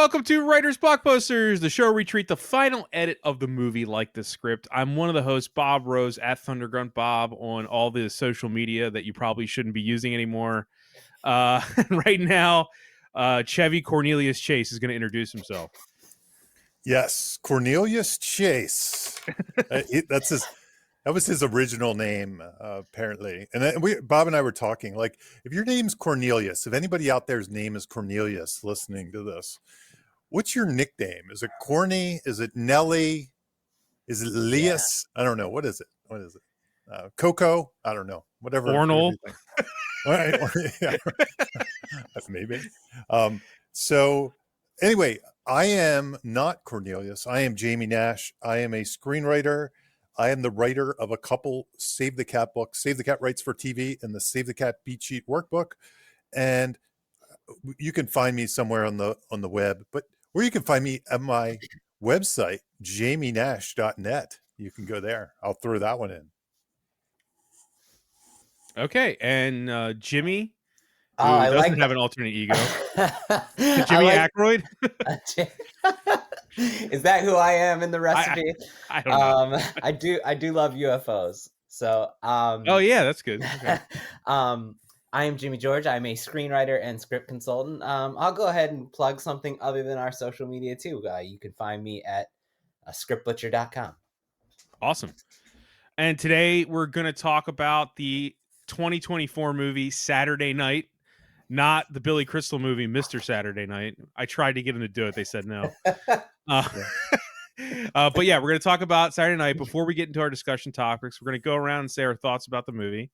welcome to Writers Blockbusters, the show where we treat the final edit of the movie like the script. I'm one of the hosts, Bob Rose, at Thundergrunt Bob, on all the social media that you probably shouldn't be using anymore. Right now, Chevy Cornelius Chase is going to introduce himself. Yes, Cornelius Chase. That was his original name, apparently. And then Bob and I were talking, like, if your name's Cornelius, if anybody out there's name is Cornelius listening to this, what's your nickname? Is it Corny? Is it Nelly? Is it Elias? Yeah. I don't know. What is it? Coco? I don't know. Whatever. Ornal. All right. Yeah. Maybe. So anyway, I am not Cornelius. I am Jamie Nash. I am a screenwriter. I am the writer of a couple Save the Cat books, Save the Cat Writes for TV and the Save the Cat Beat Sheet Workbook. And you can find me somewhere on the web, or you can find me at my website, jamienash.net. You can go there. I'll throw that one in. Okay. And Jimmy, who doesn't have an alternate ego. Jimmy Aykroyd? Is that who I am in the recipe? I don't know. I do love UFOs. So oh yeah, that's good. Okay. I am Jimmy George. I'm a screenwriter and script consultant. I'll go ahead and plug something other than our social media too. You can find me at scriptbutcher.com. Awesome. And today we're going to talk about the 2024 movie Saturday Night. Not the Billy Crystal movie, Mr. Saturday Night. I tried to get him to do it. They said no. But yeah, we're going to talk about Saturday Night. Before we get into our discussion topics, we're going to go around and say our thoughts about the movie.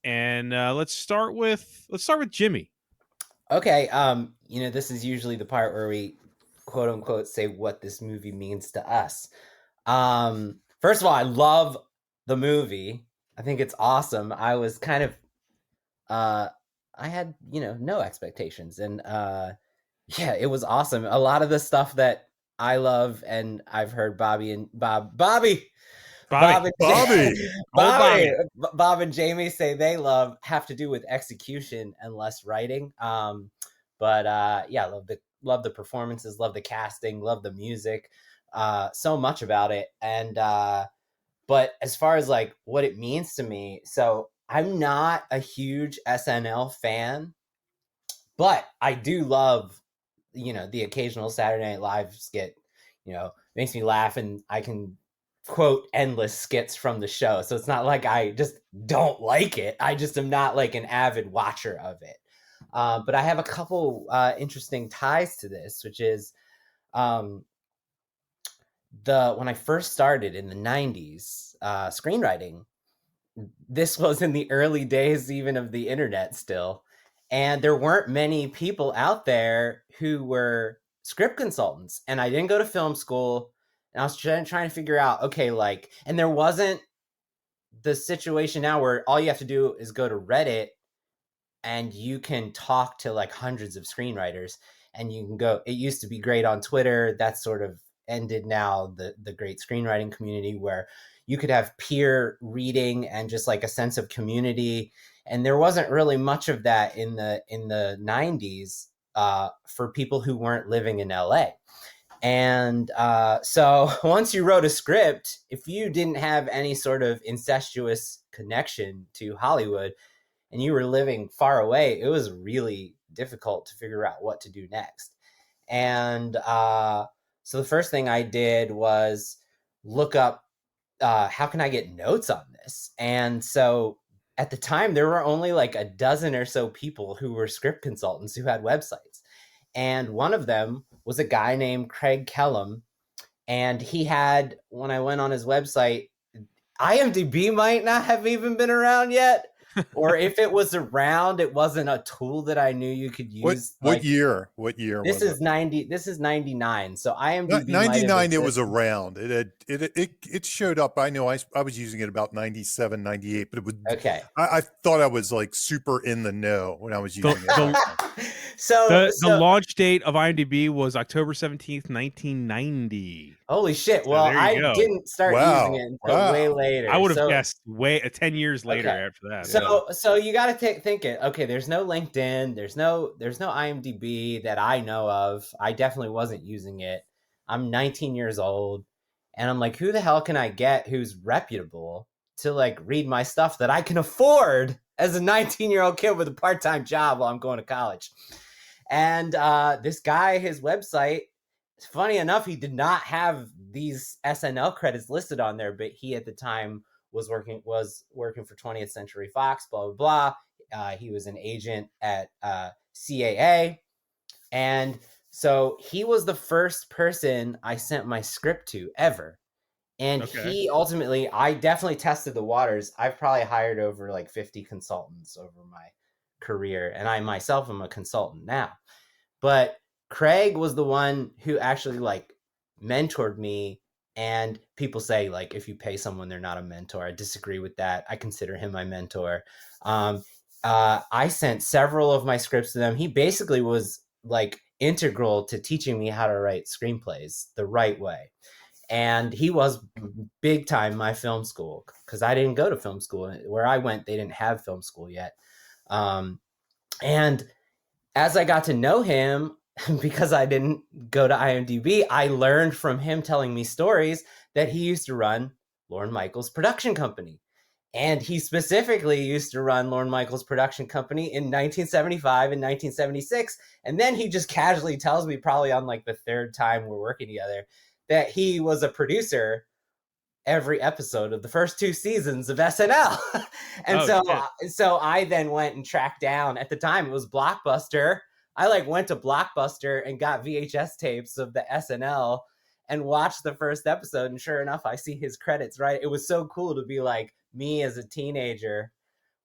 And let's start with Jimmy. Okay. This is usually the part where we quote unquote say what this movie means to us. First of all, I love the movie. I think it's awesome. I was kind of I had, no expectations, and it was awesome. A lot of the stuff that I love, and I've heard Bob and Jamie say they love, have to do with execution and less writing. Love the performances, love the casting, love the music, so much about it. And but as far as like what it means to me, so I'm not a huge SNL fan, but I do love, the occasional Saturday Night Live skit, makes me laugh, and I can quote endless skits from the show. So it's not like I just don't like it. I just am not like an avid watcher of it. But I have a couple interesting ties to this, which is when I first started in the 90s screenwriting, this was in the early days even of the internet still. And there weren't many people out there who were script consultants. And I didn't go to film school. And I was trying to figure out, and there wasn't the situation now where all you have to do is go to Reddit and you can talk to like hundreds of screenwriters, and you can go, it used to be great on Twitter. That's sort of ended now, the great screenwriting community where you could have peer reading and just like a sense of community. And there wasn't really much of that in the 90s for people who weren't living in LA. And so once you wrote a script, if you didn't have any sort of incestuous connection to Hollywood and you were living far away, it was really difficult to figure out what to do next. And so the first thing I did was look up how can I get notes on this? And so at the time, there were only like a dozen or so people who were script consultants who had websites. And one of them was a guy named Craig Kellum. And he had, when I went on his website, IMDb might not have even been around yet. Or if it was around, it wasn't a tool that I knew you could use. What year? This is 90. This is 99. So IMDb 99. It was around. It showed up. I know. I was using it about 97, 98. But it was okay. I thought I was like super in the know when I was using it. The launch date of IMDb was October 17th, 1990. Holy shit. So Well, there you I go. didn't start using it until way later. I would have guessed 10 years later Okay. after that. So you got to think it. Okay, there's no LinkedIn, there's no IMDb that I know of. I definitely wasn't using it. I'm 19 years old, and I'm like, who the hell can I get who's reputable to like read my stuff that I can afford as a 19-year-old kid with a part-time job while I'm going to college? And this guy, his website, funny enough, he did not have these SNL credits listed on there, but he at the time was working for 20th Century Fox, blah blah blah. He was an agent at CAA, and so he was the first person I sent my script to ever. And he ultimately, I definitely tested the waters. I've probably hired over like 50 consultants over my career, and I myself am a consultant now. But Craig was the one who actually like mentored me. And people say like, if you pay someone, they're not a mentor. I disagree with that. I consider him my mentor. I sent several of my scripts to them. He basically was like integral to teaching me how to write screenplays the right way. And he was big time my film school, because I didn't go to film school. Where I went, they didn't have film school yet. And as I got to know him, because I didn't go to IMDb, I learned from him telling me stories that he used to run Lorne Michaels' production company. And he specifically used to run Lorne Michaels' production company in 1975 and 1976. And then he just casually tells me, probably on like the third time we're working together, that he was a producer every episode of the first 2 seasons of SNL. And so I then went and tracked down, at the time it was Blockbuster. I like went to Blockbuster and got VHS tapes of the SNL and watched the first episode. And sure enough, I see his credits, right? It was so cool to be like me as a teenager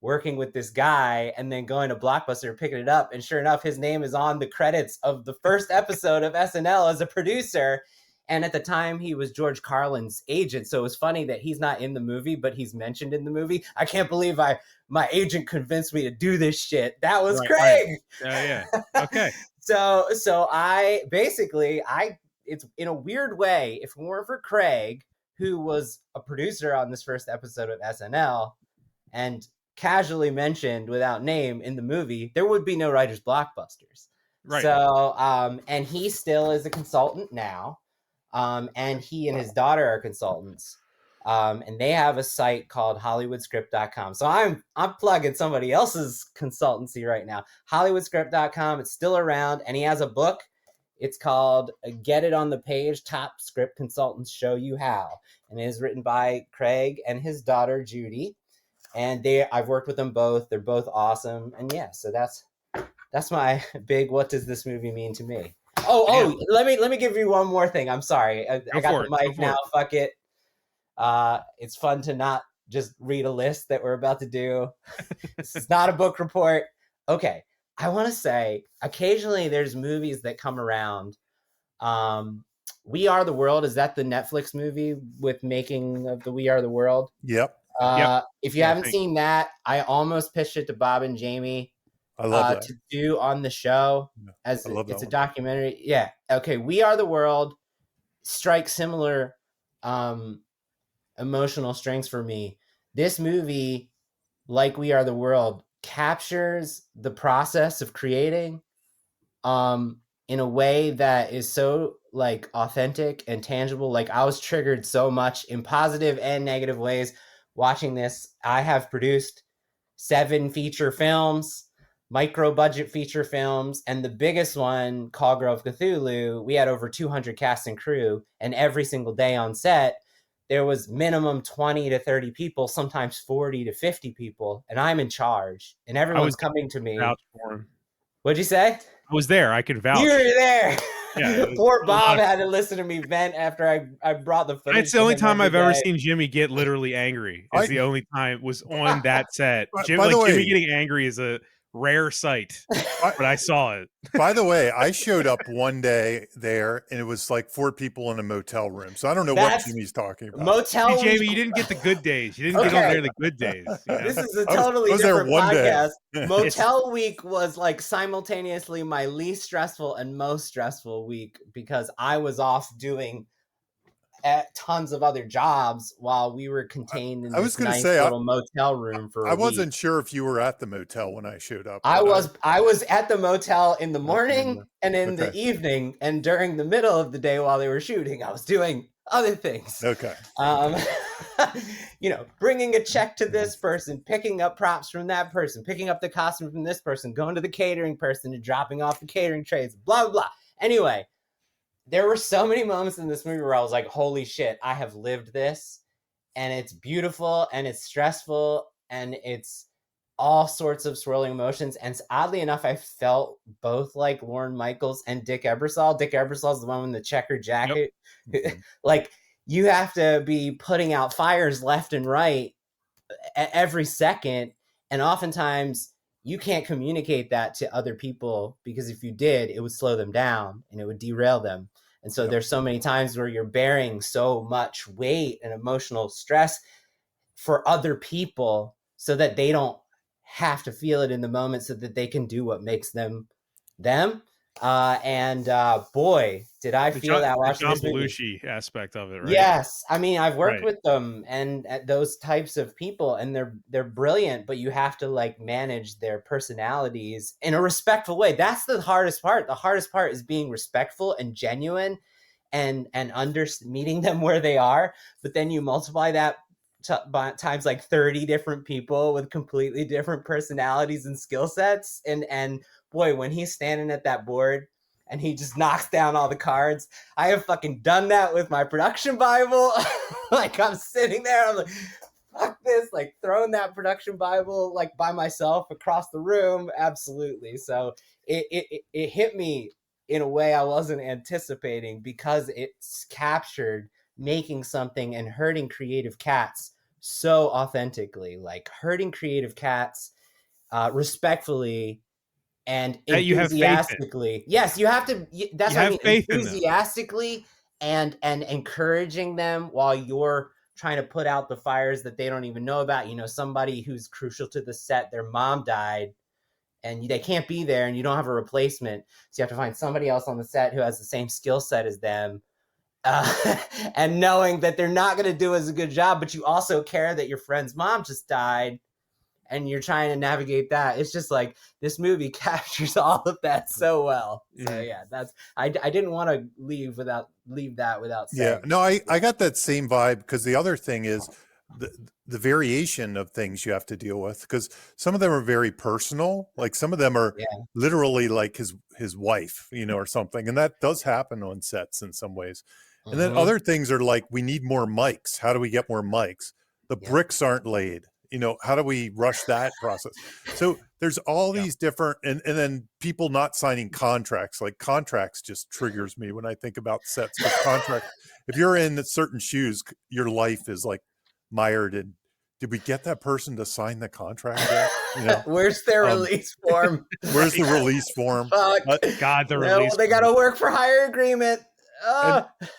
working with this guy and then going to Blockbuster, picking it up. And sure enough, his name is on the credits of the first episode of SNL as a producer. And at the time, he was George Carlin's agent. So it was funny that he's not in the movie, but he's mentioned in the movie. I can't believe my agent convinced me to do this shit. That was Craig. Yeah. Okay. So it's in a weird way, if it weren't for Craig, who was a producer on this first episode of SNL and casually mentioned without name in the movie, there would be no Writers Blockbusters. Right. So, and he still is a consultant now. And he and his daughter are consultants. And they have a site called hollywoodscript.com. So I'm plugging somebody else's consultancy right now. hollywoodscript.com. It's still around, and he has a book. It's called Get It on the Page, Top Script Consultants Show You How. And it is written by Craig and his daughter, Judy. And I've worked with them both. They're both awesome. And yeah, so that's my big, what does this movie mean to me? Let me give you one more thing. I'm sorry. I got the mic now. Fuck it. It's fun to not just read a list that we're about to do. This is not a book report. Okay. I want to say occasionally there's movies that come around. We Are the World. Is that the Netflix movie with making of the We Are the World? Yep. If you haven't seen that, I almost pitched it to Bob and Jamie. I love that. To do on the show as it's a documentary. Yeah. Okay. We Are the World strikes similar emotional strengths for me. This movie, like We Are the World, captures the process of creating in a way that is so like authentic and tangible. Like I was triggered so much in positive and negative ways watching this. I have produced 7 feature films, micro budget feature films, and the biggest one, Call Girl of Cthulhu, we had over 200 cast and crew, and every single day on set there was minimum 20 to 30 people, sometimes 40 to 50 people, and I'm in charge, and everyone's coming to me. What'd you say? I was there. I could vouch. You were there. Yeah, Poor Bob had to listen to me vent after I brought the footage. It's the only time I've ever seen Jimmy get literally angry. It's the only time was on that set. By the way, Jimmy getting angry is rare sight, but I saw it. By the way, I showed up one day there, and it was like 4 people in a motel room. So I don't know what That's Jimmy's talking about. Motel See, Jamie, Week. you didn't get the good days. You didn't get over Okay. there the good days. You know? This is a I totally was there different one day. podcast. Motel Week was like simultaneously my least stressful and most stressful week because I was off doing tons of other jobs while we were contained in I was this gonna nice say, little motel room for I a wasn't week. sure if you were at the motel when I showed up. I but was at the motel in the morning and in the Okay. evening, and during the middle of the day while they were shooting, I was doing other things. Okay. You know, bringing a check to this person, picking up props from that person, picking up the costume from this person, going to the catering person and dropping off the catering trays, blah, blah, blah. Anyway, there were so many moments in this movie where I was like, holy shit, I have lived this. And it's beautiful and it's stressful and it's all sorts of swirling emotions. And oddly enough, I felt both like Lorne Michaels and Dick Ebersol. Dick Ebersol's the one in the checkered jacket. Yep. Like, you have to be putting out fires left and right every second. And oftentimes you can't communicate that to other people because if you did, it would slow them down and it would derail them. And so there's so many times where you're bearing so much weight and emotional stress for other people so that they don't have to feel it in the moment so that they can do what makes them them. Boy, did I feel that watching this movie. Belushi aspect of it, right? Yes, I mean, I've worked Right. with them and those types of people, and they're brilliant, but you have to like manage their personalities in a respectful way. That's the hardest part. The hardest part is being respectful and genuine, and meeting them where they are. But then you multiply that times like 30 different people with completely different personalities and skill sets, and boy, when he's standing at that board and he just knocks down all the cards. I have fucking done that with my production Bible. Like, I'm sitting there, I'm like, fuck this, like throwing that production Bible like by myself across the room. Absolutely. So it hit me in a way I wasn't anticipating because it's captured making something and herding creative cats so authentically, like herding creative cats respectfully and That you have faith in. enthusiastically. Yes, you have to. That's You what I have mean. faith in them. Enthusiastically and encouraging them while you're trying to put out the fires that they don't even know about. You know, somebody who's crucial to the set, their mom died, and they can't be there, and you don't have a replacement, so you have to find somebody else on the set who has the same skill set as them. And knowing that they're not going to do as a good job, but you also care that your friend's mom just died. And you're trying to navigate that. It's just like this movie captures all of that so well. So yeah, that's I didn't want to leave that without saying. Yeah, no, I got that same vibe because the other thing is the variation of things you have to deal with because some of them are very personal. Like some of them are literally like his wife, you know, or something, and that does happen on sets in some ways. And then other things are like, we need more mics. How do we get more mics? The bricks aren't laid. You know, how do we rush that process? So there's all these different, and then people not signing contracts. Like contracts just triggers me when I think about sets. Because contract, if you're in certain shoes, your life is like mired in. Did we get that person to sign the contract yet? You know, where's their release form? Where's the release form? God, the release. They got to work for hire agreement.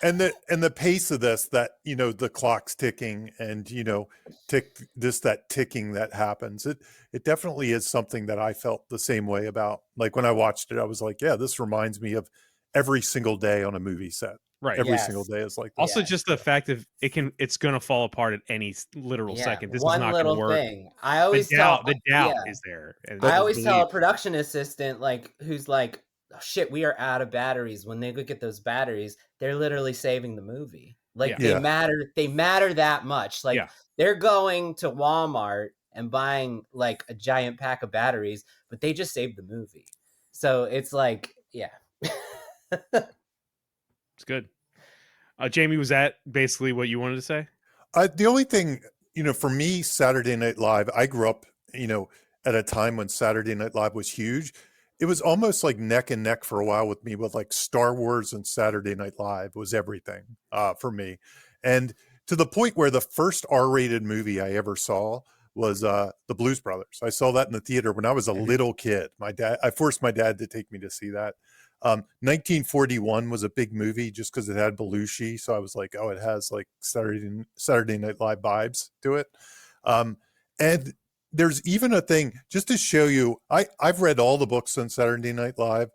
And the pace of this, that, you know, the clock's ticking and, you know, that ticking that happens. It definitely is something that I felt the same way about. Like when I watched it, I was like, yeah, this reminds me of every single day on a movie set. Right. Every single day is like this. Also just the fact of it's going to fall apart at any literal second. This one is not going to work. Thing. I always the doubt is there. I always tell a production assistant who's like, oh, shit, we are out of batteries. When they go get those batteries, they're literally saving the movie. Like they matter that much. Like they're going to Walmart and buying like a giant pack of batteries, but they just saved the movie. So it's like, it's good. Jamie, was that basically what you wanted to say? The only thing, you know, for me, Saturday Night Live, I grew up, you know, at a time when Saturday Night Live was huge. It was almost like neck and neck for a while with me, with like Star Wars and Saturday Night Live was everything for me. And to the point where the first R-rated movie I ever saw was the Blues Brothers. I saw that in the theater when I was a little kid. I forced my dad to take me to see that. 1941 was a big movie just because it had Belushi, so I was like, oh, it has like Saturday Night Live vibes to it. And there's even a thing just to show you. I've read all the books on Saturday Night Live.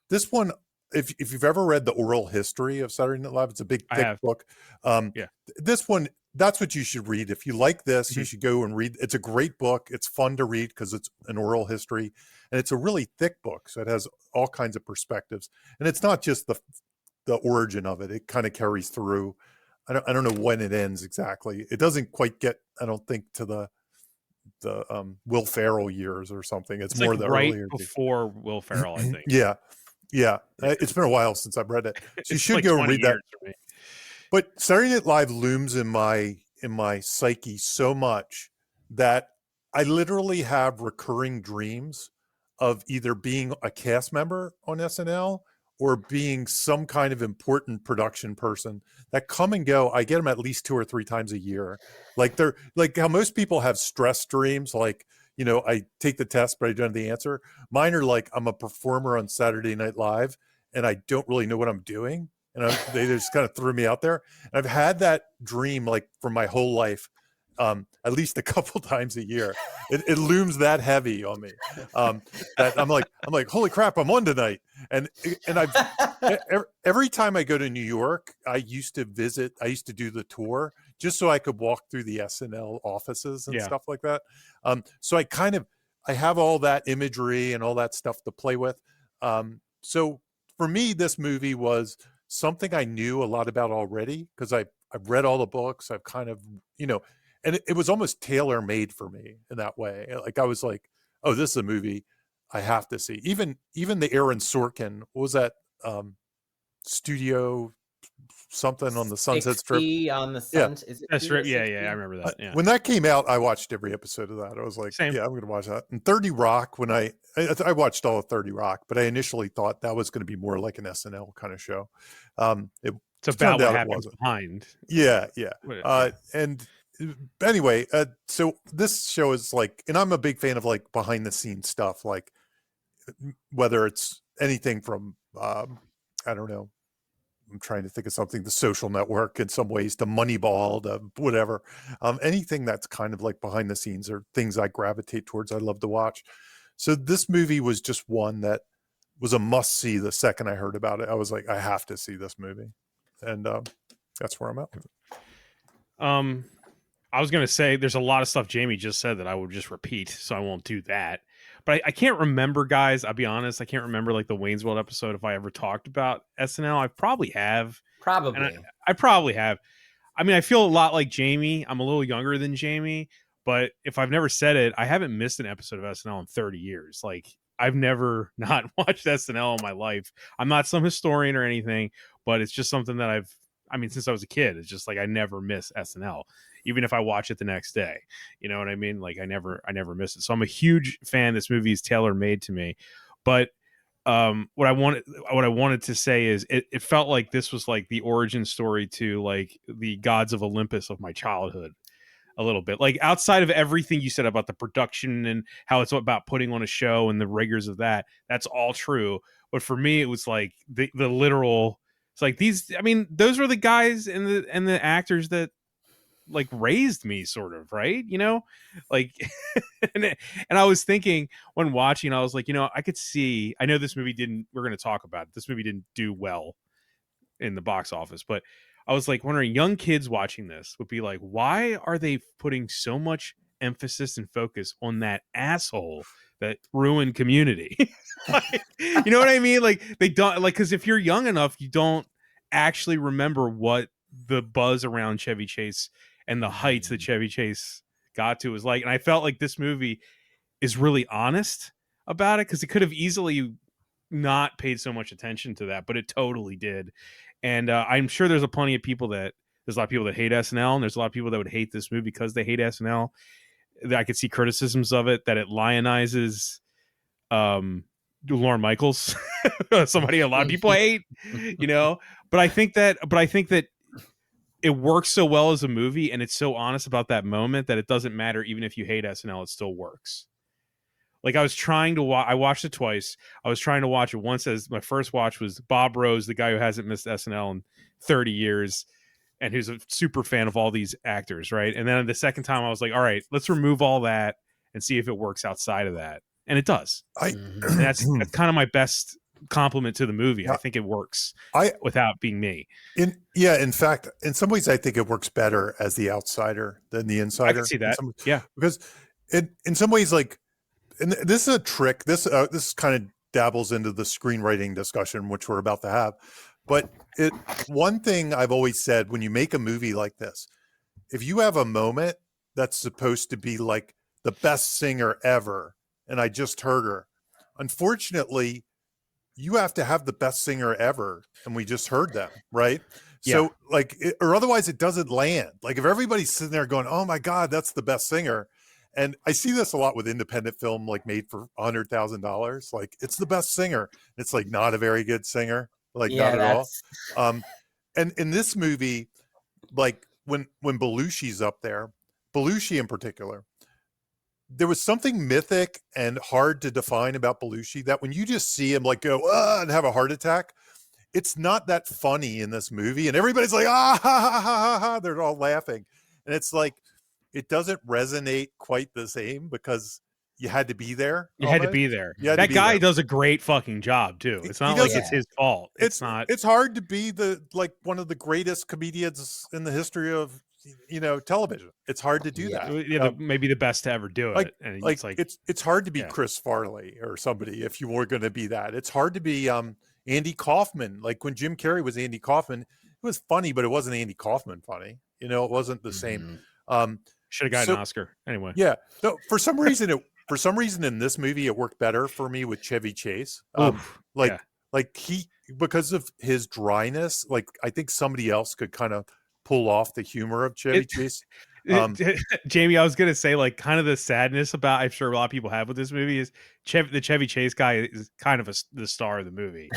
This one, if you've ever read the oral history of Saturday Night Live, it's a big thick book. Yeah. This one, that's what you should read. If you like this, you should go and read. It's a great book. It's fun to read because it's an oral history, and it's a really thick book, so it has all kinds of perspectives. And it's not just the origin of it; it kind of carries through. I don't know when it ends exactly. It doesn't quite get, I don't think, to the Will Ferrell years or something. It's more like the right earlier before Will Ferrell, I think. Yeah. It's been a while since I've read it. So you should like go and read that. for me. But Saturday Night Live looms in my psyche so much that I literally have recurring dreams of either being a cast member on SNL or being some kind of important production person that come and go. I get them at least 2 or 3 times a year. Like they're like how most people have stress dreams, like, you know, I take the test, but I don't have the answer. Mine are like, I'm a performer on Saturday Night Live and I don't really know what I'm doing. And they just kind of threw me out there. And I've had that dream like for my whole life, at least a couple times a year. It looms that heavy on me that I'm like, holy crap, I'm on tonight. And I've every time I go to New York, I used to do the tour just so I could walk through the SNL offices and stuff like that. So I have all that imagery and all that stuff to play with. So for me, this movie was something I knew a lot about already because I've read all the books. I've kind of, you know, and it was almost tailor made for me in that way. Like I was like, oh, this is a movie I have to see. Even the Aaron Sorkin, what was that studio something on the Sunset Strip? On the sun, is it That's right. Yeah, I remember that. Yeah. When that came out, I watched every episode of that. I was like, Same. yeah, I'm going to watch that. And 30 Rock, when I watched all of 30 Rock, but I initially thought that was going to be more like an SNL kind of show. It's about what happened behind. Yeah. And anyway, so this show is like, and I'm a big fan of like behind the scenes stuff, like whether it's anything from, I don't know, I'm trying to think of something, The Social Network in some ways, to Moneyball, to whatever, anything that's kind of like behind the scenes or things I gravitate towards, I love to watch. So this movie was just one that was a must see. The second I heard about it, I was like, I have to see this movie. And that's where I'm at with it. I was going to say there's a lot of stuff Jamie just said that I would just repeat, so I won't do that. But I can't remember, guys. I'll be honest. I can't remember like the Wayne's World episode if I ever talked about SNL. I probably have. Probably. I probably have. I mean, I feel a lot like Jamie. I'm a little younger than Jamie, but if I've never said it, I haven't missed an episode of SNL in 30 years. Like, I've never not watched SNL in my life. I'm not some historian or anything, but it's just something that since I was a kid, it's just like I never miss SNL. Even if I watch it the next day, you know what I mean? Like I never miss it. So I'm a huge fan. This movie is tailor made to me. But what I wanted to say is it felt like this was like the origin story to like the gods of Olympus of my childhood a little bit. Like outside of everything you said about the production and how it's about putting on a show and the rigors of that, that's all true. But for me, it was like the literal, it's like these, I mean, those were the guys and the actors that like raised me, sort of, right? You know, like and I was thinking when watching, I was like, you know, I could see, I know this movie we're going to talk about it, this movie didn't do well in the box office, but I was like wondering, young kids watching this would be like, why are they putting so much emphasis and focus on that asshole that ruined Community? Like, you know what I mean? Like they don't, like, because if you're young enough, you don't actually remember what the buzz around Chevy Chase and the heights that Chevy Chase got to was like. And I felt like this movie is really honest about it, because it could have easily not paid so much attention to that, but it totally did. And I'm sure there's a lot of people that hate SNL, and there's a lot of people that would hate this movie because they hate SNL. I could see criticisms of it, that it lionizes Lorne Michaels, somebody a lot of people hate, you know. But I think that it works so well as a movie, and it's so honest about that moment that it doesn't matter. Even if you hate SNL, it still works. Like I was trying to watch, I watched it twice. I was trying to watch it once. As my first watch was Bob Rose, the guy who hasn't missed SNL in 30 years, and who's a super fan of all these actors, right? And then the second time, I was like, all right, let's remove all that and see if it works outside of that, and it does. I And that's kind of my best compliment to the movie. Yeah. I think it works I without being me. in fact, in some ways, I think it works better as the outsider than the insider. I can see that. Yeah, because in some ways, like, and this is a trick. This kind of dabbles into the screenwriting discussion, which we're about to have. But one thing I've always said, when you make a movie like this, if you have a moment that's supposed to be like the best singer ever, and I just heard her, unfortunately, you have to have the best singer ever, and we just heard them, right? Yeah. So like, or otherwise it doesn't land. Like if everybody's sitting there going, oh my God, that's the best singer. And I see this a lot with independent film, like made for $100,000. Like it's the best singer. It's like not a very good singer, like not at all. And in this movie, like when Belushi's up there, Belushi in particular, there was something mythic and hard to define about Belushi that when you just see him like go and have a heart attack, it's not that funny in this movie. And everybody's like, ah, ha, ha, ha, ha, ha. They're all laughing. And it's like, it doesn't resonate quite the same because you had to be there. you had to be there. You had to That be guy there. does a great fucking job too. It's not He like does- it's his fault. It's not. It's hard to be one of the greatest comedians in the history of television. It's hard to do that. Yeah, maybe the best to ever do it. And Like it's hard to be Yeah. Chris Farley or somebody if you were going to be that. It's hard to be Andy Kaufman. Like when Jim Carrey was Andy Kaufman, it was funny, but it wasn't Andy Kaufman funny. It wasn't the same. Should have gotten an Oscar anyway. Yeah. No, for some reason in this movie it worked better for me with Chevy Chase. Because of his dryness, like I think somebody else could kind of pull off the humor of Chevy Chase. Jamie, I was gonna say, like, kind of the sadness about, I'm sure a lot of people have with this movie is the Chevy Chase guy is kind of the star of the movie.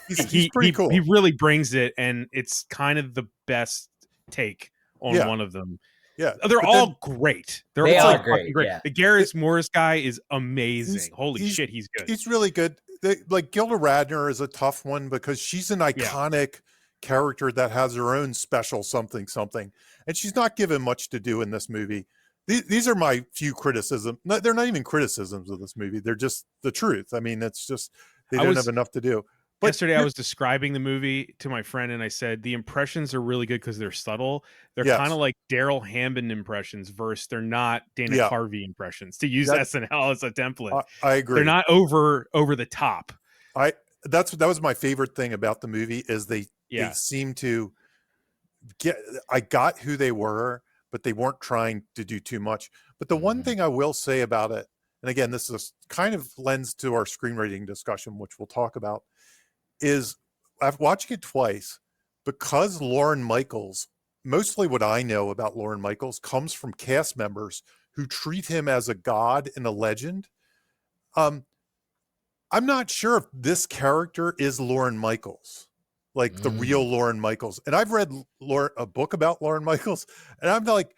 He's pretty cool. He really brings it, and it's kind of the best take on one of them. Yeah, they're all great. They all are great. Yeah. The Garrett Morris guy is amazing. Holy shit, he's good. He's really good. Like Gilda Radner is a tough one because she's an iconic character that has her own special something, and she's not given much to do in this movie. These are my few criticisms. They're not even criticisms of this movie. They're just the truth. I mean, it's just they don't have enough to do. But yesterday I was describing the movie to my friend, and I said the impressions are really good because they're subtle. They're kind of like Daryl Hammond impressions versus they're not Dana Carvey impressions, to use SNL as a template. I agree. They're not over the top. That was my favorite thing about the movie is they seem to get. I got who they were, but they weren't trying to do too much. But the one thing I will say about it, and again, this is kind of lends to our screenwriting discussion, which we'll talk about, is after watching it twice, because Lorne Michaels, mostly what I know about Lorne Michaels comes from cast members who treat him as a god and a legend. I'm not sure if this character is Lorne Michaels, like the real Lorne Michaels. And I've read a book about Lorne Michaels, and I'm like,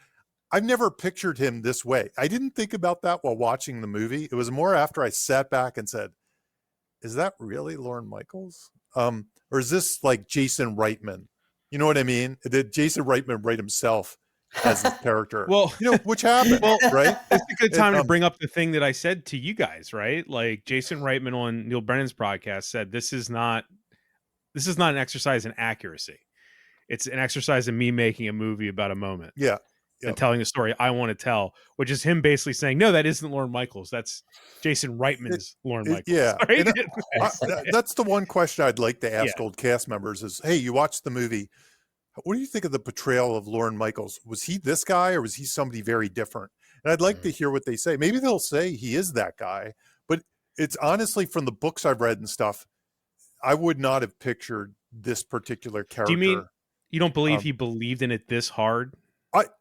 I've never pictured him this way. I didn't think about that while watching the movie. It was more after I sat back and said, is that really Lorne Michaels? Or is this like Jason Reitman? You know what I mean? Did Jason Reitman write himself as the character? Well, which happened, right? It's a good time to bring up the thing that I said to you guys, right? Like Jason Reitman on Neil Brennan's podcast said, this is not an exercise in accuracy. It's an exercise in me making a movie about a moment. Yeah. And telling the story I want to tell, which is him basically saying, no, that isn't Lorne Michaels. That's Jason Reitman's Lorne Michaels. Yeah. Right? That's the one question I'd like to ask old cast members is, hey, you watched the movie. What do you think of the portrayal of Lorne Michaels? Was he this guy or was he somebody very different? And I'd like to hear what they say. Maybe they'll say he is that guy, but it's honestly from the books I've read and stuff, I would not have pictured this particular character. Do you mean you don't believe he believed in it this hard?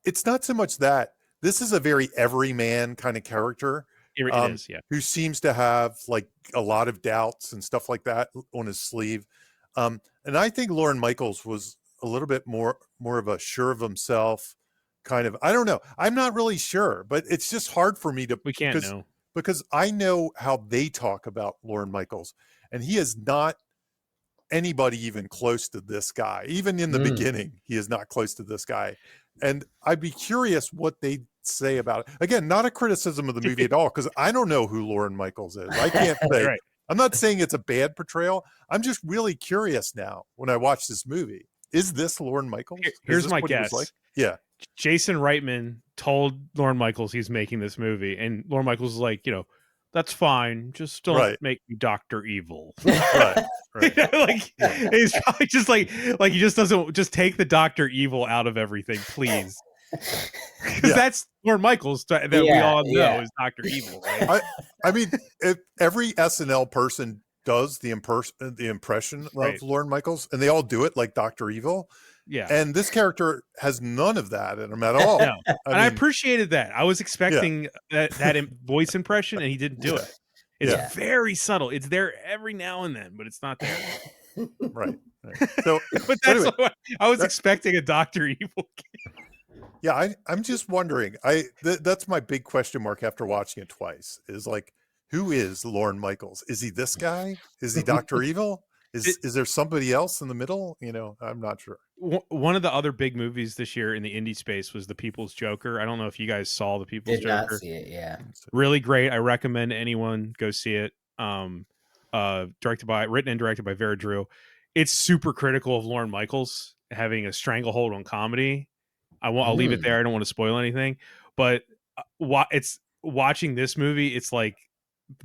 It's not so much that. This is a very everyman kind of character. It is, yeah. Who seems to have like a lot of doubts and stuff like that on his sleeve. And I think Lorne Michaels was a little bit more of a sure of himself kind of, I don't know. I'm not really sure, but it's just hard for me to, We can't know. because I know how they talk about Lorne Michaels, and he is not anybody even close to this guy. Even in the beginning, he is not close to this guy. And I'd be curious what they say about it. Again, not a criticism of the movie at all, because I don't know who Lorne Michaels is. I can't say. Right. I'm not saying it's a bad portrayal. I'm just really curious now when I watch this movie. Is this Lorne Michaels? Here's my what he was guess. like? Yeah. Jason Reitman told Lorne Michaels he's making this movie, and Lorne Michaels is like, that's fine. Just don't make me Dr. Evil. Right. Like he's probably just like he just doesn't just take the Dr. Evil out of everything, please. Because that's Lorne Michaels that we all know is Dr. Evil. Right? I mean, if every SNL person does the impression of Lorne Michaels, and they all do it like Dr. Evil. Yeah. And this character has none of that in him at all. No. I appreciated that. I was expecting that voice impression, and he didn't do it. It's very subtle. It's there every now and then, but it's not there. Right. So, but that's anyway, I was expecting a Dr. Evil. Yeah, I'm just wondering. That's my big question mark after watching it twice. Is like, who is Lorne Michaels? Is he this guy? Is he Dr. Evil? Is there somebody else in the middle? I'm not sure. One of the other big movies this year in the indie space was The People's Joker. I don't know if you guys saw The People's Joker. Did not see it, yeah. Really great. I recommend anyone go see it. Written and directed by Vera Drew. It's super critical of Lorne Michaels having a stranglehold on comedy. I'll leave it there. I don't want to spoil anything, but it's watching this movie. It's like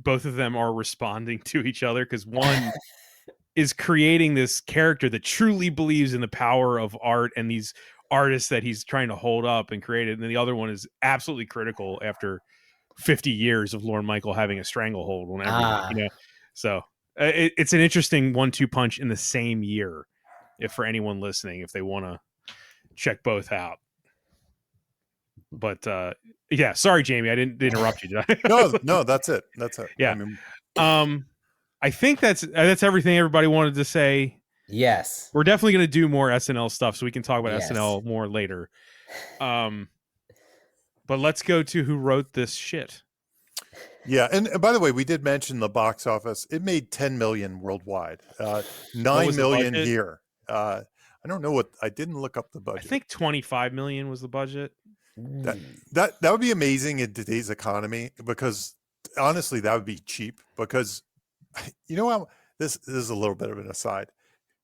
both of them are responding to each other, because one is creating this character that truly believes in the power of art and these artists that he's trying to hold up and create it. And then the other one is absolutely critical after 50 years of Lorne Michael having a stranglehold on everything, So it's an interesting 1-2 punch in the same year. If for anyone listening, if they want to check both out. But sorry, Jamie, I didn't interrupt you, did I? No, that's it. Yeah. I think that's everything everybody wanted to say. Yes. We're definitely going to do more SNL stuff, so we can talk about SNL more later. But let's go to who wrote this shit. Yeah, and by the way, we did mention the box office. It made 10 million worldwide, 9 million here. I don't know I didn't look up the budget. I think 25 million was the budget. That would be amazing in today's economy, because honestly, that would be cheap. Because how this is a little bit of an aside.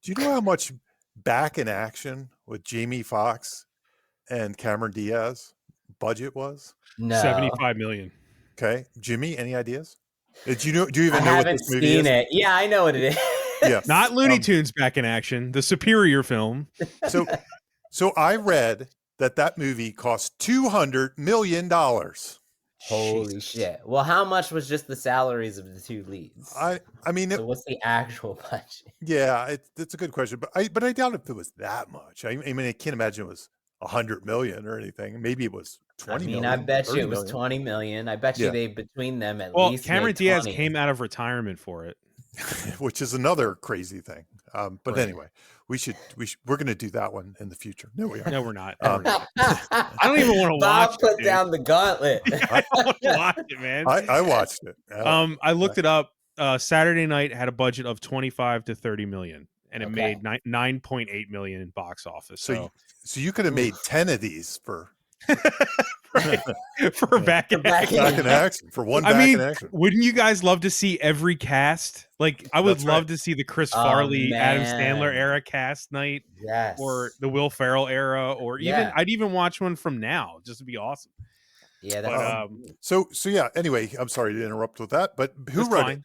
Do you know how much Back in Action with Jamie Foxx and Cameron Diaz budget was? No. 75 million. Okay, Jimmy, any ideas? Do you even know what this movie is? I haven't seen it. Yeah, I know what it is. Yeah, not Looney Tunes Back in Action, the superior film. So I read that movie cost $200 million. Holy shit! Well, how much was just the salaries of the two leads? I mean, so what's the actual budget? Yeah, it's a good question, but I doubt if it was that much. I mean, I can't imagine it was 100 million or anything. Maybe it was 20 million. I bet you it was 20 million. I bet you they between them at least. Cameron Diaz came out of retirement for it, which is another crazy thing. But anyway, we're going to do that one in the future. No, we are. No, we're not. I don't even want to Bob watch it. Bob put down the gauntlet. I don't want to watch it, man. I watched it. I looked it up. Saturday Night had a budget of 25 to 30 million, and it made 9.8 million in box office. So you could have made 10 of these for back in action for one. In action. Wouldn't you guys love to see every cast? Like, I would love to see the Chris Farley, Adam Sandler era cast night, or the Will Ferrell era, or even I'd even watch one from now, just to be awesome. Yeah, that's so yeah. Anyway, I'm sorry to interrupt with that, but who wrote it?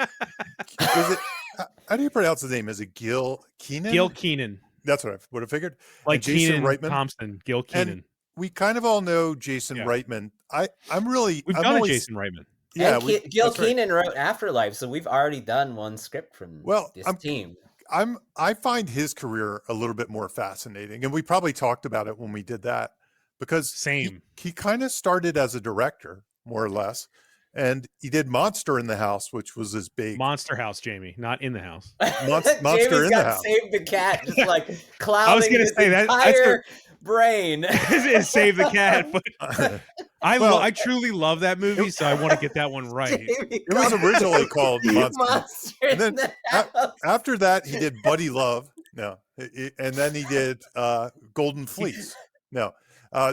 Is it? How do you pronounce his name? Is it Gil Keenan? Gil Keenan. That's what I would have figured. Like Jason Reitman, Thompson, Gil Keenan. And we kind of all know Jason Reitman. We've done a Jason Reitman. Yeah, Gil Keenan wrote Afterlife, so we've already done one script from this team. I find his career a little bit more fascinating, and we probably talked about it when we did that, because he kind of started as a director, more or less, and he did Monster in the House, which was his big Monster House, Jamie, not in the house. Monster Jamie's in the got House. Save the Cat just like I was clouding gonna his say that's entire brain. is Save the Cat, but Well, I truly love that movie, so I want to get that one right. It was originally called Monster. In And then the House. after that, he did Buddy Love. No. And then he did Golden Fleece. No.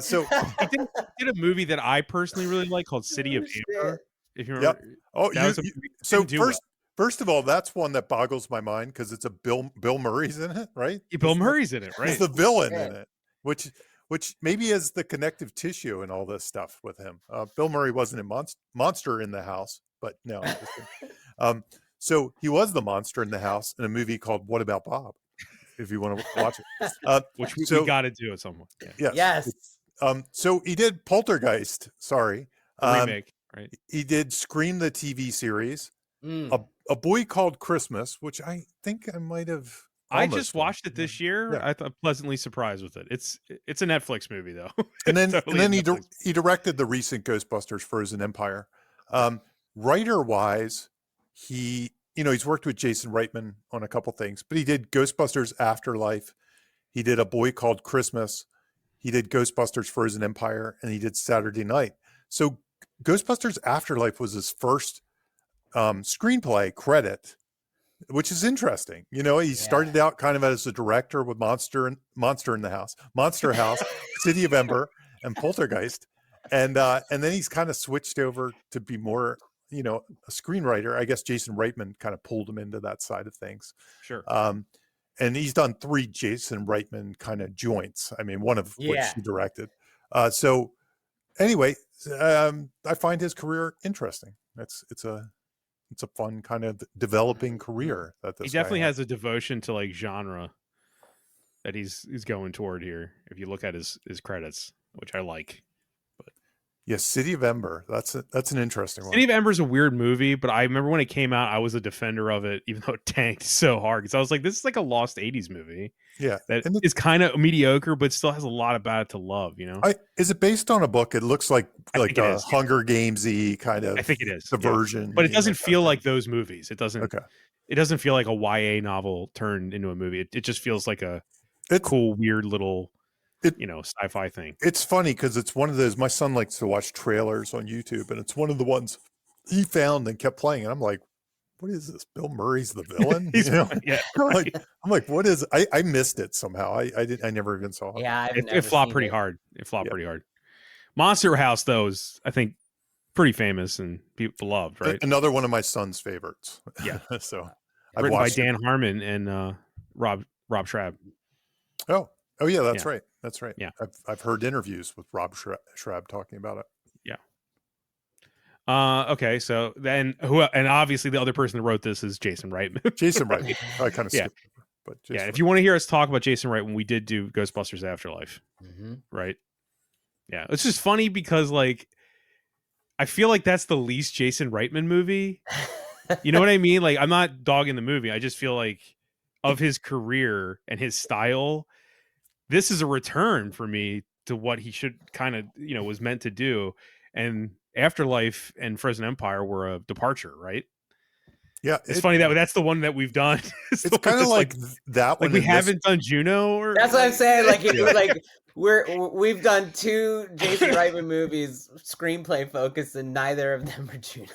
So He did a movie that I personally really like called City of Amber. If you remember, oh, that was a movie that so didn't do well. first of all, that's one that boggles my mind because it's a Bill Murray's in it, right? Yeah, Bill Murray's in it, right? He's the villain in it, which maybe is the connective tissue and all this stuff with him. Bill Murray wasn't in Monster in the House, but no. So he was the monster in the house in a movie called What About Bob? If you want to watch it, Which we so- got to do at some point. Yeah. yes. Yes. So he did Poltergeist. Sorry, A remake, right? he did Scream the TV series. Mm. A Boy Called Christmas, which I think I might have. I almost just watched it this year. Yeah. I'm pleasantly surprised with it. It's a Netflix movie though. And then Totally a Netflix. he directed the recent Ghostbusters Frozen Empire. Writer wise, he's worked with Jason Reitman on a couple things, but he did Ghostbusters Afterlife. He did A Boy Called Christmas. He did Ghostbusters Frozen Empire, and he did Saturday Night. So Ghostbusters Afterlife was his first screenplay credit, which is interesting. He started out kind of as a director with Monster in the House, Monster House, City of Ember, and Poltergeist, and then he's kind of switched over to be more, a screenwriter. I guess Jason Reitman kind of pulled him into that side of things. Sure. And he's done 3 Jason Reitman kind of joints. I mean, one of which he directed. So anyway, I find his career interesting. It's a fun kind of developing career that this He definitely guy has a devotion to like genre that he's going toward here. If you look at his credits, which I like. Yes, City of Ember. That's an interesting one. City of Ember is a weird movie, but I remember when it came out, I was a defender of it, even though it tanked so hard. Because I was like, this is like a lost 80s movie. Yeah. That is kind of mediocre, but still has a lot about it to love, Is it based on a book? It looks like a Hunger Games-y kind of I think it is. diversion. But it doesn't feel like those movies. It doesn't Okay. It doesn't feel like a YA novel turned into a movie. It just feels like a cool, weird little sci-fi thing. It's funny because it's one of those. My son likes to watch trailers on YouTube, and it's one of the ones he found and kept playing. And I'm like, "What is this? Bill Murray's the villain?" Yeah, right. I'm like, "What is?" I missed it somehow. I never even saw it. Yeah, It flopped pretty hard. It flopped pretty hard. Monster House, though, is I think pretty famous and people loved. Right, Another one of my son's favorites. Yeah. So written by Dan Harmon and Rob Schrab. Oh yeah, that's right. That's right. Yeah. I've heard interviews with Rob Schrab talking about it. Yeah. Okay, so then and obviously the other person that wrote this is Jason Reitman. Jason Reitman. I kind of skipped over, but Jason if you want to hear us talk about Jason Reitman, we did do Ghostbusters Afterlife. Mm-hmm. Right? Yeah. It's just funny because like I feel like that's the least Jason Reitman movie. You know what I mean? Like I'm not dogging the movie. I just feel like of his career and his style, this is a return for me to what he should kind of, was meant to do. And Afterlife and Frozen Empire were a departure, right? Yeah. It's funny that that's the one that we've done. It's kind of like that one. Like we haven't done Juno or that's what I'm saying. Like like we've done 2 Jason Reitman movies, screenplay focused, and neither of them are Juno.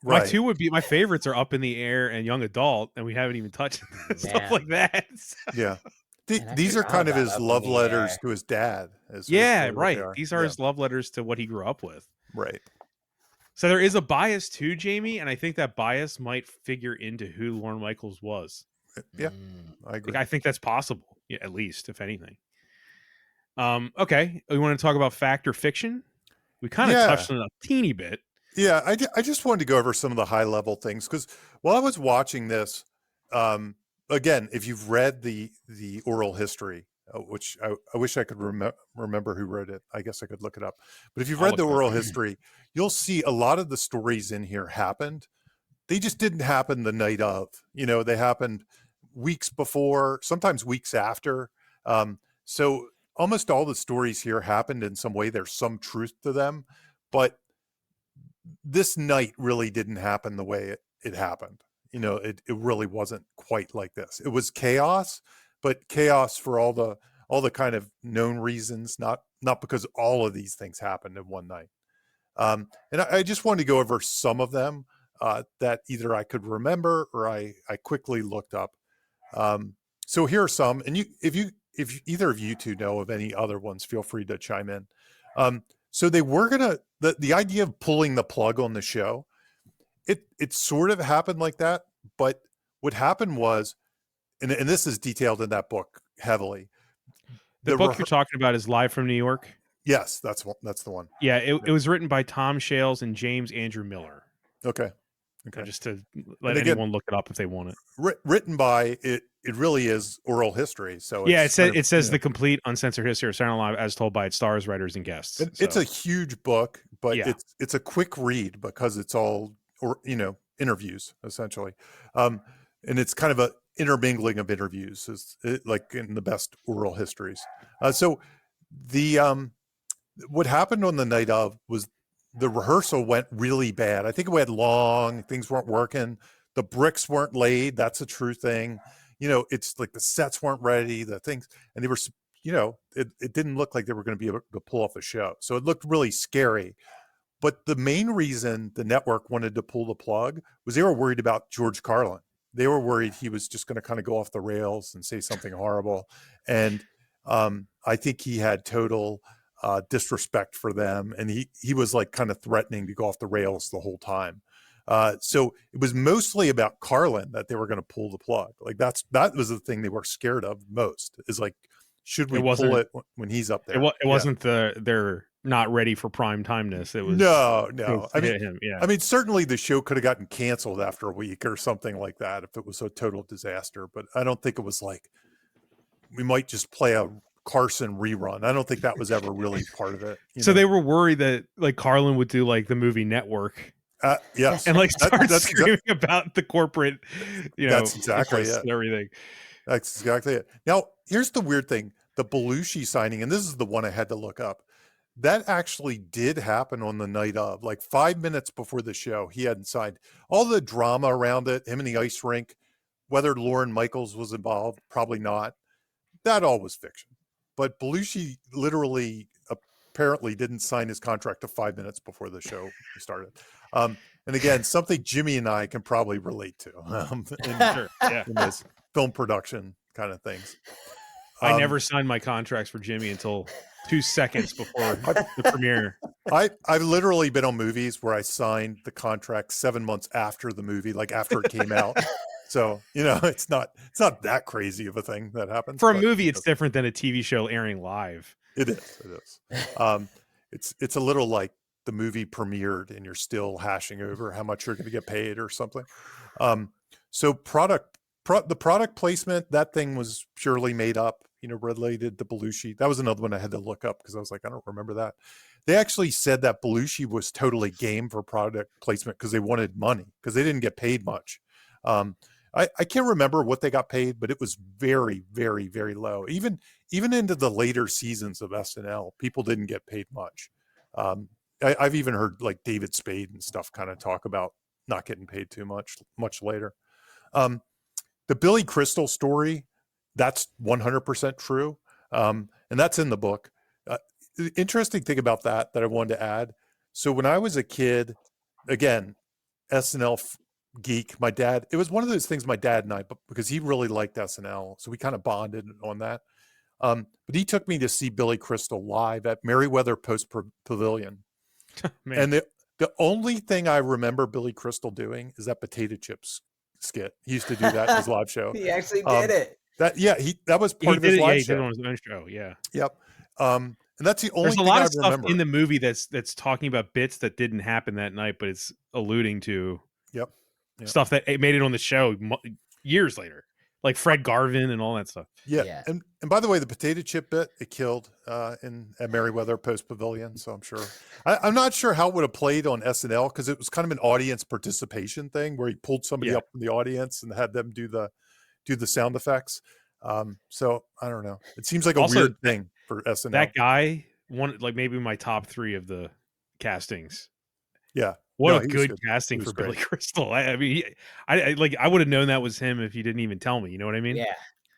Right. My 2 would be my favorites are Up in the Air and Young Adult, and we haven't even touched stuff like that. Yeah. These are kind of his love letters to his dad. Right. These are his love letters to what he grew up with. Right. So there is a bias too, Jamie, and I think that bias might figure into who Lorne Michaels was. Yeah, I agree. I think that's possible, at least, if anything. Okay, we want to talk about fact or fiction? We kind of touched on it a teeny bit. Yeah, I just wanted to go over some of the high level things because while I was watching this, again, if you've read the oral history, which I wish I could remember who wrote it. I guess I could look it up. But if you've read the oral history, you'll see a lot of the stories in here happened. They just didn't happen the night of. They happened weeks before, sometimes weeks after. So almost all the stories here happened in some way. There's some truth to them, but this night really didn't happen the way it happened. It really wasn't quite like this. It was chaos, but chaos for all the kind of known reasons, not because all of these things happened in one night. And I just wanted to go over some of them that either I could remember or I quickly looked up. So here are some, and if either of you two know of any other ones, feel free to chime in. So they were the idea of pulling the plug on the show. It sort of happened like that, but what happened was, and this is detailed in that book heavily. The book you're talking about is Live from New York. Yes, that's the one. Yeah, it was written by Tom Shales and James Andrew Miller. Okay. Just to let anyone look it up if they want it. Written by it really is oral history. So yeah, it says the complete uncensored history of Saturday Night Live as told by its stars, writers, and guests. It's a huge book, but it's a quick read because it's all interviews essentially, and it's kind of a intermingling of interviews, like in the best oral histories. So the what happened on the night of was the rehearsal went really bad. I think it went long. Things weren't working. The bricks weren't laid. That's a true thing. It's like the sets weren't ready. The things, and they were, it didn't look like they were going to be able to pull off a show. So it looked really scary. But the main reason the network wanted to pull the plug was they were worried about George Carlin. They were worried he was just going to kind of go off the rails and say something horrible. And I think he had total disrespect for them. And he was like kind of threatening to go off the rails the whole time. So it was mostly about Carlin that they were going to pull the plug. Like that was the thing they were scared of most, is like, should we pull it when he's up there? It wasn't they're not ready for prime timeness. It was no. I mean, him. Yeah. I mean, certainly the show could have gotten canceled after a week or something like that if it was a total disaster. But I don't think it was like we might just play a Carson rerun. I don't think that was ever really part of it. So they were worried that like Carlin would do like the movie Network. Yes, and like start screaming about the corporate, that's exactly it. And everything. That's exactly it. Now, here's the weird thing: the Belushi signing, and this is the one I had to look up. That actually did happen on the night of, like 5 minutes before the show. He hadn't signed. All the drama around it, him in the ice rink, whether Lorne Michaels was involved, probably not. That all was fiction. But Belushi literally apparently didn't sign his contract to 5 minutes before the show started. And again, something Jimmy and I can probably relate to in this film production kind of things. I never signed my contracts for Jimmy until 2 seconds before the premiere. I've literally been on movies where I signed the contract 7 months after the movie, like after it came out. So, it's not that crazy of a thing that happens. For a movie, it's different than a TV show airing live. It is. It's a little like the movie premiered and you're still hashing over how much you're going to get paid or something. So the product placement, that thing was purely made up, related to Belushi. That was another one I had to look up because I was like, I don't remember that. They actually said that Belushi was totally game for product placement because they wanted money because they didn't get paid much. I can't remember what they got paid, but it was very, very, very low. Even into the later seasons of SNL, people didn't get paid much. I've even heard like David Spade and stuff kind of talk about not getting paid too much later. The Billy Crystal story, that's 100% true. And that's in the book. The interesting thing about that I wanted to add. So when I was a kid, again, SNL geek, my dad, it was one of those things my dad and I, because he really liked SNL. So we kind of bonded on that. But he took me to see Billy Crystal live at Merriweather Post Pavilion. And the only thing I remember Billy Crystal doing is that potato chips skit. He used to do that in his live show. He actually did it. That was part of his live show. He did it on his own show. Yeah. Yep. And that's the only thing I remember. There's a lot of stuff in the movie that's talking about bits that didn't happen that night, but it's alluding to stuff that made it on the show years later, like Fred Garvin and all that stuff. Yeah. And by the way, the potato chip bit, it killed at Merriweather Post Pavilion. So I'm sure I'm not sure how it would have played on SNL because it was kind of an audience participation thing where he pulled somebody up from the audience and had them do the sound effects. So I don't know. It seems like a weird thing for SNL. That guy, one like maybe my top 3 of the castings. Yeah. What No, a he was good good. casting He for was Billy great. Crystal. I mean, I like I would have known that was him if you didn't even tell me. You know what I mean? Yeah.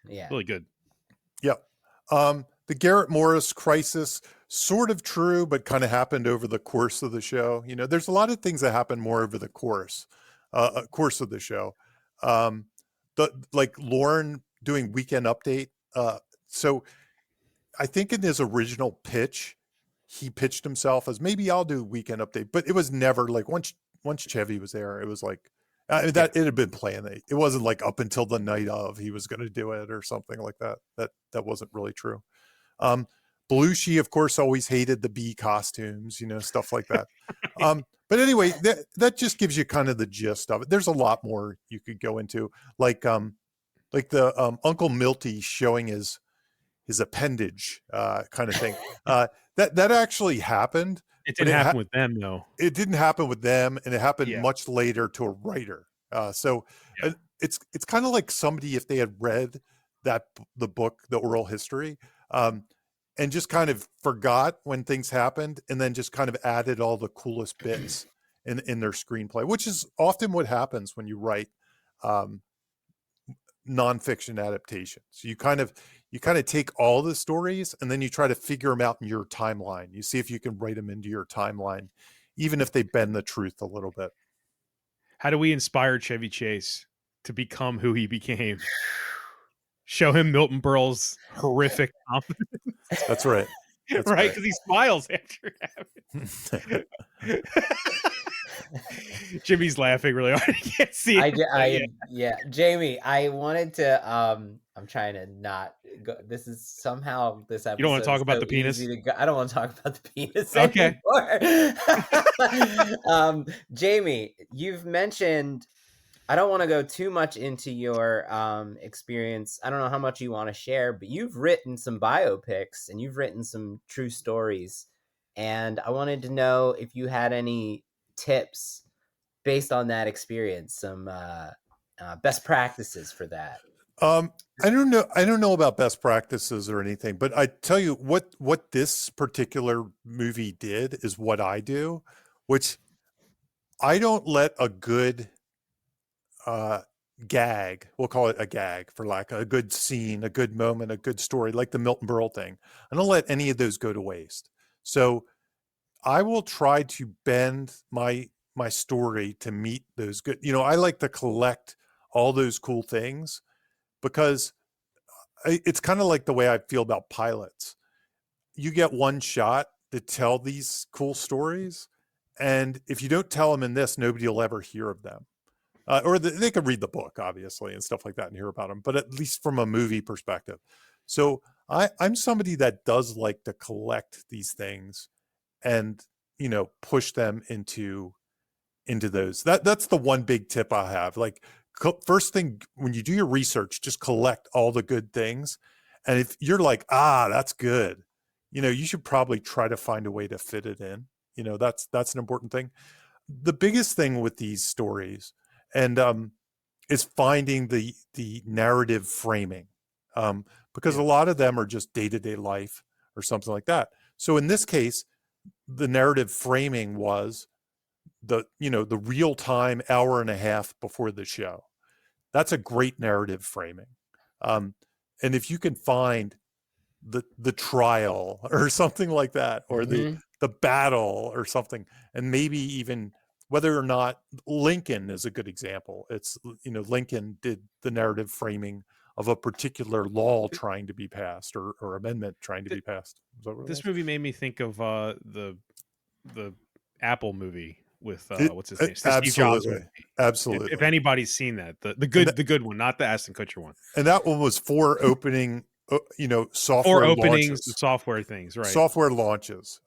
Yeah. Really good. Yep. The Garrett Morris crisis, sort of true, but kind of happened over the course of the show. You know, there's a lot of things that happen more over the course of the show. Like Lauren doing Weekend Update. So I think in his original pitch, he pitched himself as maybe I'll do Weekend Update, but it was never like once Chevy was there, it was like that it had been planned. It wasn't like up until the night of he was going to do it or something like that. That wasn't really true. Belushi, of course, always hated the bee costumes, you know, stuff like that. But anyway, that just gives you kind of the gist of it. There's a lot more you could go into, like the Uncle Milty showing his appendage kind of thing. That actually happened, It but didn't happen with them though. it didn't happen with them, and it happened Yeah. much later to a writer. So Yeah. it's kind of like somebody, if they had read the book, The Oral History, and just kind of forgot when things happened, and then just kind of added all the coolest bits in their screenplay, which is often what happens when you write nonfiction adaptations. You kind of take all the stories and then you try to figure them out in your timeline. You see if you can write them into your timeline, even if they bend the truth a little bit. How do we inspire Chevy Chase to become who he became? Show him Milton Berle's horrific confidence. That's right. That's right? Because he smiles after it. Jimmy's laughing really hard. I can't see it. Yeah, Jamie, I wanted to I'm trying to not go. This is somehow this episode. You don't want to talk about so the penis? easy to go. I don't want to talk about the penis Okay. anymore. Jamie, you've mentioned, I don't want to go too much into your experience. I don't know how much you want to share, but you've written some biopics and you've written some true stories. And I wanted to know if you had any tips based on that experience, some best practices for that. I don't know about best practices or anything, but I tell you what this particular movie did is what I do, which I don't let a good gag, we'll call it a gag for lack of a good scene, a good moment, a good story, like the Milton Berle thing. I don't let any of those go to waste. So I will try to bend my story to meet those good, you know, I like to collect all those cool things because it's kind of like the way I feel about pilots. You get one shot to tell these cool stories, and if you don't tell them in this, nobody will ever hear of them. Or they could read the book, obviously, and stuff like that and hear about them, but at least from a movie perspective. So I'm somebody that does like to collect these things and, you know, push them into those. That's the one big tip I have. Like, first thing, when you do your research, just collect all the good things. And if you're like, that's good, you know, you should probably try to find a way to fit it in. You know, that's an important thing. The biggest thing with these stories and is finding the narrative framing, because a lot of them are just day-to-day life or something like that. So in this case, the narrative framing was the real time hour and a half before the show. That's a great narrative framing. And if you can find the trial or something like that, or the battle or something, and maybe even whether or not Lincoln is a good example. It's, you know, Lincoln did the narrative framing of a particular law trying to be passed or amendment trying to be passed. This movie made me think of the Apple movie with what's his name? The Steve Jobs movie. Absolutely. If anybody's seen that, the good one, not the Ashton Kutcher one. And that one was 4 opening, software or openings, launches. software things, right? Software launches.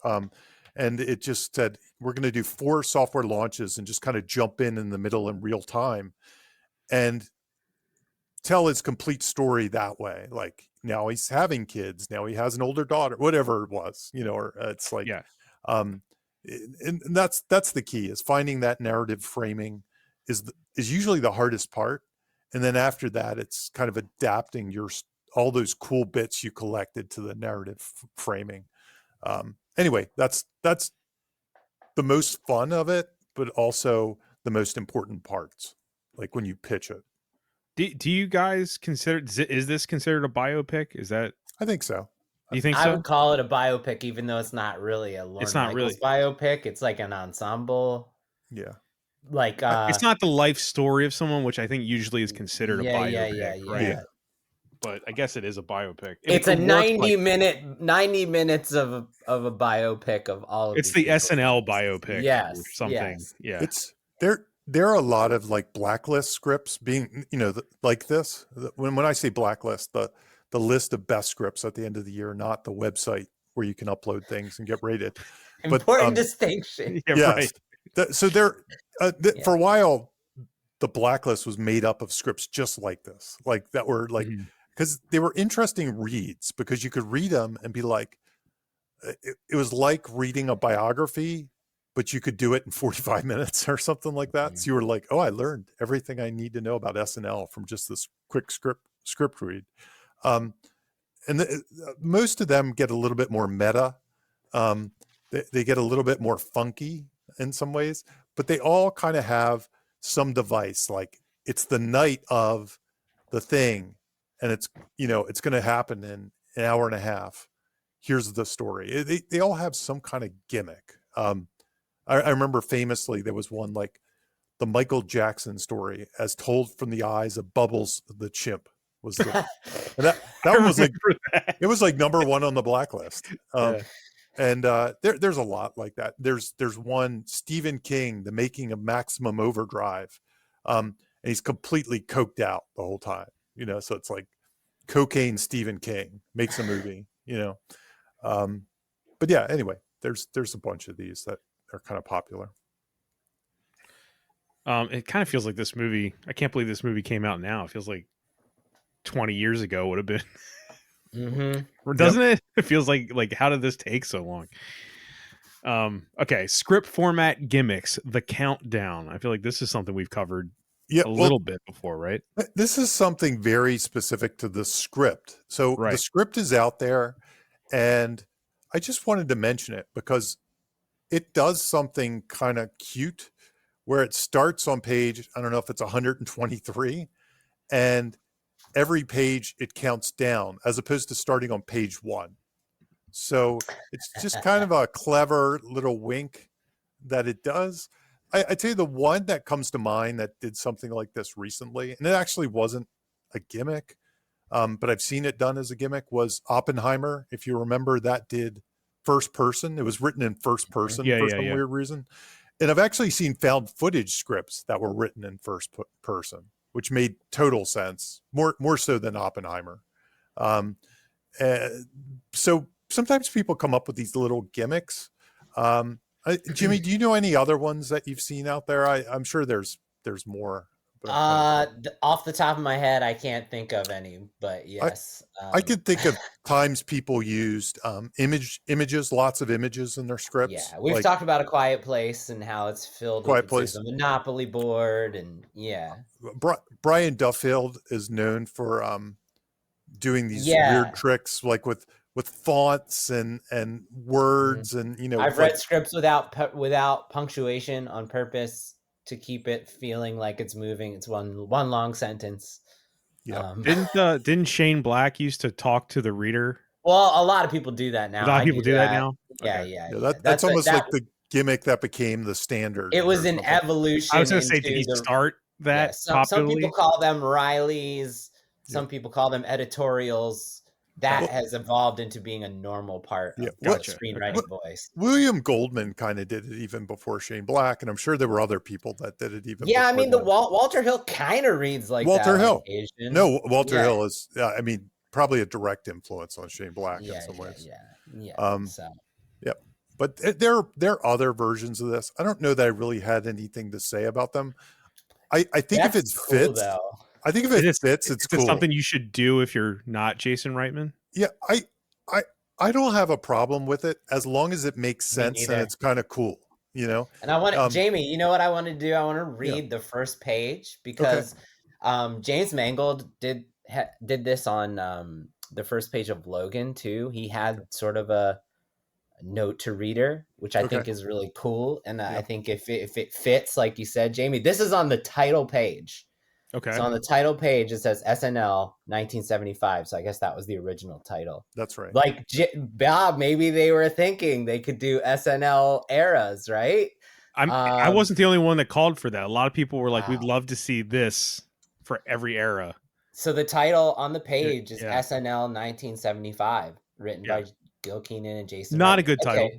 And it just said, we're going to do 4 software launches and just kind of jump in the middle in real time and tell his complete story that way. Like, now he's having kids, now he has an older daughter, whatever it was, you know, or it's like, and that's the key, is finding that narrative framing is usually the hardest part. And then after that, it's kind of adapting all those cool bits you collected to the narrative framing. Anyway, that's the most fun of it. but also the most important parts, like when you pitch it. Do you guys consider, is this considered a biopic? Is that, I think so. do you think I so? would call it a biopic, even though it's not really a It's Lorne not Michaels really. biopic. It's like an ensemble, Yeah. like It's not the life story of someone, which I think usually is considered a yeah, biopic, right? Yeah. But I guess it is a biopic. And It's it a could work 90 minutes of a biopic of all of it's these the people's SNL lives. biopic or Yes, something. yes. Yeah. It's there are a lot of like blacklist scripts being, like this. When I say blacklist, the list of best scripts at the end of the year, not the website where you can upload things and get rated. But Important distinction. Yeah, yes. right. So there Yeah. for a while the blacklist was made up of scripts just like this, like that were like, Mhm. because they were interesting reads, because you could read them and be like, it was like reading a biography, but you could do it in 45 minutes or something like that. So you were like, oh, I learned everything I need to know about SNL from just this quick script read. And most of them get a little bit more meta. They get a little bit more funky in some ways, but they all kind of have some device, like it's the night of the thing, and it's going to happen in an hour and a half. Here's the story. They all have some kind of gimmick. I remember famously there was one like the Michael Jackson story as told from the eyes of Bubbles the chimp was the and that one was like that. it was like number one on the blacklist. Yeah. And there's a lot like that. There's one Stephen King, The Making of Maximum Overdrive, and he's completely coked out the whole time. So it's like cocaine Stephen King makes a movie. But yeah, anyway, there's a bunch of these that are kind of popular. It kind of feels like this movie. I can't believe this movie came out now. It feels like 20 years ago would have been. Mm-hmm. Doesn't it? It feels like how did this take so long? Okay, script format gimmicks, the countdown. I feel like this is something we've covered a little bit before, right? This is something very specific to the script. So the script is out there, and I just wanted to mention it because it does something kind of cute where it starts on page, I don't know if it's 123, and every page it counts down as opposed to starting on page 1. So it's just kind of a clever little wink that it does. I tell you, the one that comes to mind that did something like this recently, and it actually wasn't a gimmick, but I've seen it done as a gimmick, was Oppenheimer. If you remember, that did first person. It was written in first person for some weird reason. And I've actually seen found footage scripts that were written in first person, which made total sense, more so than Oppenheimer. So sometimes people come up with these little gimmicks. Jimmy, do you know any other ones that you've seen out there? I'm sure there's more. Off the top of my head, I can't think of any, but yes. I could think of times people used images, lots of images in their scripts. Yeah, we've talked about A Quiet Place and how it's filled with Place. a Monopoly board, and yeah. Brian Duffield is known for doing these weird tricks, like with fonts and words, and I've read scripts without punctuation on purpose to keep it feeling like it's moving. It's one long sentence. Yeah. Didn't Shane Black used to talk to the reader? Well, a lot of people do that now. A lot of people do that now. Yeah, Okay. yeah. That's almost like the gimmick that became the standard. It was an evolution. I was going to say, did he start that? Some people call them Rileys. Some people call them editorials. That has evolved into being a normal part of the screenwriting voice. William Goldman kind of did it even before Shane Black, and I'm sure there were other people that did it even. Yeah, I mean, Walter Hill kind of reads like Walter that Hill. No, Walter Hill is. I mean, probably a direct influence on Shane Black in some ways. Yep. But there are other versions of this. I don't know that I really had anything to say about them. I think if it fits. I think if it fits, it's cool. It's something you should do if you're not Jason Reitman. Yeah, I don't have a problem with it as long as it makes sense and it's kind of cool, And I want Jamie, you know what I want to do? I want to read the first page because James Mangold did this on the first page of Logan too. He had sort of a note to reader, which I Okay. think is really cool. And I Yep. think if it fits, like you said, Jamie, this is on the title page. Okay. So on the title page, it says SNL 1975. So I guess that was the original title. That's right. Like Bob, maybe they were thinking they could do SNL eras, right? I wasn't the only one that called for that. A lot of people were like, Wow. we'd love to see this for every era. So the title on the page is Yeah. SNL 1975, written Yeah. by Gil Keenan and Jason. Not a Reitman. good title.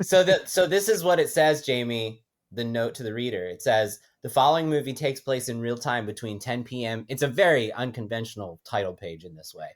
So this is what it says, Jamie. The note to the reader. It says the following movie takes place in real time between 10 p.m. It's a very unconventional title page in this way.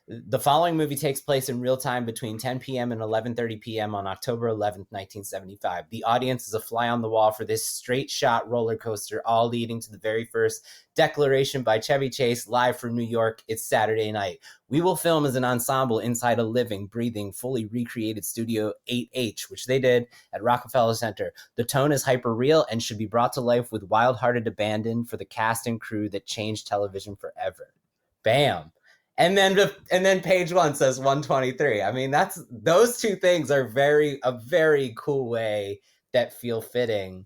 The following movie takes place in real time between 10 p.m. and 11:30 p.m. on October 11th, 1975. The audience is a fly on the wall for this straight shot roller coaster, all leading to the very first declaration by Chevy Chase live from New York. It's Saturday night. We will film as an ensemble inside a living, breathing, fully recreated Studio 8H, which they did at Rockefeller Center. The tone is hyper real and should be brought to life with wild-hearted abandon for the cast and crew that changed television forever. Bam. And then page 1 says 123. I mean, those two things are a very cool way that feel fitting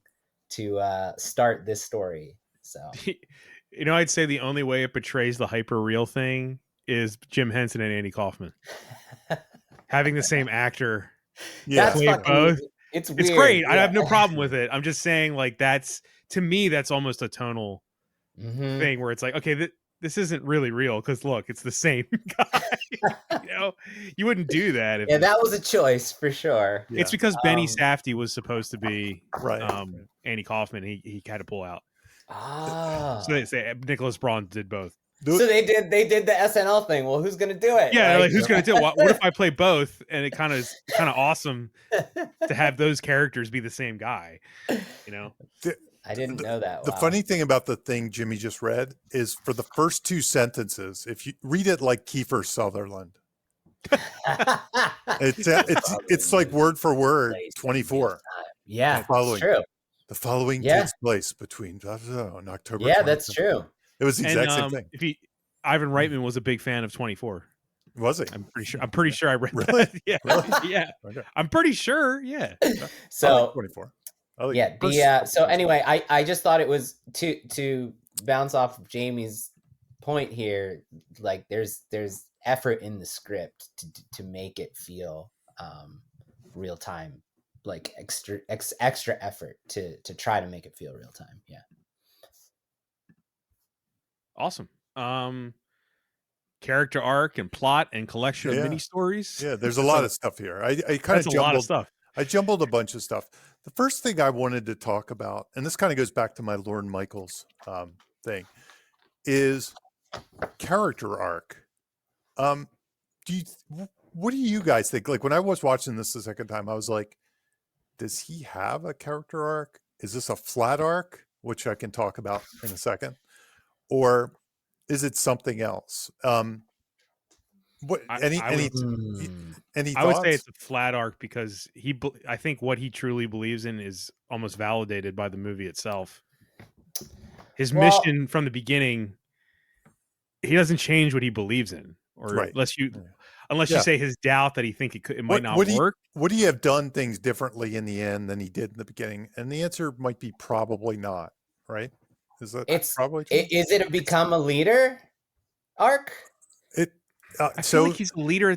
to start this story. So, You know, I'd say the only way it portrays the hyper real thing is Jim Henson and Andy Kaufman having the same actor. Yeah. that's play fucking. both. It's weird. It's great. I yeah. have no problem with it. I'm just saying, like, to me, that's almost a tonal Mhm. thing where it's like, okay, this isn't really real because look, it's the same guy. You know, you wouldn't do that. Yeah, that was a choice for sure. Yeah. It's because Benny Safdie was supposed to be Right. Andy Kaufman. He had to pull out. Ah. So they say Nicholas Braun did both. So they did the SNL thing. Well, who's gonna do it? Yeah, like who's gonna do it? What if I play both? And it kind of awesome to have those characters be the same guy. You know, I didn't know that. The Wow. funny thing about the thing Jimmy just read is for the first two sentences, if you read it like Kiefer Sutherland, it's like word for word 24. Yeah, it's true. The following takes place between on October. Yeah, that's true. It was the exact same thing. Ivan Reitman was a big fan of 24. Was he? I'm pretty sure I read Really? that. Yeah, Really? yeah. Okay. I'm pretty sure. Yeah. So 24. So anyway, I just thought it was to bounce off of Jamie's point here. Like there's effort in the script to make it feel real time, like extra effort to try to make it feel real time. Yeah. Awesome. Character arc and plot and collection of mini stories. Yeah, there's a lot of stuff here. I kind of jumbled a lot of stuff. I jumbled a bunch of stuff. The first thing I wanted to talk about, and this kind of goes back to my Lorne Michaels thing, is character arc. What do you guys think? Like when I was watching this the second time, I was like, does he have a character arc? Is this a flat arc, which I can talk about in a second, or is it something else? Any thoughts? I would say it's a flat arc because I think what he truly believes in is almost validated by the movie itself. His mission from the beginning, he doesn't change what he believes in, or unless you say his doubt that he think it might not work. Would he have done things differently in the end than he did in the beginning? And the answer might be probably not. Right? Is that probably true? Is it a become a leader arc? I feel like he's a leader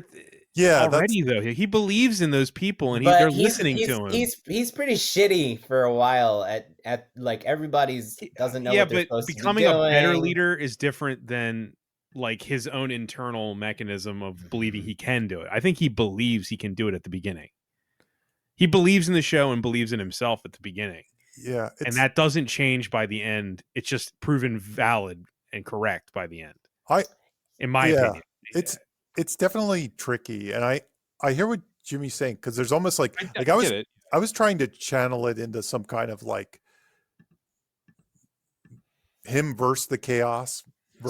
already, though. He believes in those people, and they're listening to him. He's pretty shitty for a while at like everybody's doesn't know what they're supposed to be doing. Becoming a better leader is different than like his own internal mechanism of believing he can do it. I think he believes he can do it at the beginning. He believes in the show and believes in himself at the beginning. Yeah. And that doesn't change by the end. It's just proven valid and correct by the end. In my opinion. It's definitely tricky. And I hear what Jimmy's saying, because there's almost like I was trying to channel it into some kind of like him versus the chaos.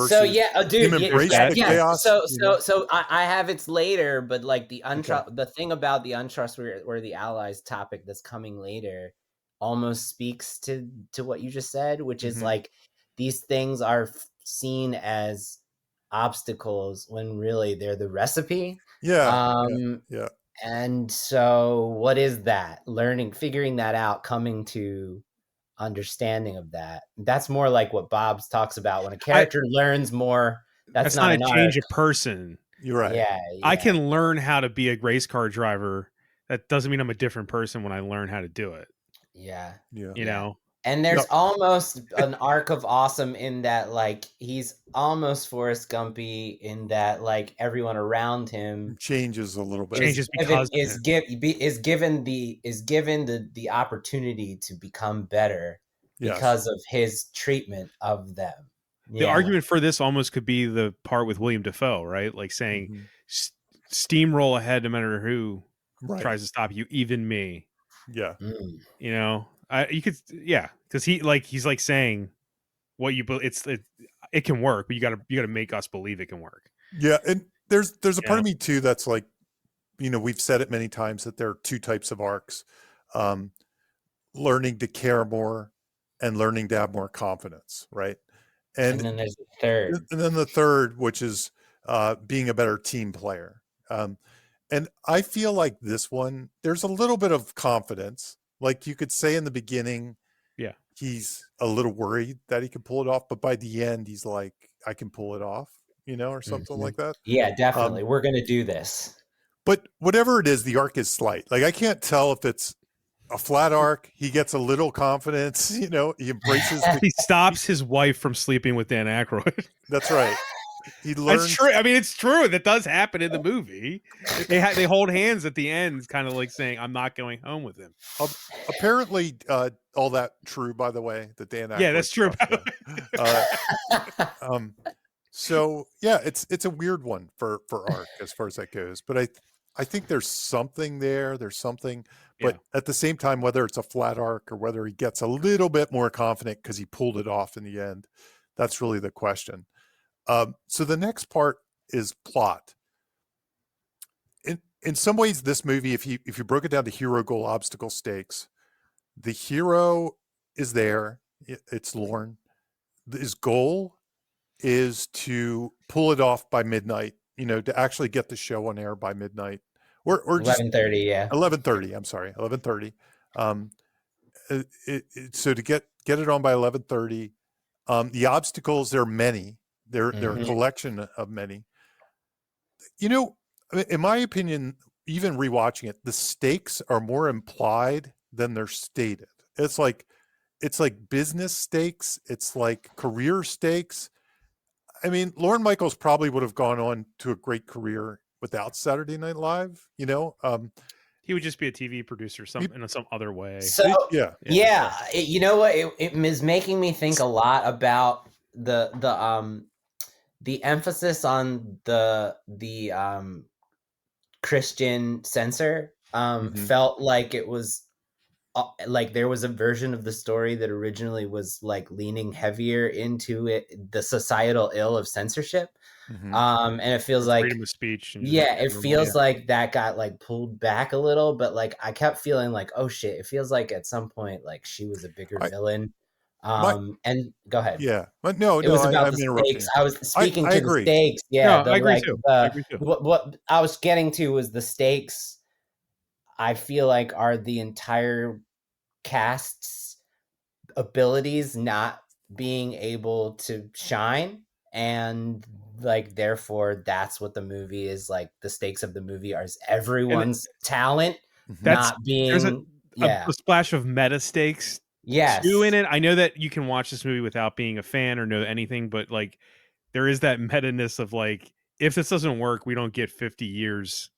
So yeah, dude, the chaos. So I have it's later, but like the thing about the untrustworthy allies topic that's coming later almost speaks to what you just said, which is like these things are seen as obstacles when really they're the recipe. Yeah. Um, Yeah. and so what is that? Figuring that out, coming to understanding of that. That's more like what Bob's talks about when a I character learns more. That's that's not not a an arc. change of person. You're right. Yeah, I yeah, can learn how to be a race car driver. That doesn't mean I'm a different person when I learn how to do it. yeah. Yeah. You Yeah. know? And No, there's almost an arc of awesome in that, like, he's almost Forrest Gumpy in that, like, everyone around him changes a little bit. Changes because of him. is given the opportunity to become better Yes. because of his treatment of them. The Yeah. argument for this almost could be the part with William Dafoe, right? Like saying, Mhm. steamroll ahead no matter who Right. tries to stop you, even me. Yeah. Mm. You know, you could, yeah, because he's like saying what it can work, but you gotta make us believe it can work. Yeah. And there's a part Yeah. of me too that's like, we've said it many times that there are two types of arcs. Learning to care more and learning to have more confidence, right? And then there's the third. And then the third, which is being a better team player. And I feel like this one, there's a little bit of confidence. Like you could say in the beginning, Yeah. he's a little worried that he can pull it off, but by the end, he's like, I can pull it off, or something like that. Yeah, definitely. We're going to do this. But whatever it is, the arc is slight. Like I can't tell if it's a flat arc. He gets a little confidence, he embraces He stops his wife from sleeping with Dan Aykroyd. That's right. He It's learns. true. I mean, it's true. That does happen in the movie. They hold hands at the end, kind of like saying, "I'm not going home with him." Apparently, all that true. By the way, the Dan Aykroyd Yeah, that's true. stuff, so yeah, it's a weird one for arc as far as that goes. But I think there's something there. There's something, but at the same time, whether it's a flat arc or whether he gets a little bit more confident because he pulled it off in the end, that's really the question. So the next part is plot. In some ways, this movie, if you broke it down to hero, goal, obstacle, stakes, the hero is there. It's Lorne. His goal is to pull it off by midnight. To actually get the show on air by midnight, or just 11:30. Yeah, 11:30. I'm sorry, 11:30. So to get it on by 11:30. The obstacles, there are many. They're a collection of many. In my opinion, even rewatching it, the stakes are more implied than they're stated. It's like business stakes. It's like career stakes. I mean, Lorne Michaels probably would have gone on to a great career without Saturday Night Live. He would just be a TV producer in some other way. So yeah. You know what? It is making me think a lot about the emphasis on the Christian censor. Felt like it was like there was a version of the story that originally was like leaning heavier into the societal ill of censorship. And it feels like freedom of speech. It feels like that got like pulled back a little, but like I kept feeling like, oh shit, it feels like at some point like she was a bigger villain. And go ahead. Yeah, but no, it was about I'm the interrupting. stakes. I was speaking I to agree. the stakes. Yeah, I agree too. I agree too. What I was getting to was the stakes. I feel like are the entire cast's abilities not being able to shine, and like therefore that's what the movie is like. The stakes of the movie are everyone's talent not being there's a splash of meta stakes too in it. I know that you can watch this movie without being a fan or know anything, but like there is that meta-ness of like, if this doesn't work, we don't get 50 years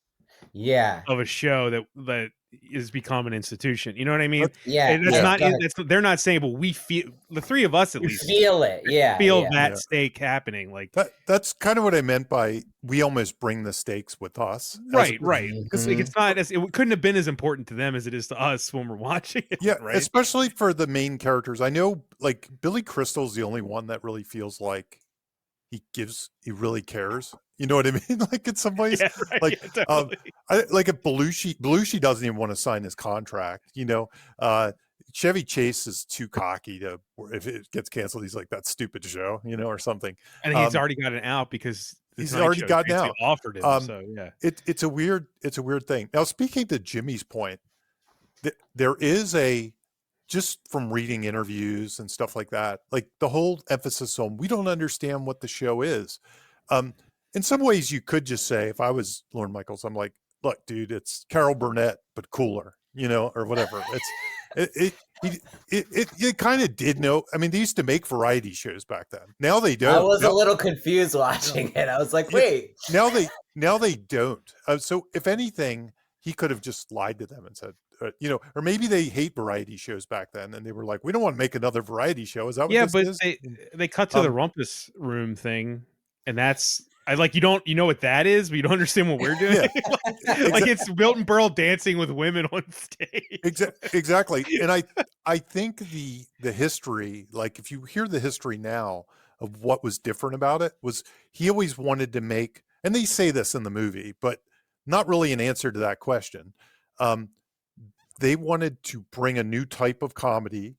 of a show that is become an institution. You know what I mean? They're not saying, but we feel, the three of us at least feel it. That stake happening. Like that's kind of what I meant by we almost bring the stakes with us. Right. Because like, it's not it couldn't have been as important to them as it is to us when we're watching it. Yeah, right? Especially for the main characters. I know like Billy Crystal's the only one that really feels like he really cares. You know what I mean? Like in some ways, like totally. like if Belushi doesn't even want to sign his contract. Chevy Chase is too cocky to, if it gets canceled, he's like, that stupid show, or something. And he's already got an out because the He's Tonight already Show gotten basically out. offered him. So yeah, it's a weird thing. Now, speaking to Jimmy's point, there is just from reading interviews and stuff like that, like the whole emphasis on, we don't understand what the show is. In some ways you could just say, if I was Lorne Michaels, I'm like, look, dude, it's Carol Burnett, but cooler, or whatever. It kind of did know. I mean, they used to make variety shows back then. Now they don't. I was a little confused watching it. I was like, wait. Now they don't. So if anything, he could have just lied to them and said, or maybe they hate variety shows back then, and they were like, we don't want to make another variety show. Is that what this is? They cut to the rumpus room thing, and that's you know what that is, but you don't understand what we're doing. Like it's Milton Berle dancing with women on stage. Exactly. And I think the history, like if you hear the history now of what was different about it, was he always wanted to make, and they say this in the movie, but not really an answer to that question. They wanted to bring a new type of comedy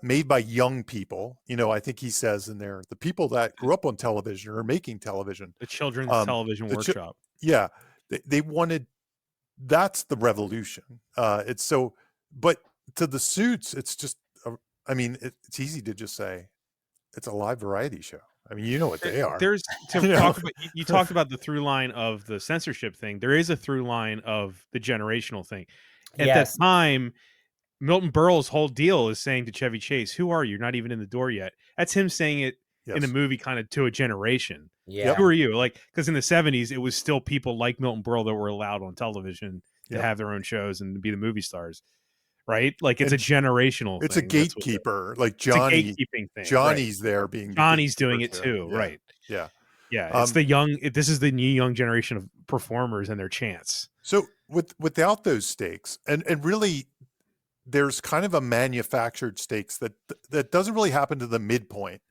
made by young people. I think he says in there, the people that grew up on television or making television. The Children's Television Workshop. They wanted, that's the revolution. It's so, but to the Suits, it's just, it's easy to just say, it's a live variety show. I mean, you know what they are. There's talk about, you talked about the through line of the censorship thing. There is a through line of the generational thing. At that time, Milton Berle's whole deal is saying to Chevy Chase, "Who are you? You're not even in the door yet." That's him saying it in the movie, kind of to a generation. Yeah, who are you? Like, because in the '70s, it was still people like Milton Berle that were allowed on television to have their own shows and to be the movie stars. Right? Like it's a generational. It's thing. A gatekeeper. Like Johnny. It's a gatekeeping thing. Johnny's there being. Johnny's doing it too. Yeah. Right. Yeah. Yeah. It's the young. This is the new young generation of performers and their chance. So without those stakes, and really, there's kind of a manufactured stakes that doesn't really happen to the midpoint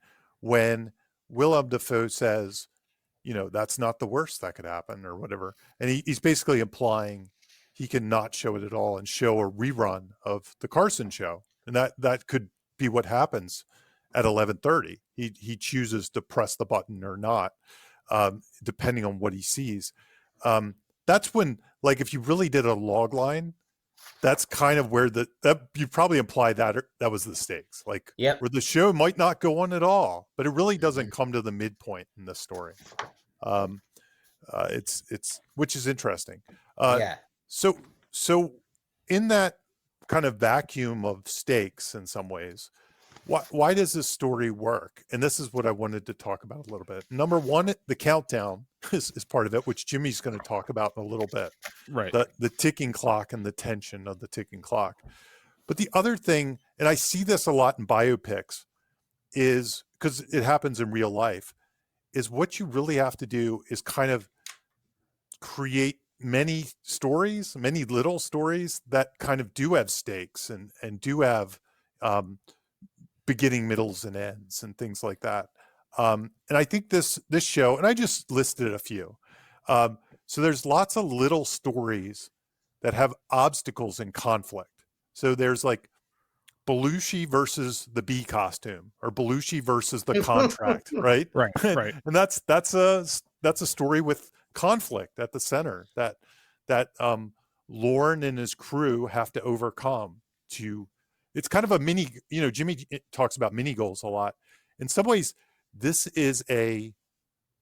when Willem Dafoe says, that's not the worst that could happen or whatever. And he's basically implying he can not show it at all and show a rerun of the Carson show. And that could be what happens at 11:30. He chooses to press the button or not, depending on what he sees. That's when, like, if you really did a log line, that's kind of where that you probably imply that was the stakes, like where the show might not go on at all, but it really doesn't come to the midpoint in the story. It's which is interesting. So in that kind of vacuum of stakes, in some ways, why does this story work? And this is what I wanted to talk about a little bit. Number one, the countdown is part of it, which Jimmy's going to talk about in a little bit. Right. The ticking clock and the tension of the ticking clock. But the other thing, and I see this a lot in biopics, is because it happens in real life, is what you really have to do is kind of create many stories, many little stories that kind of do have stakes and do have beginning, middles, and ends and things like that. And I think this show, and I just listed a few. So there's lots of little stories that have obstacles and conflict. So there's like Belushi versus the bee costume, or Belushi versus the contract, right? Right. And that's a story with conflict at the center that Lorne and his crew have to overcome. It's kind of a mini, Jimmy talks about mini goals a lot. In some ways, this is a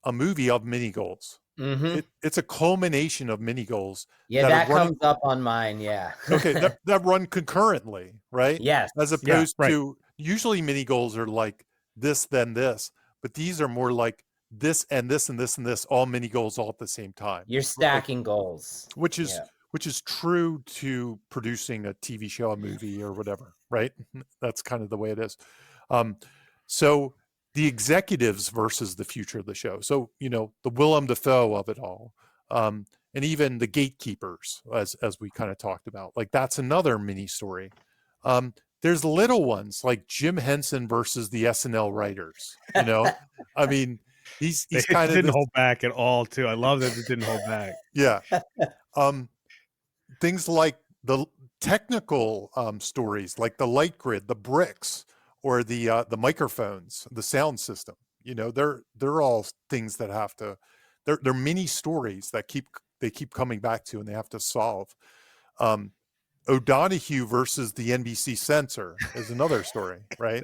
movie of mini goals. Mm-hmm. It's a culmination of mini goals. Yeah, that comes up on mine. Yeah. Okay, that run concurrently, right? Yes. As opposed to, usually mini goals are like this, then this, but these are more like this and this and this and this, all mini goals all at the same time. You're stacking goals, which is true to producing a TV show, a movie, or whatever, right? That's kind of the way it is. So the executives versus the future of the show. So, the Willem Dafoe of it all. And even the gatekeepers, as we kind of talked about, like that's another mini story. There's little ones like Jim Henson versus the SNL writers, I mean, he's kind of didn't hold back at all too. I love that it didn't hold back. Yeah. Things like the technical stories, like the light grid, the bricks, or the microphones, the sound system, they're all things that have to, they're mini stories that they keep coming back to, and they have to solve. O'Donoghue versus the NBC censor is another story, right?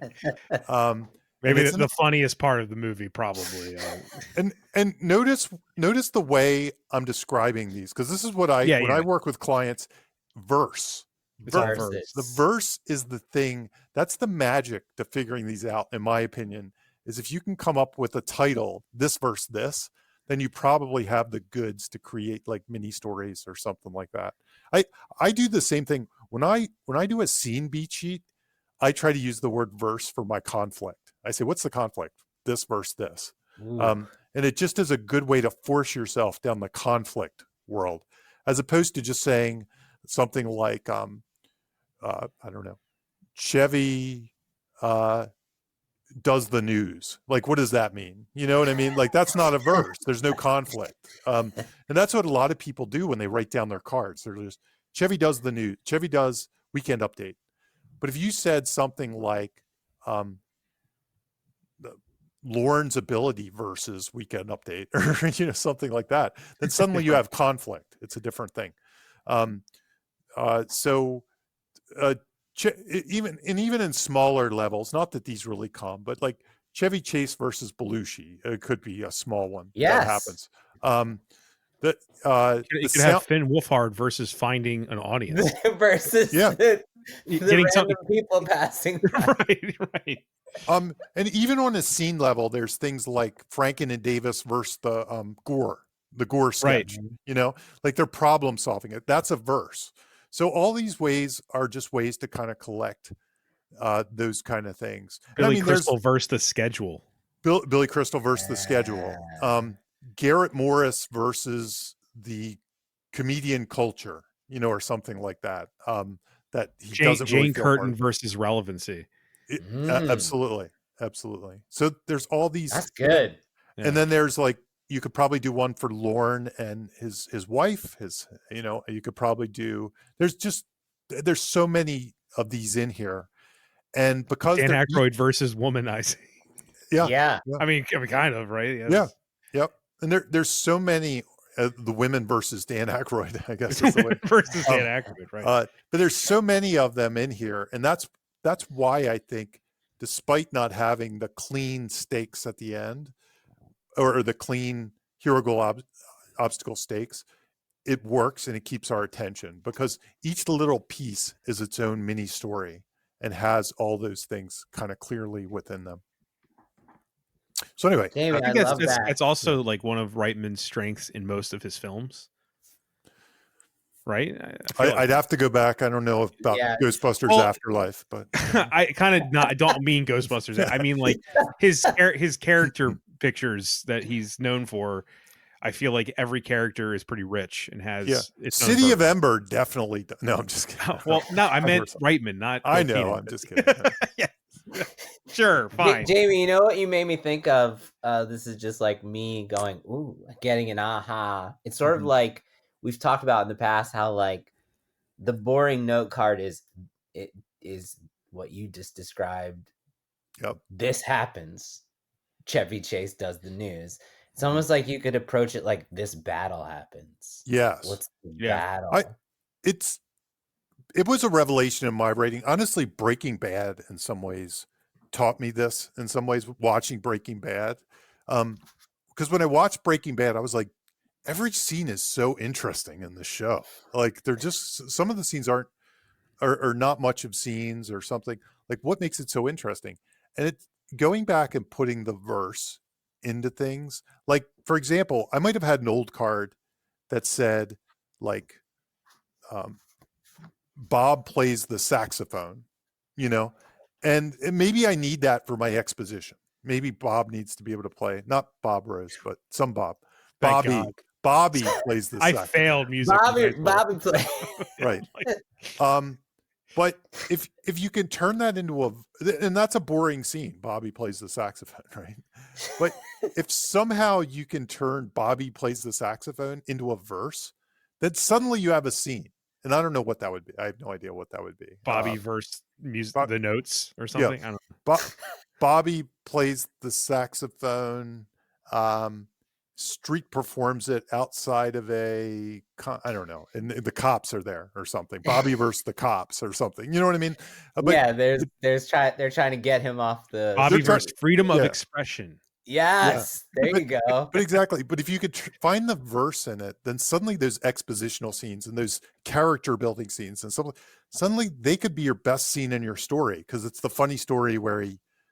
Maybe the funniest part of the movie, probably. And notice the way I'm describing these, because this is what I work with clients. Verse. It's all verse. The verse is the thing. That's the magic to figuring these out, in my opinion, is if you can come up with a title, this verse, this, then you probably have the goods to create like mini stories or something like that. I do the same thing. When I do a scene beat sheet, I try to use the word verse for my conflict. I say, what's the conflict? This verse, this. And it just is a good way to force yourself down the conflict world, as opposed to just saying something like, I don't know, Chevy does the news. Like, what does that mean? You know what I mean? Like, that's not a verse. There's no conflict. And that's what a lot of people do when they write down their cards. They're just, Chevy does the news. Chevy does weekend update. But if you said something like Lauren's ability versus weekend update, or something like that, then suddenly you have conflict. It's a different thing. Even in smaller levels, not that these really come, but like Chevy Chase versus Belushi, it could be a small one. Yes. That happens. You could have Finn Wolfhard versus finding an audience versus getting something, people passing by. right. And even on a scene level, there's things like Franken and Davis versus the Gore sketch. Right. Like they're problem solving it. That's a verse. So all these ways are just ways to kind of collect those kind of things. Billy Crystal versus the schedule. Billy Crystal versus the schedule. Garrett Morris versus the comedian culture, or something like that. That he doesn't really Jane Curtin versus relevancy. Absolutely. So there's all these. That's good. And then there's like, you could probably do one for Lorne and his wife. You could probably do. There's so many of these in here, and because Dan Aykroyd versus Womanizing. Yeah. I mean, kind of, right? Yeah. Yep. And there's so many. The women versus Dan Aykroyd, I guess, is the way. versus Dan Aykroyd, right? But there's so many of them in here, and that's why I think, despite not having the clean stakes at the end, or the clean hero goal obstacle stakes, it works and it keeps our attention, because each little piece is its own mini story and has all those things kind of clearly within them. So anyway, David, I think that's also like one of Reitman's strengths in most of his films. Right? I'd have to go back. I don't know about Ghostbusters Afterlife, but I don't mean Ghostbusters. I mean like his character pictures that he's known for. I feel like every character is pretty rich and has its City of Ember definitely. No, I'm just kidding. Well, no, I meant Reitman, not. I know. I'm just kidding. Yeah. Sure, fine. Jamie, you know what you made me think of? This is just like me going, ooh, getting an aha. It's sort of like we've talked about in the past, how like the boring note card is what you just described. Yep. This happens. Chevy Chase does the news. It's almost like you could approach it like this battle happens. Yes. What's the battle? It was a revelation in my writing. Honestly, Breaking Bad in some ways taught me this, in some ways, watching Breaking Bad. Because when I watched Breaking Bad, I was like, every scene is so interesting in the show. Like they're just, some of the scenes are not much of scenes or something. Like, what makes it so interesting? And it's going back and putting the verse into things. Like, for example, I might have had an old card that said like, Bob plays the saxophone, and maybe I need that for my exposition. Maybe Bob needs to be able to play, not Bob Rose, but some Bob. Bobby plays the saxophone. I failed music. Bobby plays. Right. But if you can turn that into and that's a boring scene, Bobby plays the saxophone, right? But if somehow you can turn Bobby plays the saxophone into a verse, then suddenly you have a scene. and I don't know what that would be. I have no idea what that would be. Bobby versus music, Bob- the notes or yeah, something. I don't know. Bobby plays the saxophone. Street performs it outside of I don't know, and the cops are there or something. Bobby versus the cops or something. You know what I mean? But Yeah, they're trying to get him off the Bobby trying- versus freedom of yeah. expression. Yes, there you go. But exactly. But if you could find the verse in it, then suddenly those expositional scenes and those character building scenes and suddenly they could be your best scene in your story, because it's the funny story where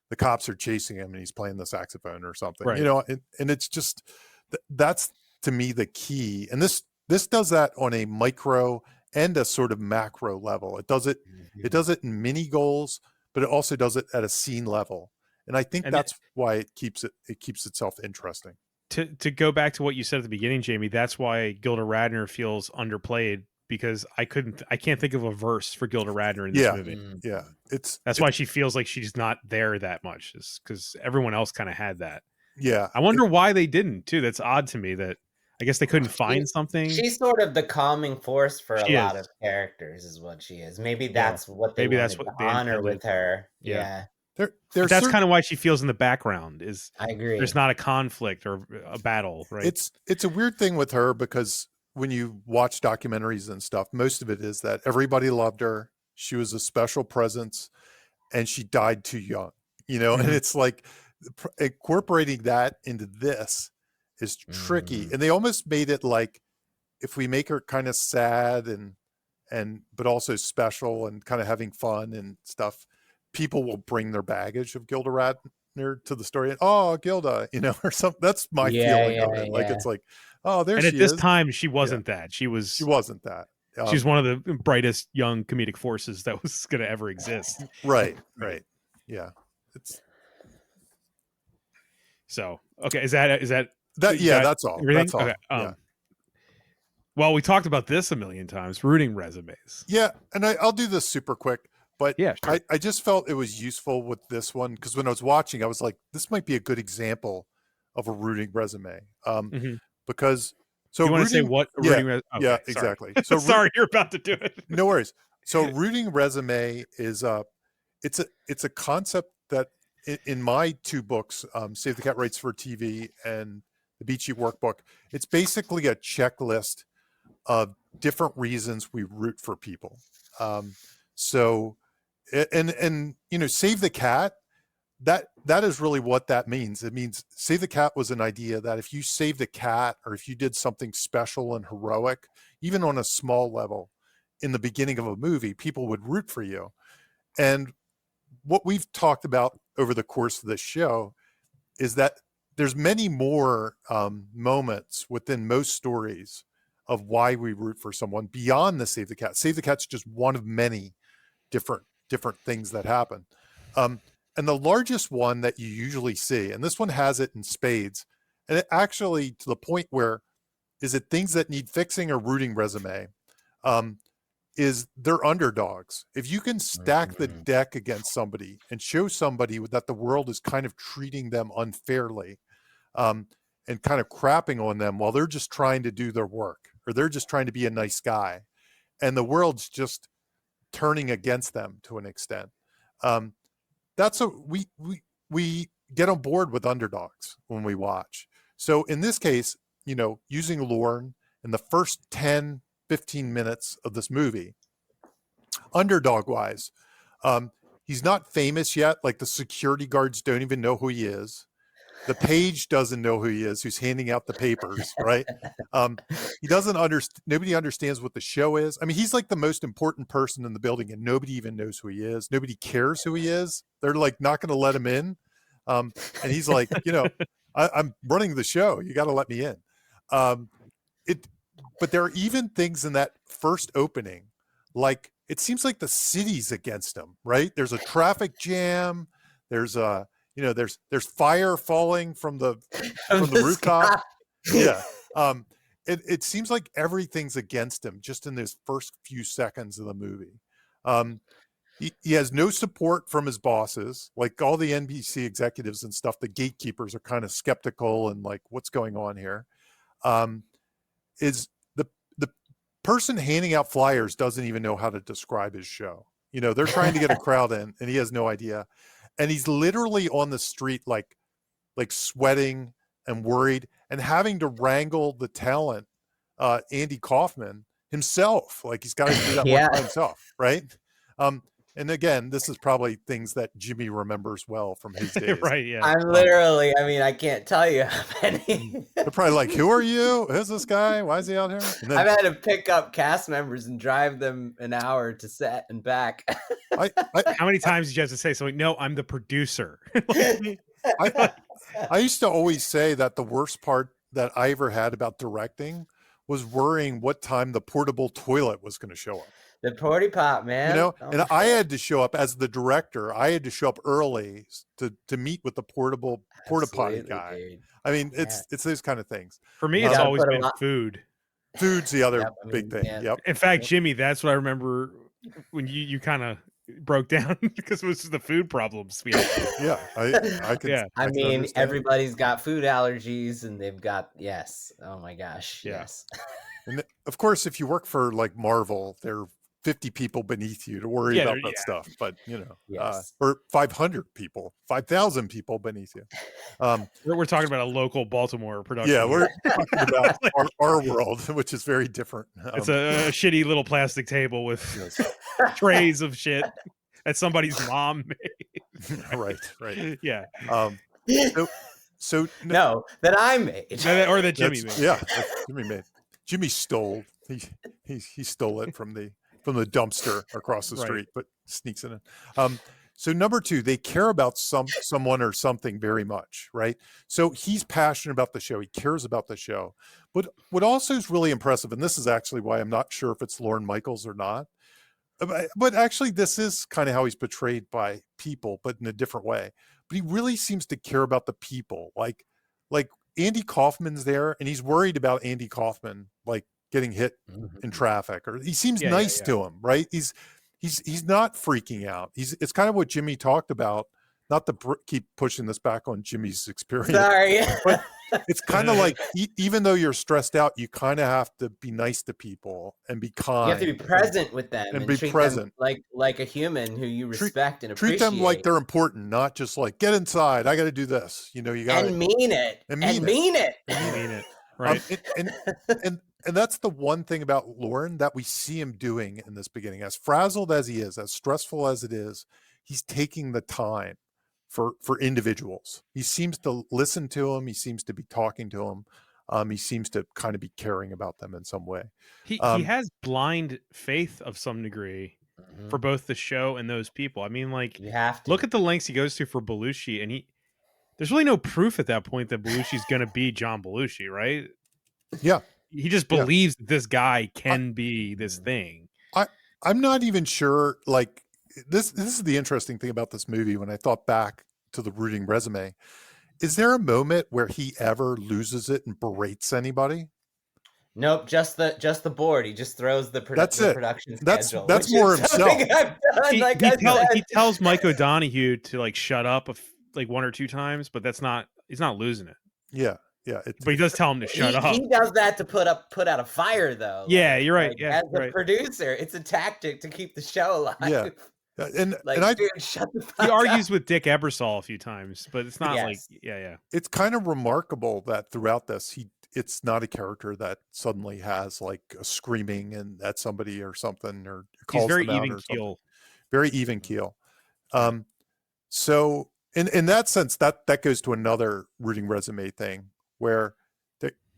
the cops are chasing him and he's playing the saxophone or something. Right. You know, and it's just that's to me the key. And this does that on a micro and a sort of macro level. It does it in mini goals, but it also does it at a scene level. And I think that's why it keeps itself interesting. To go back to what you said at the beginning, Jamie, that's why Gilda Radner feels underplayed, because I can't think of a verse for Gilda Radner in this movie. Yeah. That's why she feels like she's not there that much, is because everyone else kind of had that. Yeah. I wonder why they didn't too. That's odd to me. That I guess they couldn't find something. She's sort of the calming force for She a lot is. of characters, is what she is. Maybe that's what they wanted to they honor intended. with her. Yeah. That's kind of why she feels in the background. Is I agree. There's not a conflict or a battle, right? It's a weird thing with her, because when you watch documentaries and stuff, most of it is that everybody loved her. She was a special presence, and she died too young. You know, and it's like incorporating that into this is tricky. And they almost made it like, if we make her kind of sad and but also special and kind of having fun and stuff, people will bring their baggage of Gilda Radner to the story. And, oh, Gilda, you know, or something. That's my feeling of it. Like, it's like, oh, there she is. And at this time, she wasn't that. She wasn't that. She's one of the brightest young comedic forces that was going to ever exist. Right. Yeah. So, okay. Is that that's all. Everything? That's all. Okay. Yeah. Well, we talked about this a million times, rooting resumes. Yeah. And I'll do this super quick, but yeah, sure. I just felt it was useful with this one, because when I was watching, I was like, this might be a good example of a rooting resume. Because so you want to say what a rooting resume? Okay, yeah, exactly. So sorry, you're about to do it. No worries. So rooting resume is it's a concept that in my two books, Save the Cat Writes for TV and the Beat Sheet Workbook, it's basically a checklist of different reasons we root for people. So, and you know, Save the Cat, that is really what that means. It means Save the Cat was an idea that if you saved a cat, or if you did something special and heroic, even on a small level in the beginning of a movie, people would root for you. And what we've talked about over the course of this show is that there's many more moments within most stories of why we root for someone beyond the Save the Cat. Save the Cat's just one of many different things that happen. And the largest one that you usually see, and this one has it in spades, and it actually, to the point where, is it things that need fixing or rooting resume, is they're underdogs. If you can stack the deck against somebody and show somebody that the world is kind of treating them unfairly, and kind of crapping on them while they're just trying to do their work, or they're just trying to be a nice guy, and the world's just turning against them to an extent. That's we get on board with underdogs when we watch. So in this case, you know, using Lorne in the first 10, 15 minutes of this movie, underdog wise, he's not famous yet. Like, the security guards don't even know who he is. The page doesn't know who he is, who's handing out the papers, right? He doesn't understand. Nobody understands what the show is. I mean, he's like the most important person in the building, and nobody even knows who he is. Nobody cares who he is. They're like not going to let him in. And he's like, you know, I'm running the show. You got to let me in. But there are even things in that first opening, like, it seems like the city's against him, right? There's a traffic jam. There's there's fire falling from the rooftop. Yeah. It seems like everything's against him just in those first few seconds of the movie. He has no support from his bosses, like all the NBC executives and stuff. The gatekeepers are kind of skeptical and like, what's going on here? Is the person handing out flyers doesn't even know how to describe his show. You know, they're trying to get a crowd in and he has no idea. And he's literally on the street, like sweating and worried and having to wrangle the talent, Andy Kaufman himself. Like he's got to do that work by himself. Right. And again, this is probably things that Jimmy remembers well from his days. Right. Yeah. I'm literally, I mean, I can't tell you how many. They're probably like, who are you? Who's this guy? Why is he out here? And then, I've had to pick up cast members and drive them an hour to set and back. How many times did you have to say something? No, I'm the producer. I used to always say that the worst part that I ever had about directing was worrying what time the portable toilet was going to show up. The porty pot, man. You know, and I had to show up as the director. I had to show up early to meet with the porta potty guy. Dude. I mean, it's those kind of things. For me, it's always been food. Food's the other big thing. Yeah. Yep. In fact, Jimmy, that's what I remember when you kind of broke down because it was the food problems we had. Yeah, I can. Yeah. I mean, understand. everybody's got food allergies, and they've got Oh my gosh, Yeah. yes. And of course, if you work for like Marvel, there are 50 people beneath you to worry about that stuff. But you know, Yes. or 500 people, 5,000 people beneath you. We're talking about a local Baltimore production. Yeah, we're talking about our world, which is very different. It's a shitty little plastic table with trays of shit that somebody's mom made. right. Yeah. So No, that I made. Or that Jimmy made. Yeah, that Jimmy made. Jimmy stole. He stole it from the dumpster across the street, but sneaks it in. So number 2, they care about someone or something very much, right? So he's passionate about the show. He cares about the show. But what also is really impressive, and this is actually why I'm not sure if it's Lorne Michaels or not, but actually this is kind of how he's portrayed by people, but in a different way. But he really seems to care about the people. Like Andy Kaufman's there, and he's worried about Andy Kaufman, like getting hit in traffic, or he seems nice to him, right? He's not freaking out. It's kind of what Jimmy talked about. Not to keep pushing this back on Jimmy's experience. Sorry. But it's kind of like, even though you're stressed out, you kind of have to be nice to people and be kind. You have to be present with them and be treat present, them like a human who you respect and appreciate. Treat them like they're important, not just like, get inside, I got to do this. You know, you got to mean it. And mean it. Right. And that's the one thing about Lorne that we see him doing in this beginning. As frazzled as he is, as stressful as it is, he's taking the time for individuals. He seems to listen to them. He seems to be talking to them. He seems to kind of be caring about them in some way. He has blind faith of some degree for both the show and those people. I mean, like, you have to look at the lengths he goes to for Belushi, and there's really no proof at that point that Belushi's going to be John Belushi, right? Yeah. He just believes that this guy can be this thing. I'm not even sure, like, this is the interesting thing about this movie. When I thought back to the rooting resume, is there a moment where he ever loses it and berates anybody? Nope, just the board. He just throws the production schedule. That's more himself. He tells Mike O'Donoghue to like shut up like 1 or 2 times, but he's not losing it. Yeah. But he does tell him to shut up. He does that to put out a fire, though. Yeah, you're right. As a producer, it's a tactic to keep the show alive. Yeah. Dude, shut the fuck He argues up. with Dick Ebersol a few times, but it's not like It's kind of remarkable that throughout this, it's not a character that suddenly has like a screaming and at somebody or something, or calls he's very them out even or something. keel. Very even keel. So in that sense, that goes to another rooting resume thing where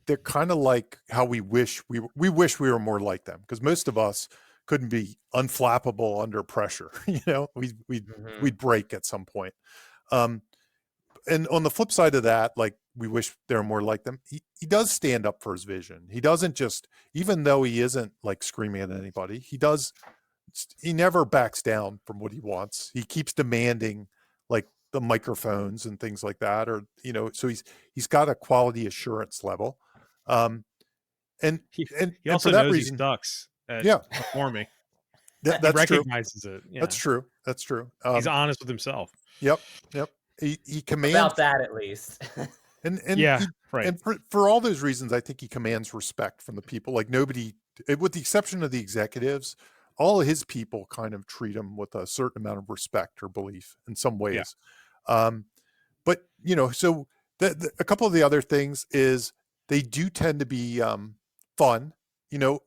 they're kind of like how we wish we were more like them, because most of us couldn't be unflappable under pressure. You know, we'd break at some point. And on the flip side of that, like, we wish they're more like them. He does stand up for his vision. He doesn't just, even though he isn't like screaming at anybody, he never backs down from what he wants. He keeps demanding like the microphones and things like that, or, you know, so he's got a quality assurance level. And he and also for that knows reason, he sucks at performing. That's he recognizes it. Yeah. That's true. He's honest with himself. Yep. He commands about that, at least. and yeah, right. And for all those reasons, I think he commands respect from the people. Like, nobody with the exception of the executives, all of his people kind of treat him with a certain amount of respect or belief in some ways. But so a couple of the other things is they do tend to be fun. A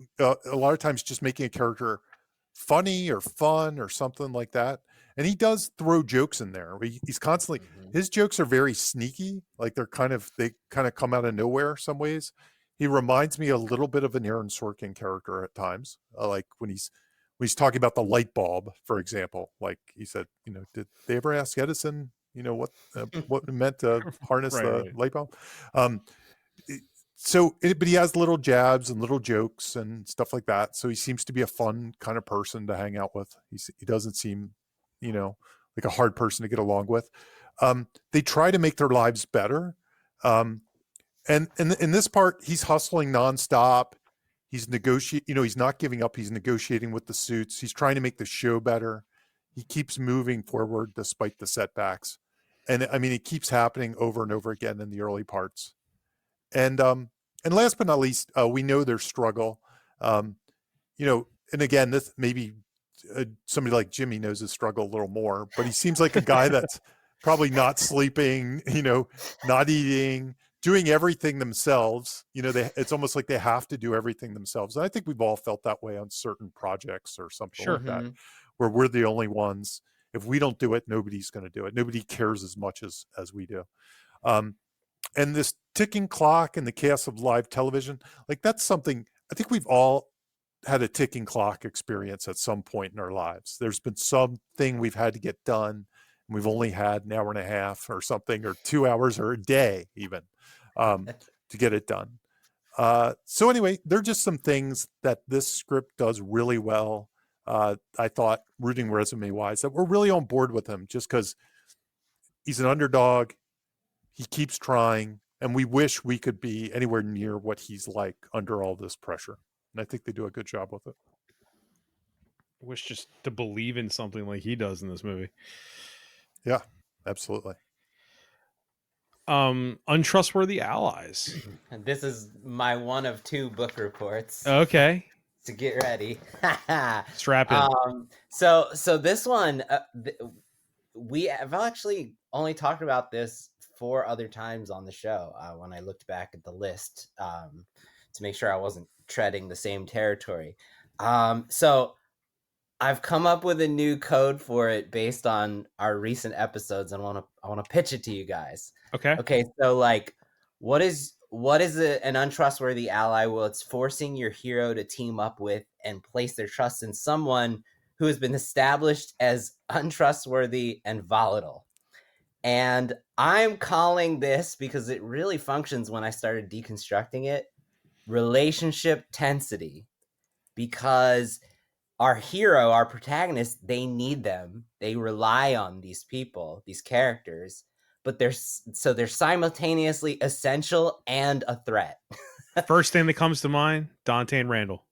lot of times just making a character funny or fun or something like that. And he does throw jokes in there. He's constantly, his jokes are very sneaky. Like they kind of come out of nowhere some ways. He reminds me a little bit of an Aaron Sorkin character at times. Like when he's talking about the light bulb, for example, like he said, did they ever ask Edison, what it meant to harness the light bulb? But he has little jabs and little jokes and stuff like that. So he seems to be a fun kind of person to hang out with. He doesn't seem, like a hard person to get along with. They try to make their lives better. And in this part, he's hustling nonstop. He's negotiating, he's not giving up. He's negotiating with the suits. He's trying to make the show better. He keeps moving forward despite the setbacks. And I mean, it keeps happening over and over again in the early parts. And last but not least, we know their struggle. And again, this maybe somebody like Jimmy knows his struggle a little more, but he seems like a guy that's probably not sleeping, not eating, doing everything themselves. It's almost like they have to do everything themselves. And I think we've all felt that way on certain projects or something like that, where we're the only ones. If we don't do it, nobody's going to do it. Nobody cares as much as we do. And this ticking clock and the chaos of live television, like that's something I think we've all had a ticking clock experience at some point in our lives. There's been something we've had to get done. And we've only had an hour and a half or something, or 2 hours or a day even to get it done. So anyway, there are just some things that this script does really well. I thought rooting resume wise that we're really on board with him just because he's an underdog. He keeps trying, and we wish we could be anywhere near what he's like under all this pressure. And I think they do a good job with it. I wish just to believe in something like he does in this movie. Yeah, absolutely. Untrustworthy allies. This is my one of two book reports. Okay. So get ready. Strap in. So this one, we have actually only talked about this 4 other times on the show when I looked back at the list to make sure I wasn't treading the same territory. So I've come up with a new code for it based on our recent episodes, and I want to pitch it to you guys. Okay. So like, what is an untrustworthy ally? Well, it's forcing your hero to team up with and place their trust in someone who has been established as untrustworthy and volatile. And I'm calling this, because it really functions when I started deconstructing it, relationship tensity. Because our hero, our protagonist, they need them. They rely on these people, these characters, but they're simultaneously essential and a threat. First thing that comes to mind, Dante and Randall.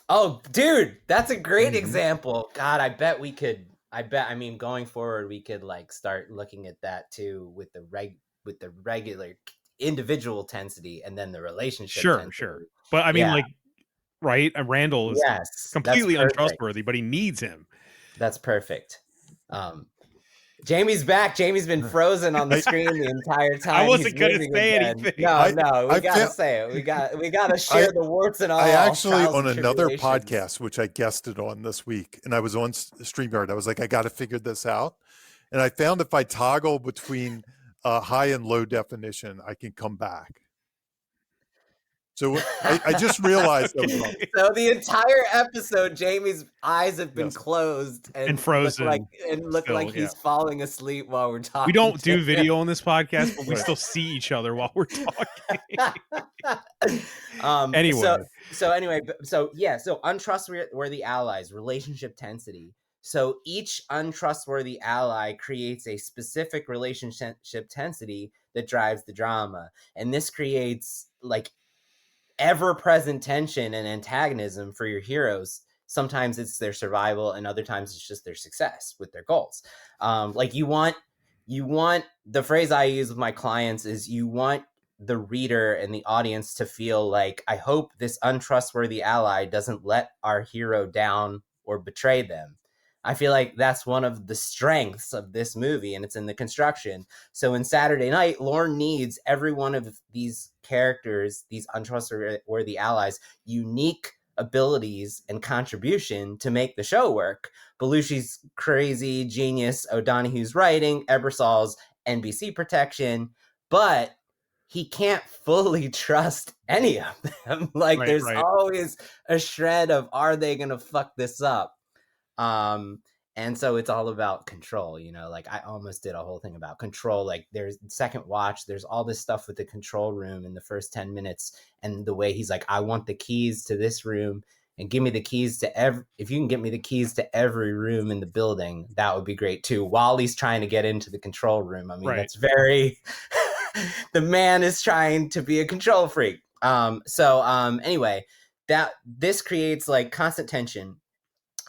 Oh, dude, that's a great example. God, I mean, going forward, we could like start looking at that too with the regular individual tensity and then the relationship. Sure. But I mean, like, right? Randall is completely untrustworthy, but he needs him. That's perfect. Jamie's back. Jamie's been frozen on the screen the entire time. I wasn't going to say anything. No, we got to say it. We got to share the warts and all. I actually, on another podcast, which I guested on this week, and I was on StreamYard, I was like, I got to figure this out. And I found if I toggle between high and low definition, I can come back. So I just realized. So the entire episode, Jamie's eyes have been closed and frozen, look like he's falling asleep while we're talking. We don't do video on this podcast, but we still see each other while we're talking. Anyway, so untrustworthy allies, relationship tensity. So each untrustworthy ally creates a specific relationship tensity that drives the drama, and this creates like ever-present tension and antagonism for your heroes. Sometimes it's their survival, and other times it's just their success with their goals. Like you want the phrase I use with my clients is you want the reader and the audience to feel like, I hope this untrustworthy ally doesn't let our hero down or betray them. I feel like that's one of the strengths of this movie, and it's in the construction. So in Saturday Night, Lorne needs every one of these characters, these untrustworthy allies, unique abilities and contribution to make the show work. Belushi's crazy genius, O'Donoghue's writing, Ebersol's NBC protection, but he can't fully trust any of them. Like, there's always a shred of, are they going to fuck this up? And so it's all about control, you know, like I almost did a whole thing about control. Like there's second watch, there's all this stuff with the control room in the first 10 minutes. And the way he's like, I want the keys to this room and give me the keys to if you can get me the keys to every room in the building, that would be great too. While he's trying to get into the control room. I mean, that's very, the man is trying to be a control freak. Anyway, this creates like constant tension.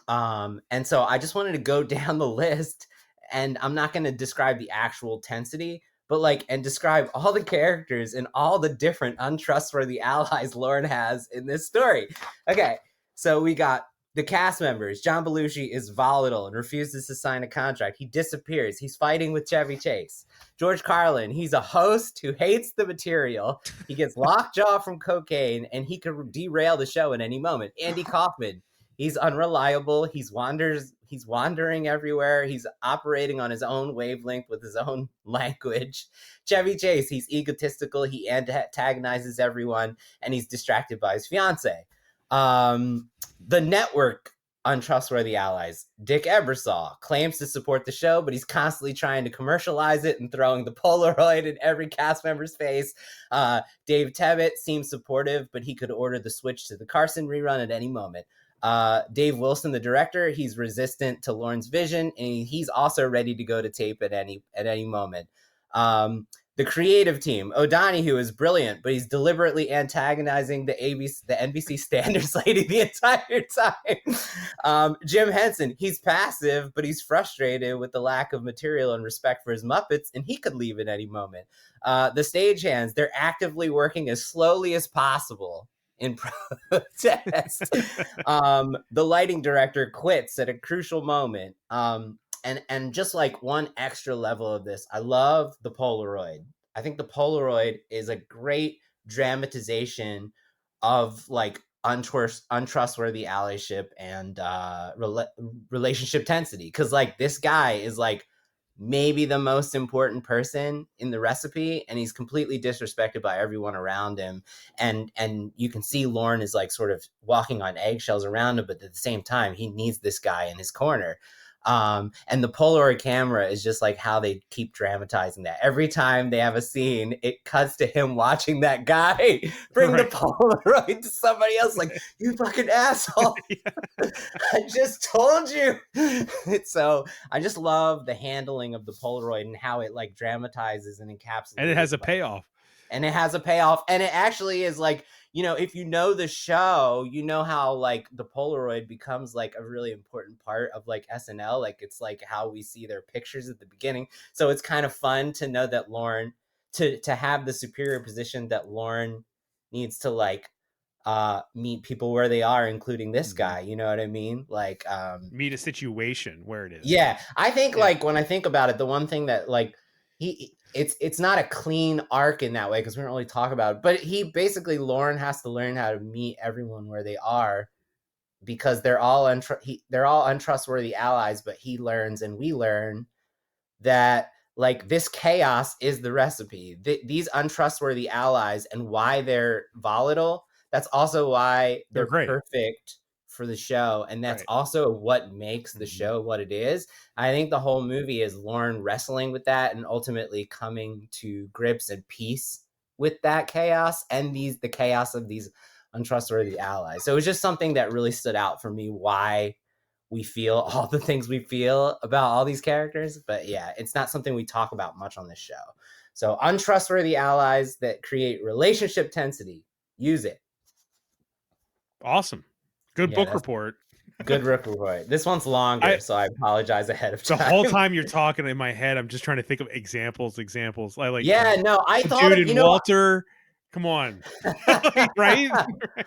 And so I just wanted to go down the list, and I'm not going to describe the actual tensity, but and describe all the characters and all the different untrustworthy allies Lorne has in this story. Okay, so we got the cast members. John Belushi is volatile and refuses to sign a contract. He disappears. He's fighting with Chevy Chase. George Carlin, he's a host who hates the material. He gets lockjaw from cocaine, and he could derail the show at any moment. Andy Kaufman, he's unreliable. He's wandering everywhere. He's operating on his own wavelength with his own language. Chevy Chase, he's egotistical. He antagonizes everyone, and he's distracted by his fiance. The network untrustworthy allies. Dick Ebersol claims to support the show, but he's constantly trying to commercialize it and throwing the Polaroid in every cast member's face. Dave Tebbutt seems supportive, but he could order the switch to the Carson rerun at any moment. Dave Wilson, the director, he's resistant to Lorne's vision, and he's also ready to go to tape at any moment. The creative team, O'Donoghue is brilliant, but he's deliberately antagonizing the NBC standards lady the entire time. Jim Henson, he's passive, but he's frustrated with the lack of material and respect for his Muppets, and he could leave at any moment. The stagehands, they're actively working as slowly as possible in protest. The lighting director quits at a crucial moment. And just like one extra level of this, I love the Polaroid. I think the Polaroid is a great dramatization of untrustworthy allyship and relationship tensity. Because this guy is maybe the most important person in the recipe, and he's completely disrespected by everyone around him. And you can see Lorne is sort of walking on eggshells around him, but at the same time, he needs this guy in his corner. And the Polaroid camera is just how they keep dramatizing that. Every time they have a scene, it cuts to him watching that guy bring the Polaroid to somebody else. You fucking asshole. I just told you. So I just love the handling of the Polaroid and how it dramatizes and encapsulates. And it has a payoff. And it has a payoff. And it actually is if you know the show, you know how the Polaroid becomes a really important part of SNL. It's how we see their pictures at the beginning. So it's kind of fun to know that Lorne, to have the superior position that Lorne needs to meet people where they are, including this guy. You know what I mean? Meet a situation where it is. Yeah. I think when I think about it, the one thing that it's not a clean arc in that way, because we don't really talk about it, but Lorne has to learn how to meet everyone where they are, because they're all untrustworthy allies, but he learns and we learn that this chaos is the recipe. These untrustworthy allies, and why they're volatile, that's also why they're perfect for the show, and that's also what makes the show what it is. I think the whole movie is Lorne wrestling with that and ultimately coming to grips and peace with that chaos and the chaos of these untrustworthy allies. So it was just something that really stood out for me, why we feel all the things we feel about all these characters. But yeah, it's not something we talk about much on this show. So untrustworthy allies that create relationship tensity, use it. Awesome. Good book report. Good report. This one's longer, so I apologize ahead of The time. whole time you're talking in my head, I'm just trying to think of examples. I like, Yeah, no, I thought Jude and Walter. Come on, right?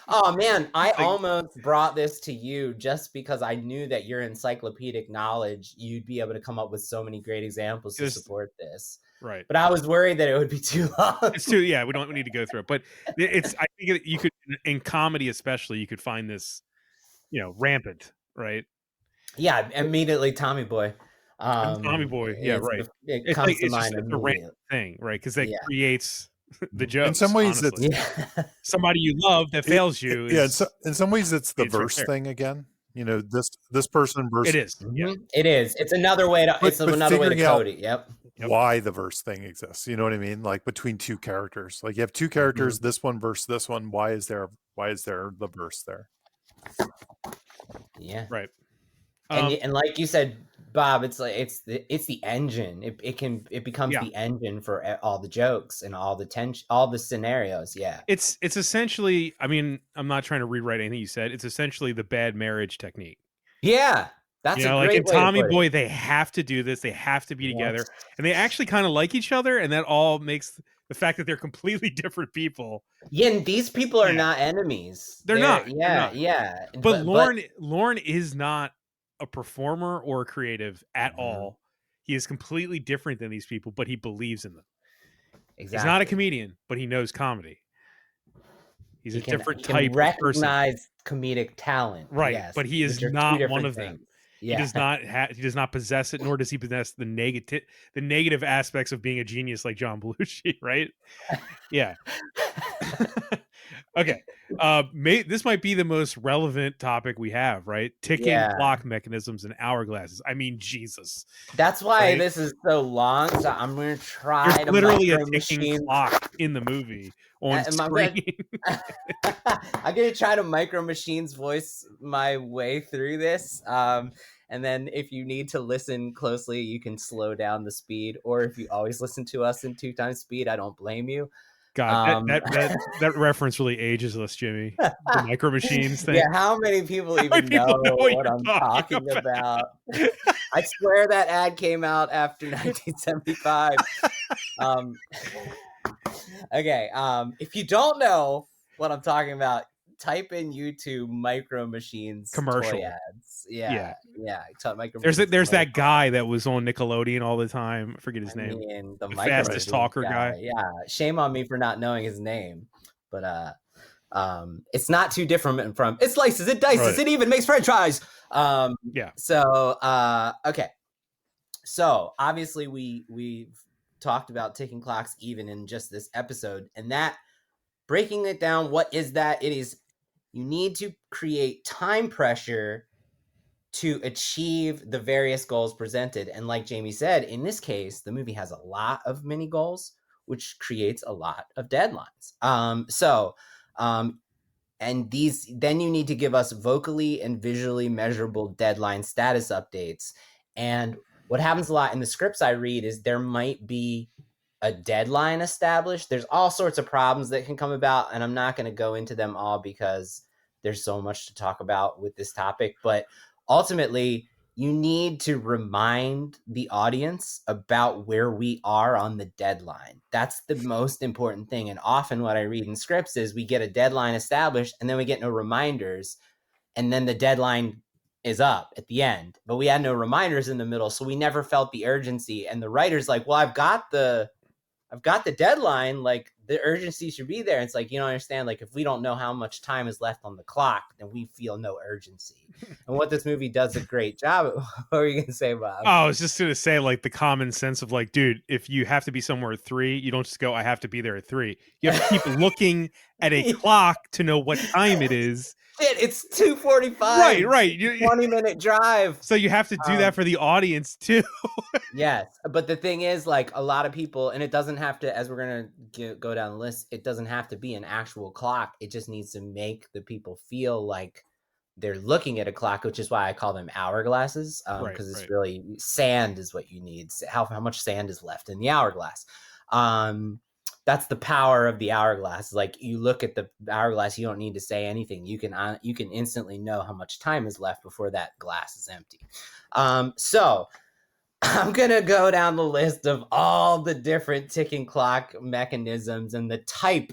Oh man, I Like- almost brought this to you just because I knew that your encyclopedic knowledge, you'd be able to come up with so many great examples to support this. Right. But I was worried that it would be too long. It's too, yeah, we need to go through it. But it's, I think you could, in comedy especially, you could find this, rampant, right? Yeah, immediately Tommy Boy. Tommy Boy, yeah, right. It comes to mind it's a random thing, right? Because that creates the jokes. In some ways, honestly. it's somebody you love that fails you. Yeah, in some ways, it's the verse thing again. This person versus it is. Yeah. It is. It's another way to. It's another way to code it. Yep. Why the verse thing exists. You know what I mean? Like between two characters. Like you have two characters. This one versus this one. Why is there the verse there? Yeah. Right. And like you said, Bob, it's like it's the engine. It becomes the engine for all the jokes and all the tension, all the scenarios. Yeah. It's essentially. I mean, I'm not trying to rewrite anything you said. It's essentially the bad marriage technique. Yeah. That's a great like in way Tommy to put Boy, it. they have to do this. They have to be together, and they actually kind of like each other, and that all makes the fact that they're completely different people. Yeah, and these people are not enemies. They're not. Yeah, they're not. yeah. But Lorne is not a performer or a creative at all. He is completely different than these people, but he believes in them. Exactly. He's not a comedian, but he knows comedy. He's a different type of person. Recognize comedic talent, right? Yes, but he is not one of them. Yeah. He does not possess it, nor does he possess the negative aspects of being a genius like John Belushi, right? Yeah. Okay. This might be the most relevant topic we have, right? Ticking clock mechanisms and hourglasses. I mean, Jesus. That's why this is so long. So I'm going to try There's to literally a ticking clock in the movie on screen. I'm going to try to Micro Machines voice my way through this. And then if you need to listen closely, you can slow down the speed. Or if you always listen to us in 2x speed, I don't blame you. God, that reference really ages us, Jimmy. The Micro Machines thing. Yeah, how many people even know what I'm talking about? I swear that ad came out after 1975. Okay, if you don't know what I'm talking about, type in YouTube Micro Machines commercial toy ads. Yeah. There's that guy that was on Nickelodeon all the time. I forget his name. The fastest talker guy. Yeah. Shame on me for not knowing his name. But it's not too different from it slices, it dices, it even makes French fries. So okay. So obviously we've talked about ticking clocks even in just this episode, and that breaking it down, what is that? It is you need to create time pressure to achieve the various goals presented. And like Jamie said, in this case, the movie has a lot of mini goals, which creates a lot of deadlines. And these, then you need to give us vocally and visually measurable deadline status updates. And what happens a lot in the scripts I read is there might be a deadline established. There's all sorts of problems that can come about, and I'm not going to go into them all because there's so much to talk about with this topic. But ultimately, you need to remind the audience about where we are on the deadline. That's the most important thing. And often what I read in scripts is we get a deadline established and then we get no reminders. And then the deadline is up at the end, but we had no reminders in the middle. So we never felt the urgency. And the writer's like, well, I've got the deadline, like the urgency should be there. It's like, you don't understand. Like if we don't know how much time is left on the clock, then we feel no urgency. And what this movie does a great job at, what were you going to say, Bob? Oh, I was just going to say like the common sense of like, dude, if you have to be somewhere at 3, you don't just go, I have to be there at 3. You have to keep looking at a clock to know what time it is. Shit, it's 2:45. Right. 20-minute drive. So you have to do that for the audience too. Yes, but the thing is, like a lot of people, and it doesn't have to, as we're gonna go down the list, it doesn't have to be an actual clock. It just needs to make the people feel like they're looking at a clock, which is why I call them hourglasses, because it's really sand is what you need. How much sand is left in the hourglass. that's the power of the hourglass. Like, you look at the hourglass, you don't need to say anything. You can instantly know how much time is left before that glass is empty. So I'm going to go down the list of all the different ticking clock mechanisms and the type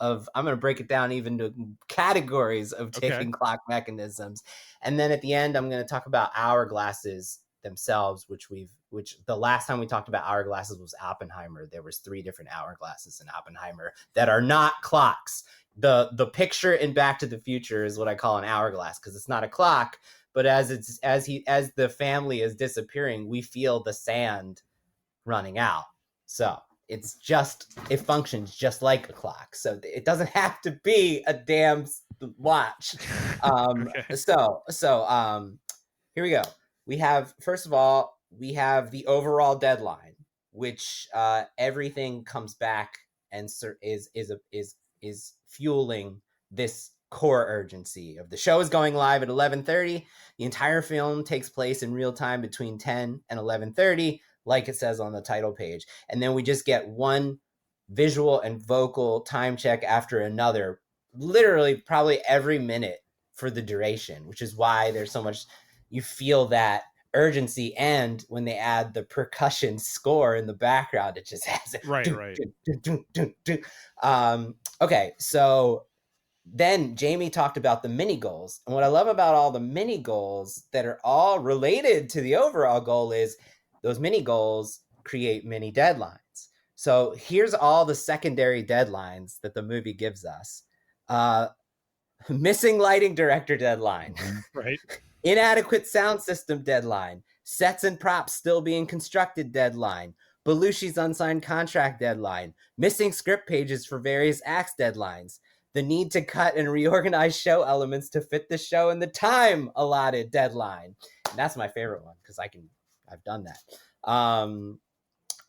of, I'm going to break it down even to categories of ticking clock mechanisms. And then at the end, I'm going to talk about hourglasses themselves, which the last time we talked about hourglasses was Oppenheimer. There was 3 different hourglasses in Oppenheimer that are not clocks. The picture in Back to the Future is what I call an hourglass, because it's not a clock, but as the family is disappearing, we feel the sand running out. So it functions just like a clock. So it doesn't have to be a damn watch. So here we go. We have, first of all, we have the overall deadline, which everything comes back and is fueling this core urgency of the show is going live at 11:30. The entire film takes place in real time between 10 and 11:30, like it says on the title page. And then we just get one visual and vocal time check after another, literally probably every minute for the duration, which is why there's so much, you feel that urgency. And when they add the percussion score in the background, it just has it. Right. Okay, so then Jamie talked about the mini goals. And what I love about all the mini goals that are all related to the overall goal is those mini goals create mini deadlines. So here's all the secondary deadlines that the movie gives us. Missing lighting director deadline. Right. Inadequate sound system deadline. Sets and props still being constructed deadline. Belushi's unsigned contract deadline. Missing script pages for various acts deadlines. The need to cut and reorganize show elements to fit the show in the time allotted deadline. And that's my favorite one, because I've done that.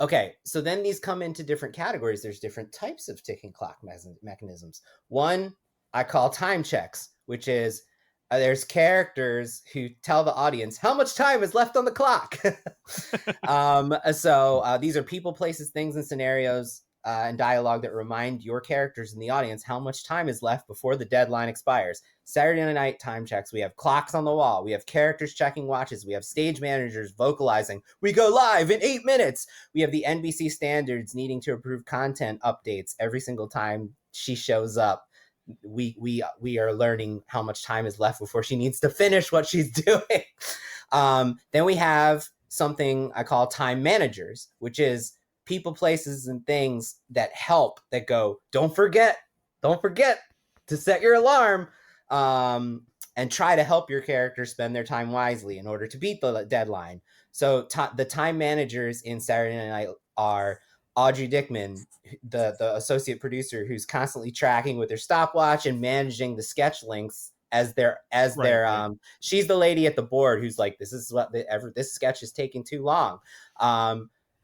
Okay, so then these come into different categories. There's different types of ticking clock mechanisms. One I call time checks, which is there's characters who tell the audience how much time is left on the clock. So these are people, places, things, and scenarios and dialogue that remind your characters in the audience how much time is left before the deadline expires. Saturday night time checks. We have clocks on the wall. We have characters checking watches. We have stage managers vocalizing, "We go live in 8 minutes." We have the NBC standards needing to approve content updates every single time she shows up. We are learning how much time is left before she needs to finish what she's doing. Then we have something I call time managers, which is people, places, and things that help, that go, don't forget to set your alarm, and try to help your characters spend their time wisely in order to beat the deadline. So the time managers in Saturday Night are Audrey Dickman, the associate producer, who's constantly tracking with her stopwatch and managing the sketch links as their she's the lady at the board who's like, this this sketch is taking too long.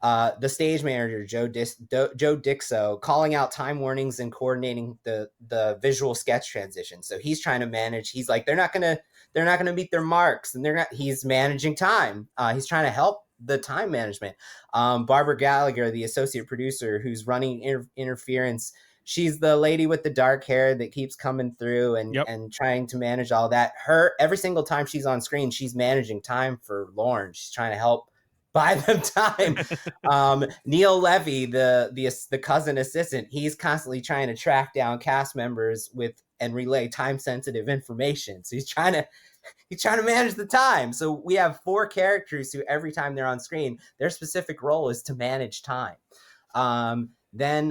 The stage manager, Joe Dixo, calling out time warnings and coordinating the visual sketch transition. So he's trying to manage. He's like, they're not gonna meet their marks, and he's managing time. He's trying to help the time management. Barbara Gallagher, the associate producer, who's running interference. She's the lady with the dark hair that keeps coming through and trying to manage all that. Every single time she's on screen, she's managing time for Lauren. She's trying to help buy them time. Neil Levy, the cousin assistant, he's constantly trying to track down cast members and relay time sensitive information. So he's trying to manage the time. So we have 4 characters who, every time they're on screen, their specific role is to manage time. Then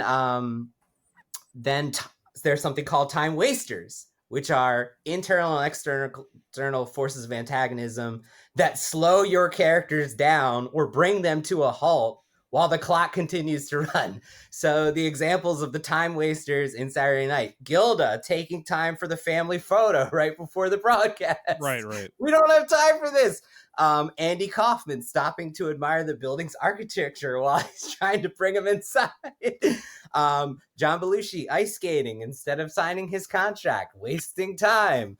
there's something called time wasters, which are internal and external forces of antagonism that slow your characters down or bring them to a halt while the clock continues to run. So the examples of the time wasters in Saturday Night: Gilda taking time for the family photo right before the broadcast. Right. We don't have time for this. Andy Kaufman stopping to admire the building's architecture while he's trying to bring him inside. John Belushi ice skating instead of signing his contract, wasting time.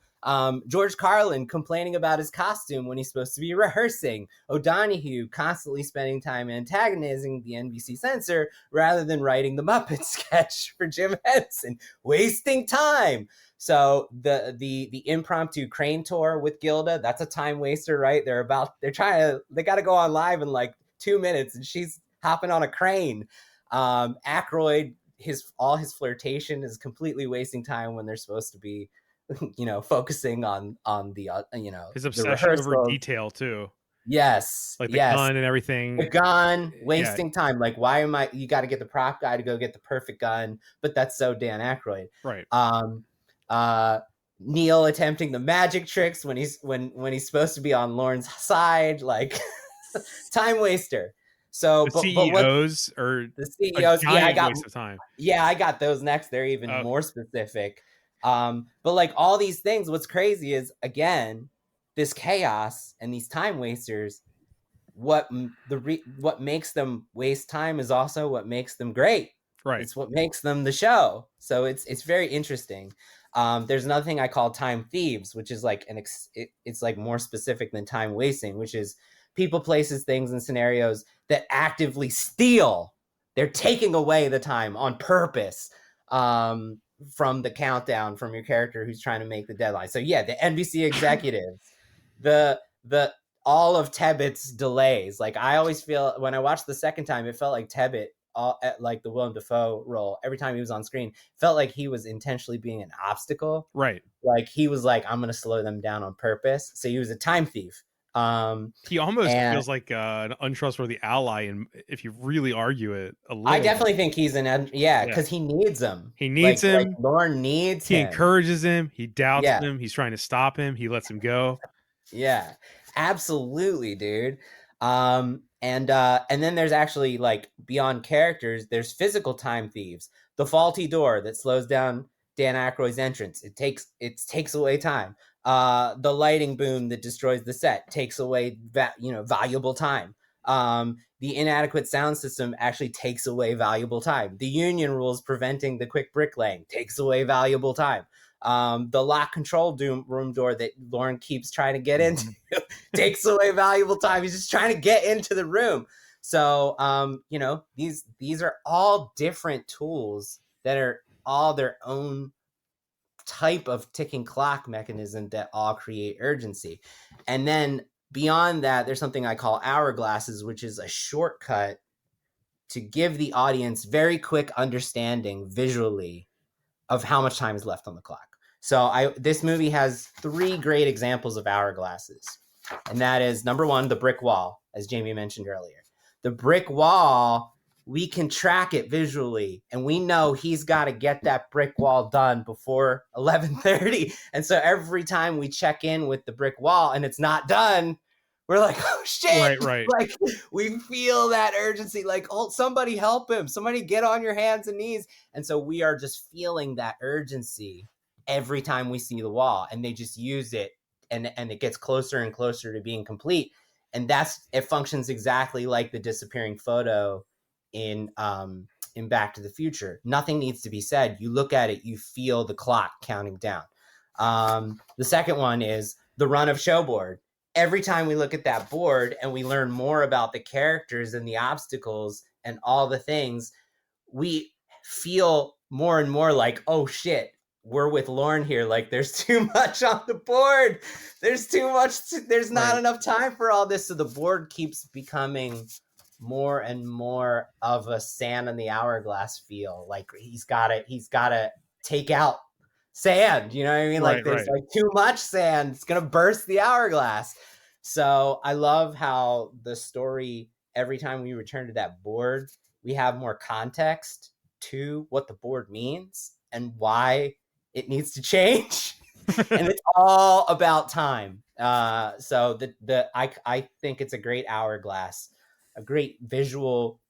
George Carlin complaining about his costume when he's supposed to be rehearsing. O'Donoghue constantly spending time antagonizing the NBC censor rather than writing the Muppet sketch for Jim Henson, wasting time. So the impromptu crane tour with Gilda, that's a time waster, right? They got to go on live in like 2 minutes, and she's hopping on a crane. Aykroyd, all his flirtation is completely wasting time when they're supposed to be, focusing on the His the obsession over rehearsal. detail too, Yes, like the yes. gun and everything. The gun, wasting time. Like, why am I? You got to get the prop guy to go get the perfect gun, but that's so Dan Aykroyd. Right. Neil attempting the magic tricks when he's supposed to be on Lorne's side, like time waster. So, the CEOs are the CEOs, waste of time. Yeah, I got those next. They're even more specific. But like all these things, what's crazy is, again, this chaos and these time wasters. What makes them waste time is also what makes them great. Right. It's what makes them the show. So it's very interesting. There's another thing I call time thieves, which is like it's like more specific than time wasting, which is people, places, things, and scenarios that actively steal. They're taking away the time on purpose from the countdown from your character who's trying to make the deadline. So yeah, the NBC executives, the all of Tebbett's delays. Like, I always feel when I watched the second time, it felt like Tebbett, like the Willem Dafoe role, every time he was on screen, felt like he was intentionally being an obstacle. Right. Like, he was like, I'm going to slow them down on purpose. So he was a time thief. He almost feels like an untrustworthy ally, and if you really argue it a little, I definitely think he's because he needs him. He needs him. Like Lorne needs him. He encourages him. He doubts him. He's trying to stop him. He lets him go. Yeah, absolutely, dude. And then there's actually, like, beyond characters, there's physical time thieves. The faulty door that slows down Dan Aykroyd's entrance. It takes away time. The lighting boom that destroys the set takes away valuable time. The inadequate sound system actually takes away valuable time. The union rules preventing the quick bricklaying takes away valuable time. The lock control room door that Lorne keeps trying to get into takes away valuable time. He's just trying to get into the room. So, these are all different tools that are all their own type of ticking clock mechanism that all create urgency. And then beyond that, there's something I call hourglasses, which is a shortcut to give the audience very quick understanding visually of how much time is left on the clock. So this movie has 3 great examples of hourglasses. And that is, number 1, the brick wall, as Jamie mentioned earlier. The brick wall, we can track it visually, and we know he's got to get that brick wall done before 11:30. And so every time we check in with the brick wall and it's not done, we're like, oh shit. Right. Like, we feel that urgency, like, oh, somebody help him. Somebody get on your hands and knees. And so we are just feeling that urgency every time we see the wall, and they just use it, and it gets closer and closer to being complete. And it functions exactly like the disappearing photo in Back to the Future. Nothing needs to be said. You look at it, you feel the clock counting down. The second one is the run of show board. Every time we look at that board and we learn more about the characters and the obstacles and all the things, we feel more and more like, oh shit, we're with Lorne here. Like, there's too much on the board. There's too much. There's not enough time for all this. So the board keeps becoming more and more of a sand in the hourglass feel. Like, he's got to take out sand. You know what I mean? Like, there's like too much sand. It's going to burst the hourglass. So I love how the story, every time we return to that board, we have more context to what the board means and why it needs to change. And it's all about time. So I think it's a great hourglass, a great visual,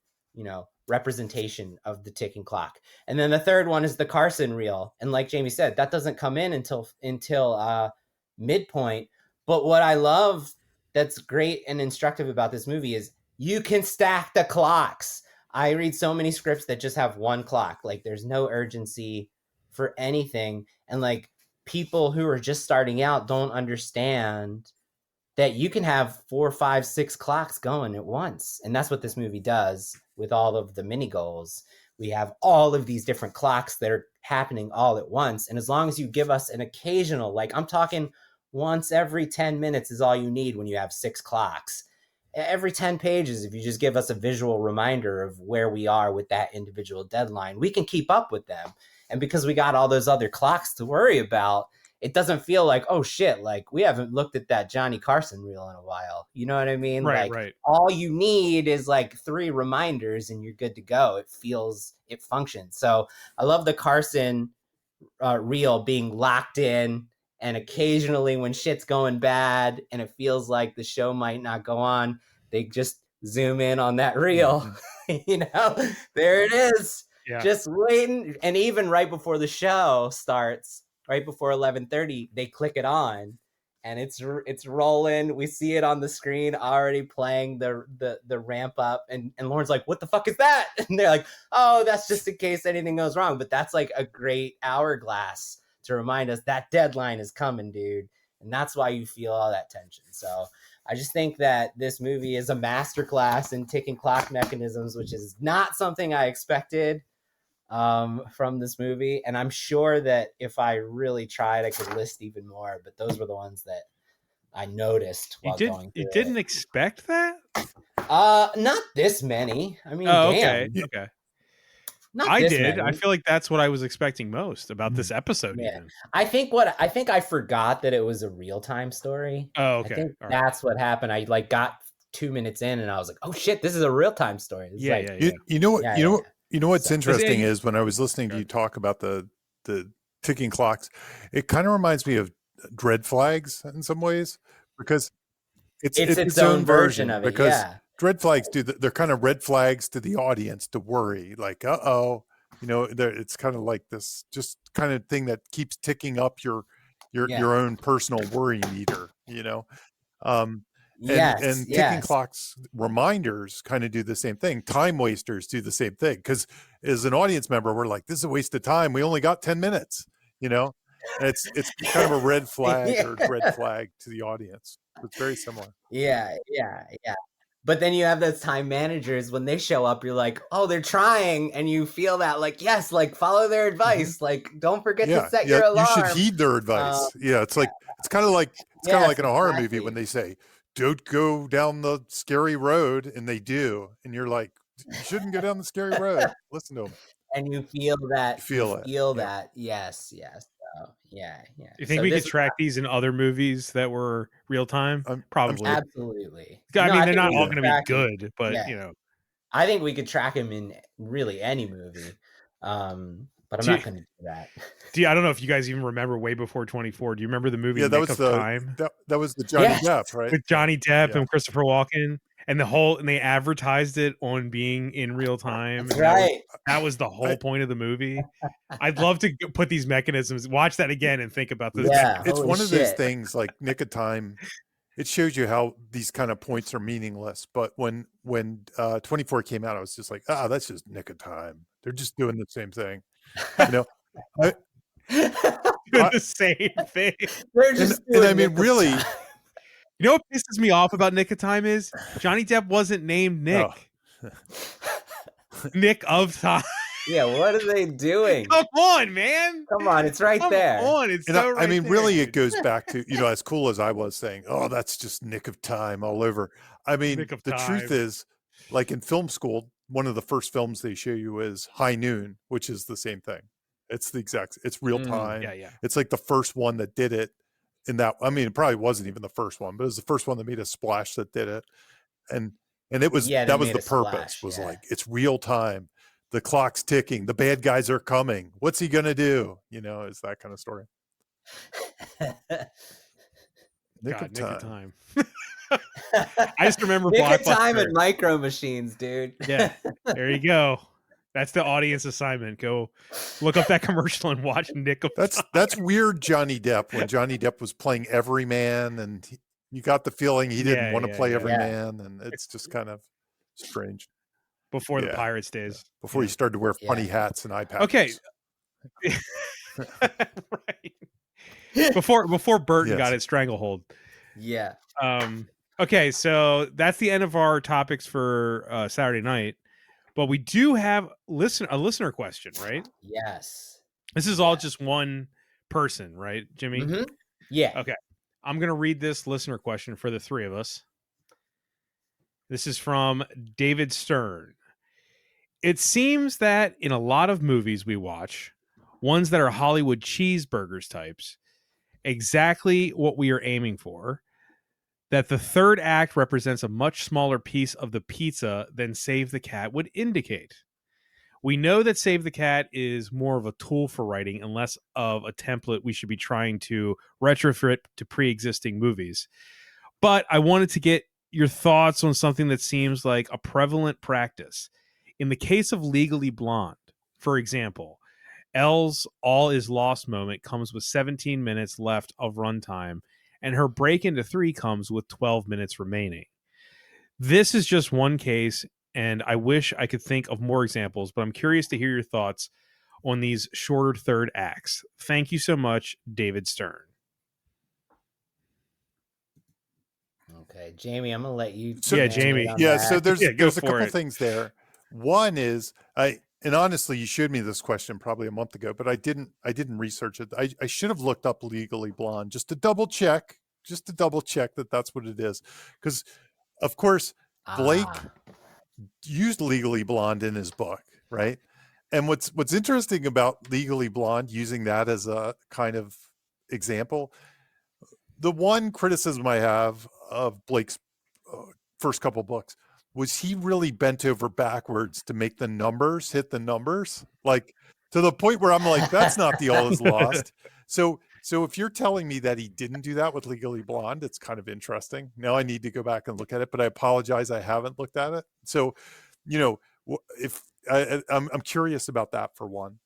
representation of the ticking clock. And then the third one is the Carson reel. And like Jamie said, that doesn't come in until midpoint. But what I love that's great and instructive about this movie is you can stack the clocks. I read so many scripts that just have one clock. Like, there's no urgency for anything. And like, people who are just starting out don't understand that you can have 4, 5, 6 clocks going at once. And that's what this movie does with all of the mini goals. We have all of these different clocks that are happening all at once. And as long as you give us an occasional, like I'm talking once every 10 minutes is all you need when you have 6 clocks. Every 10 pages, if you just give us a visual reminder of where we are with that individual deadline, we can keep up with them. And because we got all those other clocks to worry about, it doesn't feel like, oh shit, like we haven't looked at that Johnny Carson reel in a while. You know what I mean? Right, like right. all you need is like 3 reminders and you're good to go. It functions. So I love the Carson reel being locked in, and occasionally when shit's going bad and it feels like the show might not go on, they just zoom in on that reel. You know, there it is. Yeah. Just waiting. And even right before the show starts, right before 11:30, they click it on and it's rolling. We see it on the screen already playing the ramp up, and Lauren's like, what the fuck is that? And they're like, oh, that's just in case anything goes wrong. But that's like a great hourglass to remind us that deadline is coming, dude. And that's why you feel all that tension. So I just think that this movie is a masterclass in ticking clock mechanisms, which is not something I expected from this movie. And I'm sure that if I really tried, I could list even more, but those were the ones that I noticed while going through You didn't expect that? Not this many. I mean, okay. damn. Okay. Not I this did. many. I feel like that's what I was expecting most about this episode. Yeah. Even. I think I forgot that it was a real-time story. Oh, okay. I think All that's what happened. I like got 2 minutes in and I was like, oh shit, this is a real-time story. It's Yeah, like, yeah. You know what? You know what's interesting yeah, is when I was listening to you talk about the ticking clocks, it kind of reminds me of Dread Flags in some ways, because it's its own version of it. Because Yeah. Dread Flags they're kind of red flags to the audience to worry, like, uh-oh, you know, it's kind of like this just kind of thing that keeps ticking up your own personal worry meter, you know. And ticking clocks reminders kind of do the same thing. Time wasters do the same thing, because as an audience member, we're like, this is a waste of time. We only got 10 minutes, you know. And it's kind of a red flag or red flag to the audience. It's very similar. Yeah. But then you have those time managers, when they show up, you're like, oh, they're trying, and you feel that, like, yes, like follow their advice, like don't forget to set your alarm. You should heed their advice. It's like it's kind of like in a horror movie when they say, don't go down the scary road, and they do, and you're like, you shouldn't go down the scary road. Listen to them. And you feel that. You feel that. Yes. So, yeah. Do you think we could track these in other movies that were real time? Probably. Absolutely. I mean, they're not all going to be good, but you know. I think we could track them in really any movie. But I'm not going to do that. I don't know if you guys even remember way before 24. Do you remember the movie Nick of Time? That was the Johnny Depp, right? With Johnny Depp and Christopher Walken, and they advertised it on being in real time. That's right. That was the whole point of the movie. I'd love to put these memechanisms, watch that again, and think about this. Yeah, it's one of those things like Nick of Time. It shows you how these kind of points are meaningless. But when 24 came out, I was just like, that's just Nick of Time. They're just doing the same thing, you know. The same thing. They're just and I mean, really. You know what pisses me off about Nick of Time is Johnny Depp wasn't named Nick. Oh. Nick of Time. Yeah, what are they doing? Come on, man. Come on, it's right there. Come on, it's so right I mean, there. really, it goes back to, you know, as cool as I was saying, oh, that's just Nick of Time all over. I mean, the truth is, like in film school, one of the first films they show you is High Noon, which is the same thing. It's it's real time. Yeah. It's like the first one that did it in that. I mean, it probably wasn't even the first one, but it was the first one that made a splash that did it. And it was, that was the purpose, was like, it's real time. The clock's ticking. The bad guys are coming. What's he going to do? You know, it's that kind of story. Nick of Time. I just remember Nick of Time and Micro Machines, dude. Yeah, there you go. That's the audience assignment. Go look up that commercial and watch Nick of Time. That's weird, Johnny Depp, when Johnny Depp was playing Everyman, and you got the feeling he didn't want to play Everyman, and it's just kind of strange. Before the Pirates days. Before he started to wear funny hats and eye patches. Okay. Right. before Burton Yes. got its stranglehold. Yeah. Okay, so that's the end of our topics for Saturday night. But we do have a listener question, right? Yes. This is all just one person, right, Jimmy? Mm-hmm. Yeah. Okay. I'm going to read this listener question for the three of us. This is from David Stern. It seems that in a lot of movies we watch, ones that are Hollywood cheeseburgers types, exactly what we are aiming for, that the third act represents a much smaller piece of the pizza than Save the Cat would indicate. We know that Save the Cat is more of a tool for writing and less of a template we should be trying to retrofit to pre-existing movies. But I wanted to get your thoughts on something that seems like a prevalent practice. In the case of Legally Blonde, for example, Elle's all is lost moment comes with 17 minutes left of runtime, and her break into 3 comes with 12 minutes remaining. This is just one case, and I wish I could think of more examples, but I'm curious to hear your thoughts on these shorter third acts. Thank you so much, David Stern. Okay, Jamie, I'm gonna let you. So, Yeah, Jamie. on Yeah, that. so there's Yeah, go there's a for couple it. things there. One is and honestly, you showed me this question probably a month ago, but I didn't research it. I should have looked up Legally Blonde just to double check that that's what it is, because of course Blake used Legally Blonde in his book, right? And what's interesting about Legally Blonde, using that as a kind of example, the one criticism I have of Blake's first couple books was he really bent over backwards to make the numbers hit the numbers, like to the point where I'm like, that's not the All Is Lost. So if you're telling me that he didn't do that with Legally Blonde, it's kind of interesting. Now I need to go back and look at it, but I apologize, I haven't looked at it. So, you know, if I'm curious about that for one.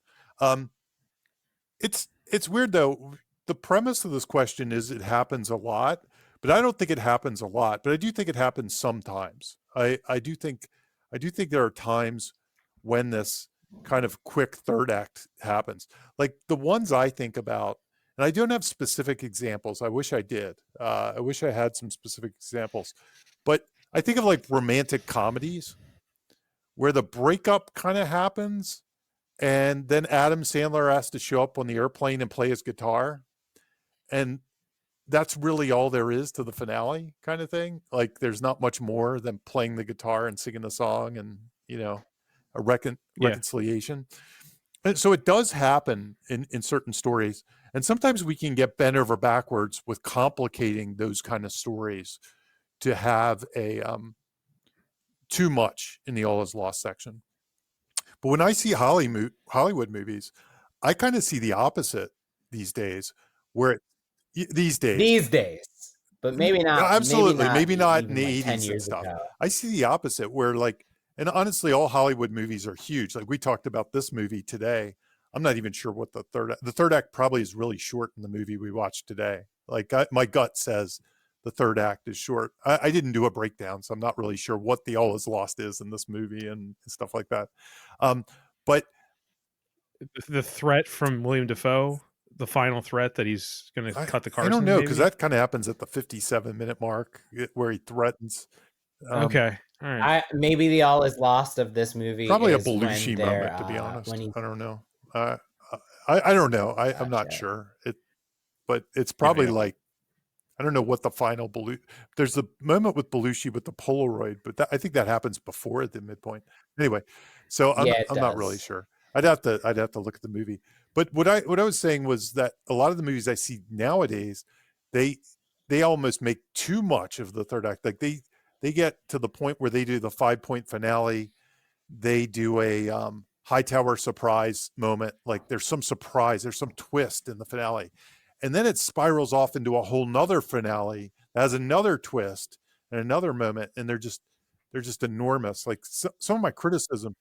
It's weird though. The premise of this question is it happens a lot, but I don't think it happens a lot. But I do think it happens sometimes. I do think there are times when this kind of quick third act happens. Like the ones I think about, and I don't have specific examples. I wish I did. I wish I had some specific examples. But I think of like romantic comedies where the breakup kind of happens and then Adam Sandler has to show up on the airplane and play his guitar. And that's really all there is to the finale kind of thing. Like there's not much more than playing the guitar and singing the song and, you know, a reconciliation. And so it does happen in certain stories. And sometimes we can get bent over backwards with complicating those kind of stories to have a too much in the All Is Lost section. But when I see Hollywood movies, I kind of see the opposite these days, where these days, but maybe not. Absolutely, maybe not in even the like 10 '80s and years stuff. ago. I see the opposite, where like, and honestly, all Hollywood movies are huge. Like we talked about this movie today. I'm not even sure what the third act probably is really short in the movie we watched today. Like my gut says the third act is short. I didn't do a breakdown, so I'm not really sure what the All Is Lost is in this movie and stuff like that. But the threat from William Dafoe, the final threat that he's going to cut the Carson. I don't know, because that kind of happens at the 57-minute mark where he threatens. Okay, all right. Maybe the All Is Lost of this movie Probably a is Belushi when moment, to be honest. I don't know. I don't know. I'm not sure. But it's probably like, I don't know what the final Belushi. There's the moment with Belushi with the Polaroid, but I think that happens before at the midpoint. Anyway, so I'm not really sure. I'd have to look at the movie. But what I was saying was that a lot of the movies I see nowadays, they almost make too much of the third act. Like they get to the point where they do the 5-point finale. They do a Hightower surprise moment. Like there's some surprise, there's some twist in the finale. And then it spirals off into a whole nother finale that has another twist and another moment. And they're just enormous. Like some of my criticism.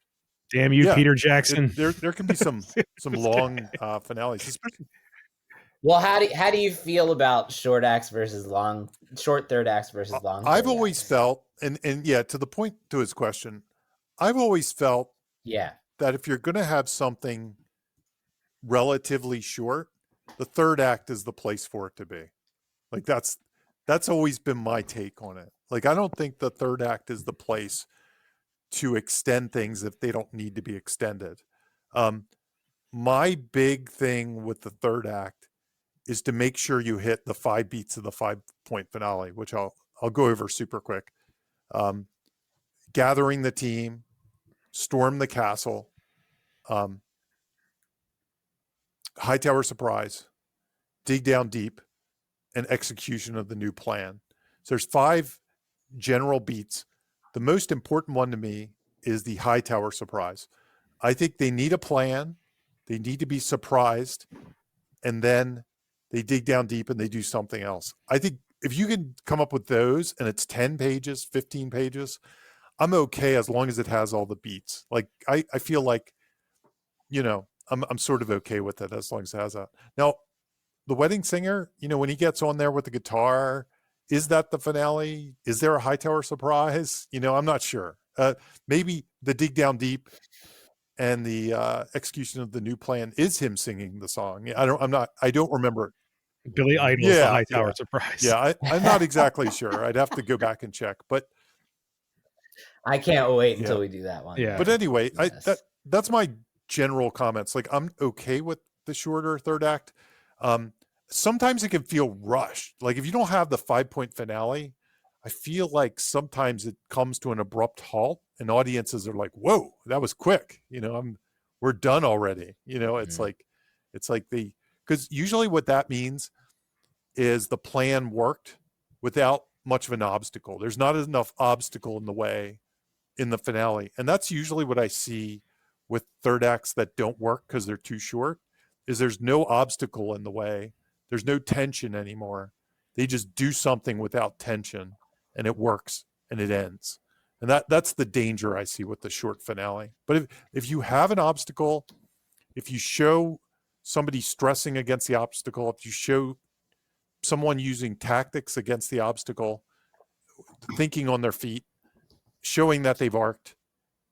Damn you, Peter Jackson. There can be some long finales, especially. Well, how do you feel about short third acts versus long? I've always felt, and yeah, to the point to his question, I've always felt that if you're going to have something relatively short, the third act is the place for it to be. Like that's always been my take on it. Like I don't think the third act is the place to extend things if they don't need to be extended. My big thing with the third act is to make sure you hit the 5 beats of the 5-point finale, which I'll go over super quick. Gathering the team, storm the castle, Hightower surprise, dig down deep, and execution of the new plan. So there's 5 general beats. The most important one to me is the Hightower surprise. I think they need a plan. They need to be surprised, and then they dig down deep and they do something else. I think if you can come up with those and it's 10 pages, 15 pages, I'm okay as long as it has all the beats. Like I feel like, I'm sort of okay with it as long as it has that. Now, the wedding singer, when he gets on there with the guitar, is that the finale? Is there a Hightower surprise? I'm not sure. Maybe the dig down deep and the execution of the new plan is him singing the song. I don't remember. Billy Idol's the Hightower surprise. Yeah, I'm not exactly sure. I'd have to go back and check, but I can't wait until we do that one. Yeah. But anyway, Yes. that's my general comments. Like I'm okay with the shorter third act. Sometimes it can feel rushed. Like if you don't have the 5-point finale, I feel like sometimes it comes to an abrupt halt and audiences are like, whoa, that was quick. We're done already. It's like because usually what that means is the plan worked without much of an obstacle. There's not enough obstacle in the way in the finale. And that's usually what I see with third acts that don't work because they're too short, is there's no obstacle in the way. There's no tension anymore. They just do something without tension and it works and it ends. And that's the danger I see with the short finale. But if you have an obstacle, if you show somebody stressing against the obstacle, if you show someone using tactics against the obstacle, thinking on their feet, showing that they've arced,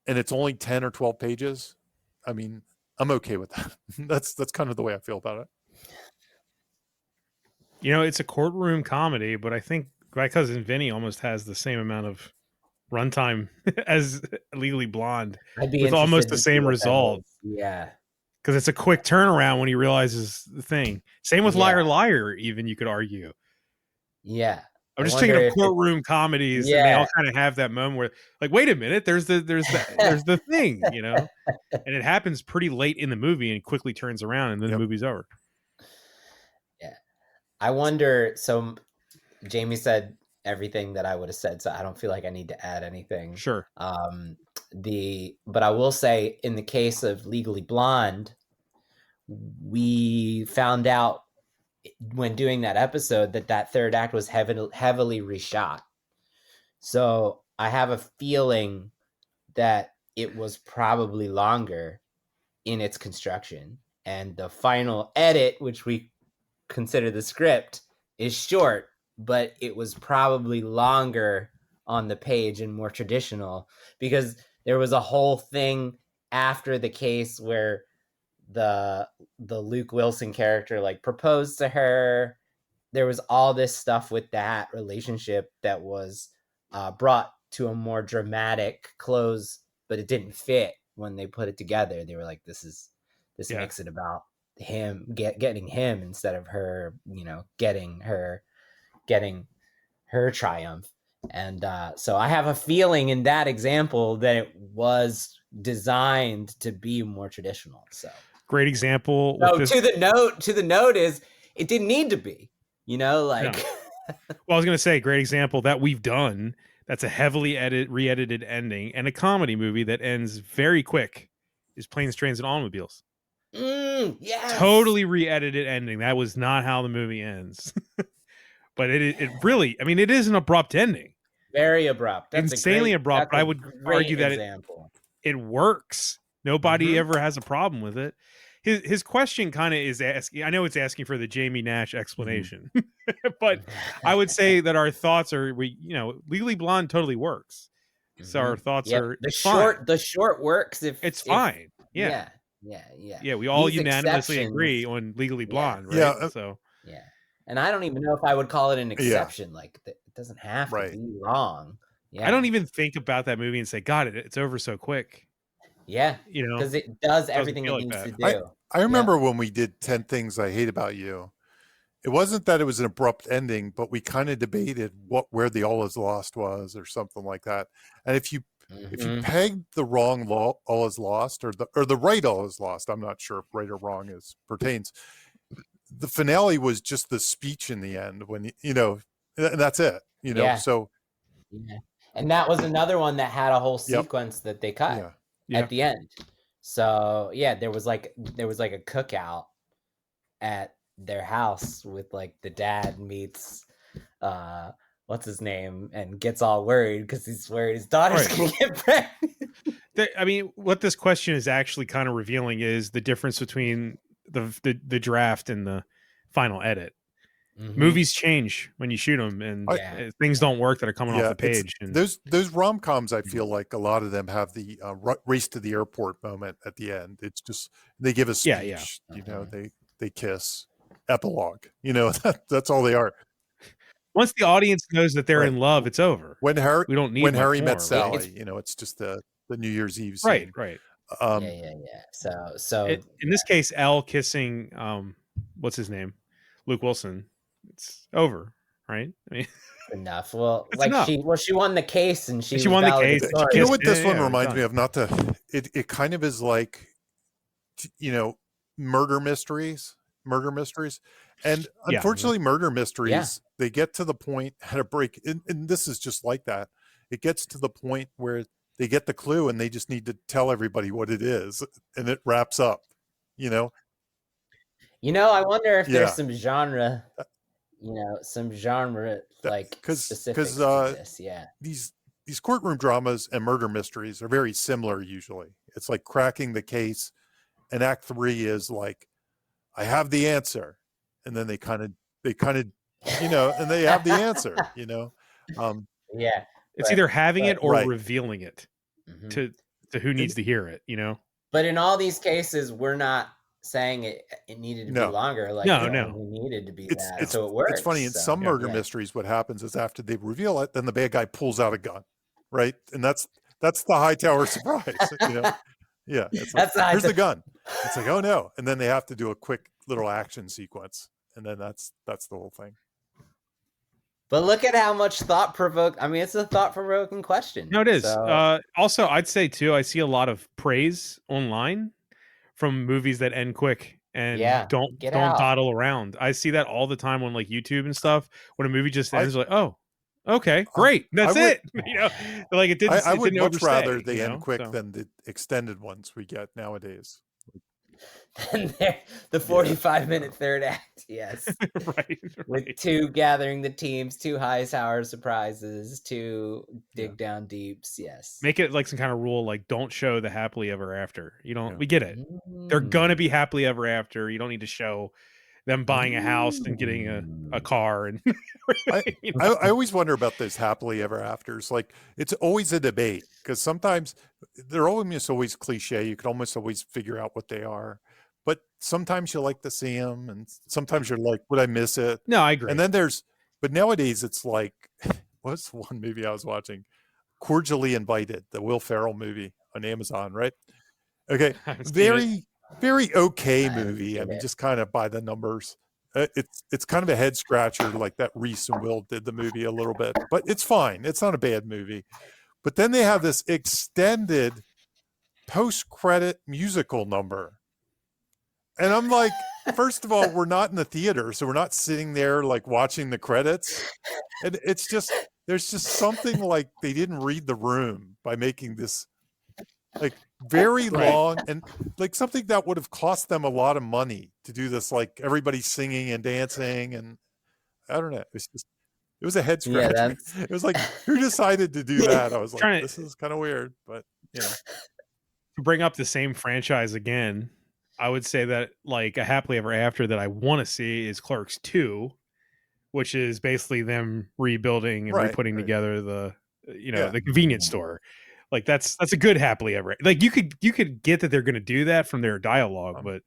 and it's only 10 or 12 pages, I mean, I'm okay with that. That's kind of the way I feel about it. It's a courtroom comedy, but I think my cousin Vinny almost has the same amount of runtime as Legally Blonde, I'd be with almost interested the to see same what that result. is. Yeah. Because it's a quick turnaround when he realizes the thing. Same with Liar Liar, even, you could argue. Yeah. I'm just thinking of courtroom comedies, and they all kind of have that moment where, like, wait a minute, there's the thing, and it happens pretty late in the movie and quickly turns around, and then the movie's over. Yeah, I wonder. So, Jamie said everything that I would have said, so I don't feel like I need to add anything. Sure. But I will say, in the case of Legally Blonde, we found out when doing that episode that third act was heavily reshot. So I have a feeling that it was probably longer in its construction, and the final edit, which we consider the script, is short, but it was probably longer on the page and more traditional, because there was a whole thing after the case where the Luke Wilson character like proposed to her. There was all this stuff with that relationship that was brought to a more dramatic close, but it didn't fit when they put it together. They were like, this makes it about him getting him instead of her, getting her triumph. And so I have a feeling in that example that it was designed to be more traditional. So great example. So to the note is it didn't need to be, like. No. Well, I was going to say, great example that we've done. That's a heavily re-edited ending, and a comedy movie that ends very quick is Planes, Trains, and Automobiles. Yes. Totally re-edited ending. That was not how the movie ends. But it really, I mean, it is an abrupt ending. Very abrupt. That's insanely abrupt. But I would argue that it works. Nobody ever has a problem with it. His question kind of is asking, I know it's asking for the Jamie Nash explanation, but I would say that our thoughts are, Legally Blonde totally works. So our thoughts are the short works if it's fine. Yeah. Yeah, we all These unanimously agree exceptions, on Legally yeah, Blonde, right? Yeah, So yeah. And I don't even know if I would call it an yeah, exception. Like, it doesn't have to right. be wrong. I don't Yeah, even think about that movie and say, God, it's over so quick. yeah, You know, because it does it doesn't everything feel it like needs that. to I do. I remember when we did 10 Things I Hate About You. It wasn't that it was an abrupt ending, but we kind of debated where the all is lost was or something like that. And if you Mhm. pegged the wrong all is lost or the right all is lost, I'm not sure if right or wrong is pertains. The finale was just the speech in the end when and that's it. Yeah, So yeah. And that was another one that had a whole yep, sequence that they cut yeah, Yeah. at the end. So yeah, there was like a cookout at their house with like the dad meets what's his name and gets all worried because he's worried his daughter's Right. gonna get pregnant. I mean, what this question is actually kind of revealing is the difference between the draft and the final edit. Mhm. Movies change when you shoot them, and Yeah. things don't work that are coming off yeah. the page. And Those rom-coms, I feel like a lot of them have the race to the airport moment at the end. It's just they give a Yeah, speech, yeah. they kiss, epilogue. That's all they are. once the audience knows that they're Right. in love, it's over. When Harry We don't need when much Harry more, met right? Sally, it's just the New Year's Eve Right, scene. right. Yeah. So In this case, Elle kissing what's his name, Luke Wilson. It's over, right? I mean, enough. Well, it's like enough. she won the case and she She was won the case. She You know valedictorian. kissed. what this one Yeah, reminds done. me of? Not to it kind of is like murder mysteries, and Yeah. unfortunately murder mysteries, they get to the point at a break, and this is just like that. It gets to the point where they get the clue and they just need to tell everybody what it is, and it wraps up. I wonder if Yeah. there's some genre, like specifics to this. Yeah. These courtroom dramas and murder mysteries are very similar usually. It's like cracking the case, and act 3 is like, I have the answer, and then they kind of and they have the answer. Yeah. It's either having it or right. revealing it Mhm. to who needs to hear it. But in all these cases, we're not saying it needed to be No. longer. Like No, it no. only needed to be It's that. So it works. it's funny in some Yeah. murder mysteries. What happens is after they reveal it, then the bad guy pulls out a gun, right? And that's the Hightower surprise. Yeah, it's like, That's the here's the Hightower- gun. It's like, oh no, and then they have to do a quick little action sequence, and then that's the whole thing. But look at how much it's a thought-provoking question. No, it is. So, Also, I'd say too, I see a lot of praise online from movies that end quick and Yeah, don't get out. dawdle around. I see that all the time on like YouTube and stuff. When a movie just ends, like, oh, okay, great, that's would- it. Like it didn't. I would it didn't much rather overstay, they end quick than the extended ones we get nowadays. And the 45-minute third act, yes. right. With 2 gathering the teams, 2 Hightower surprises, 2 dig down deeps, yes. Make it like some kind of rule, like don't show the happily ever after. You don't. Yeah. We get it. They're gonna be happily ever after. You don't need to show them buying a house and getting a car. And I always wonder about those happily ever afters. Like it's always a debate because sometimes they're always cliche. You can almost always figure out what they are. But sometimes you like to see them, and sometimes you're like, "Would I miss it?" no, I agree. And then but nowadays it's like, what's the one movie I was watching? Cordially Invited, the Will Ferrell movie on Amazon, right? Okay, very okay movie. I mean, just kind of by the numbers. It's kind of a head scratcher, like that Reese and Will did the movie a little bit, but it's fine. It's not a bad movie. But then they have this extended post-credit musical number. And I'm like, first of all, we're not in the theater, so we're not sitting there like watching the credits. And it's just, there's just something like they didn't read the room by making this like very long and like something that would have cost them a lot of money to do this, like everybody singing and dancing. And I don't know. It was a head scratcher. It was like, who decided to do that? I was like, this is kind of weird, but to bring up the same franchise again, I would say that like a happily ever after that I want to see is Clerks 2, which is basically them rebuilding and re-putting together the the convenience store. Like that's a good happily ever. Like you could get that they're going to do that from their dialogue, but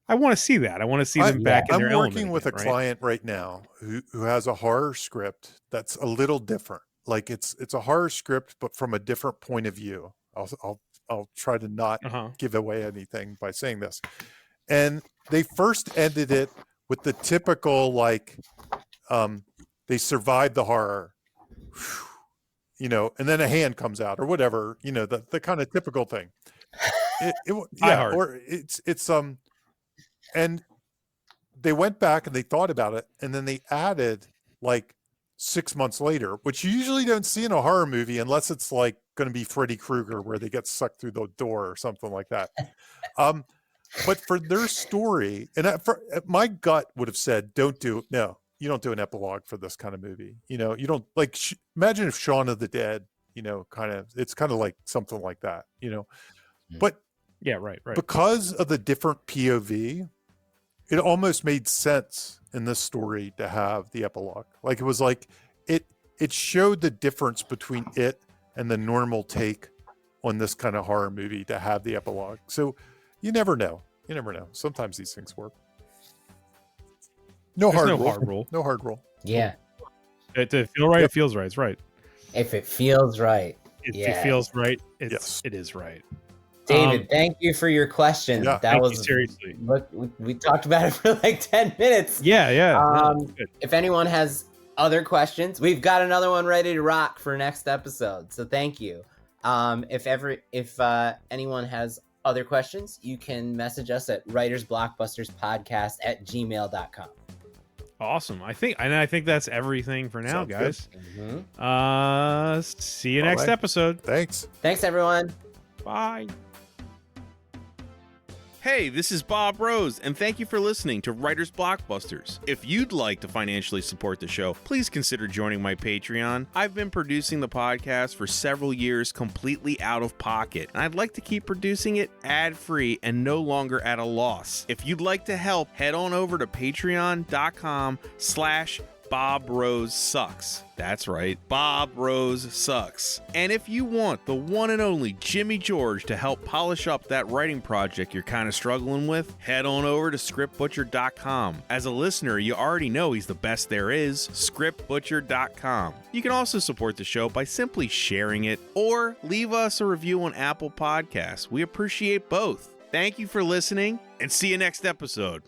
I want to see that. I want to see them back in I'm their element working with a again, right? client right now who has a horror script that's a little different. Like it's a horror script, but from a different point of view. I'll try to not give away anything by saying this. And they first ended it with the typical like they survived the horror, you know, and then a hand comes out or whatever, you know, the kind of typical thing. Or it's and they went back and they thought about it, and then they added like 6 months later, which you usually don't see in a horror movie unless it's like going to be Freddy Krueger where they get sucked through the door or something like that. But for their story, and my gut would have said, you don't do an epilogue for this kind of movie. You know, you don't like, imagine if Shaun of the Dead, you know, it's kind of like something like that, you know, but yeah, right. Because of the different POV, it almost made sense in this story to have the epilogue. Like it was like, it showed the difference between it and the normal take on this kind of horror movie to have the epilogue. So you never know. Sometimes these things work. No hard rule. No hard rule. Yeah. It feel right. Yep. It feels right. It's right. If it feels right. If it feels right, it is right. David, thank you for your question. Yeah, that was seriously. Look, we talked about it for like 10 minutes. Yeah. If anyone has other questions, we've got another one ready to rock for next episode. So thank you. If anyone has other questions, you can message us at writersblockbusterspodcast@gmail.com. Awesome. I think that's everything for now, guys. See you next episode. Thanks, everyone. Bye. Hey, this is Bob Rose, and thank you for listening to Writers Blockbusters. If you'd like to financially support the show, please consider joining my Patreon. I've been producing the podcast for several years completely out of pocket, and I'd like to keep producing it ad-free and no longer at a loss. If you'd like to help, head on over to patreon.com/Bob Rose Sucks. That's right, Bob Rose Sucks. And if you want the one and only Jimmy George to help polish up that writing project you're kind of struggling with, head on over to scriptbutcher.com. As a listener, you already know he's the best there is, scriptbutcher.com. You can also support the show by simply sharing it or leave us a review on Apple Podcasts. We appreciate both. Thank you for listening, and see you next episode.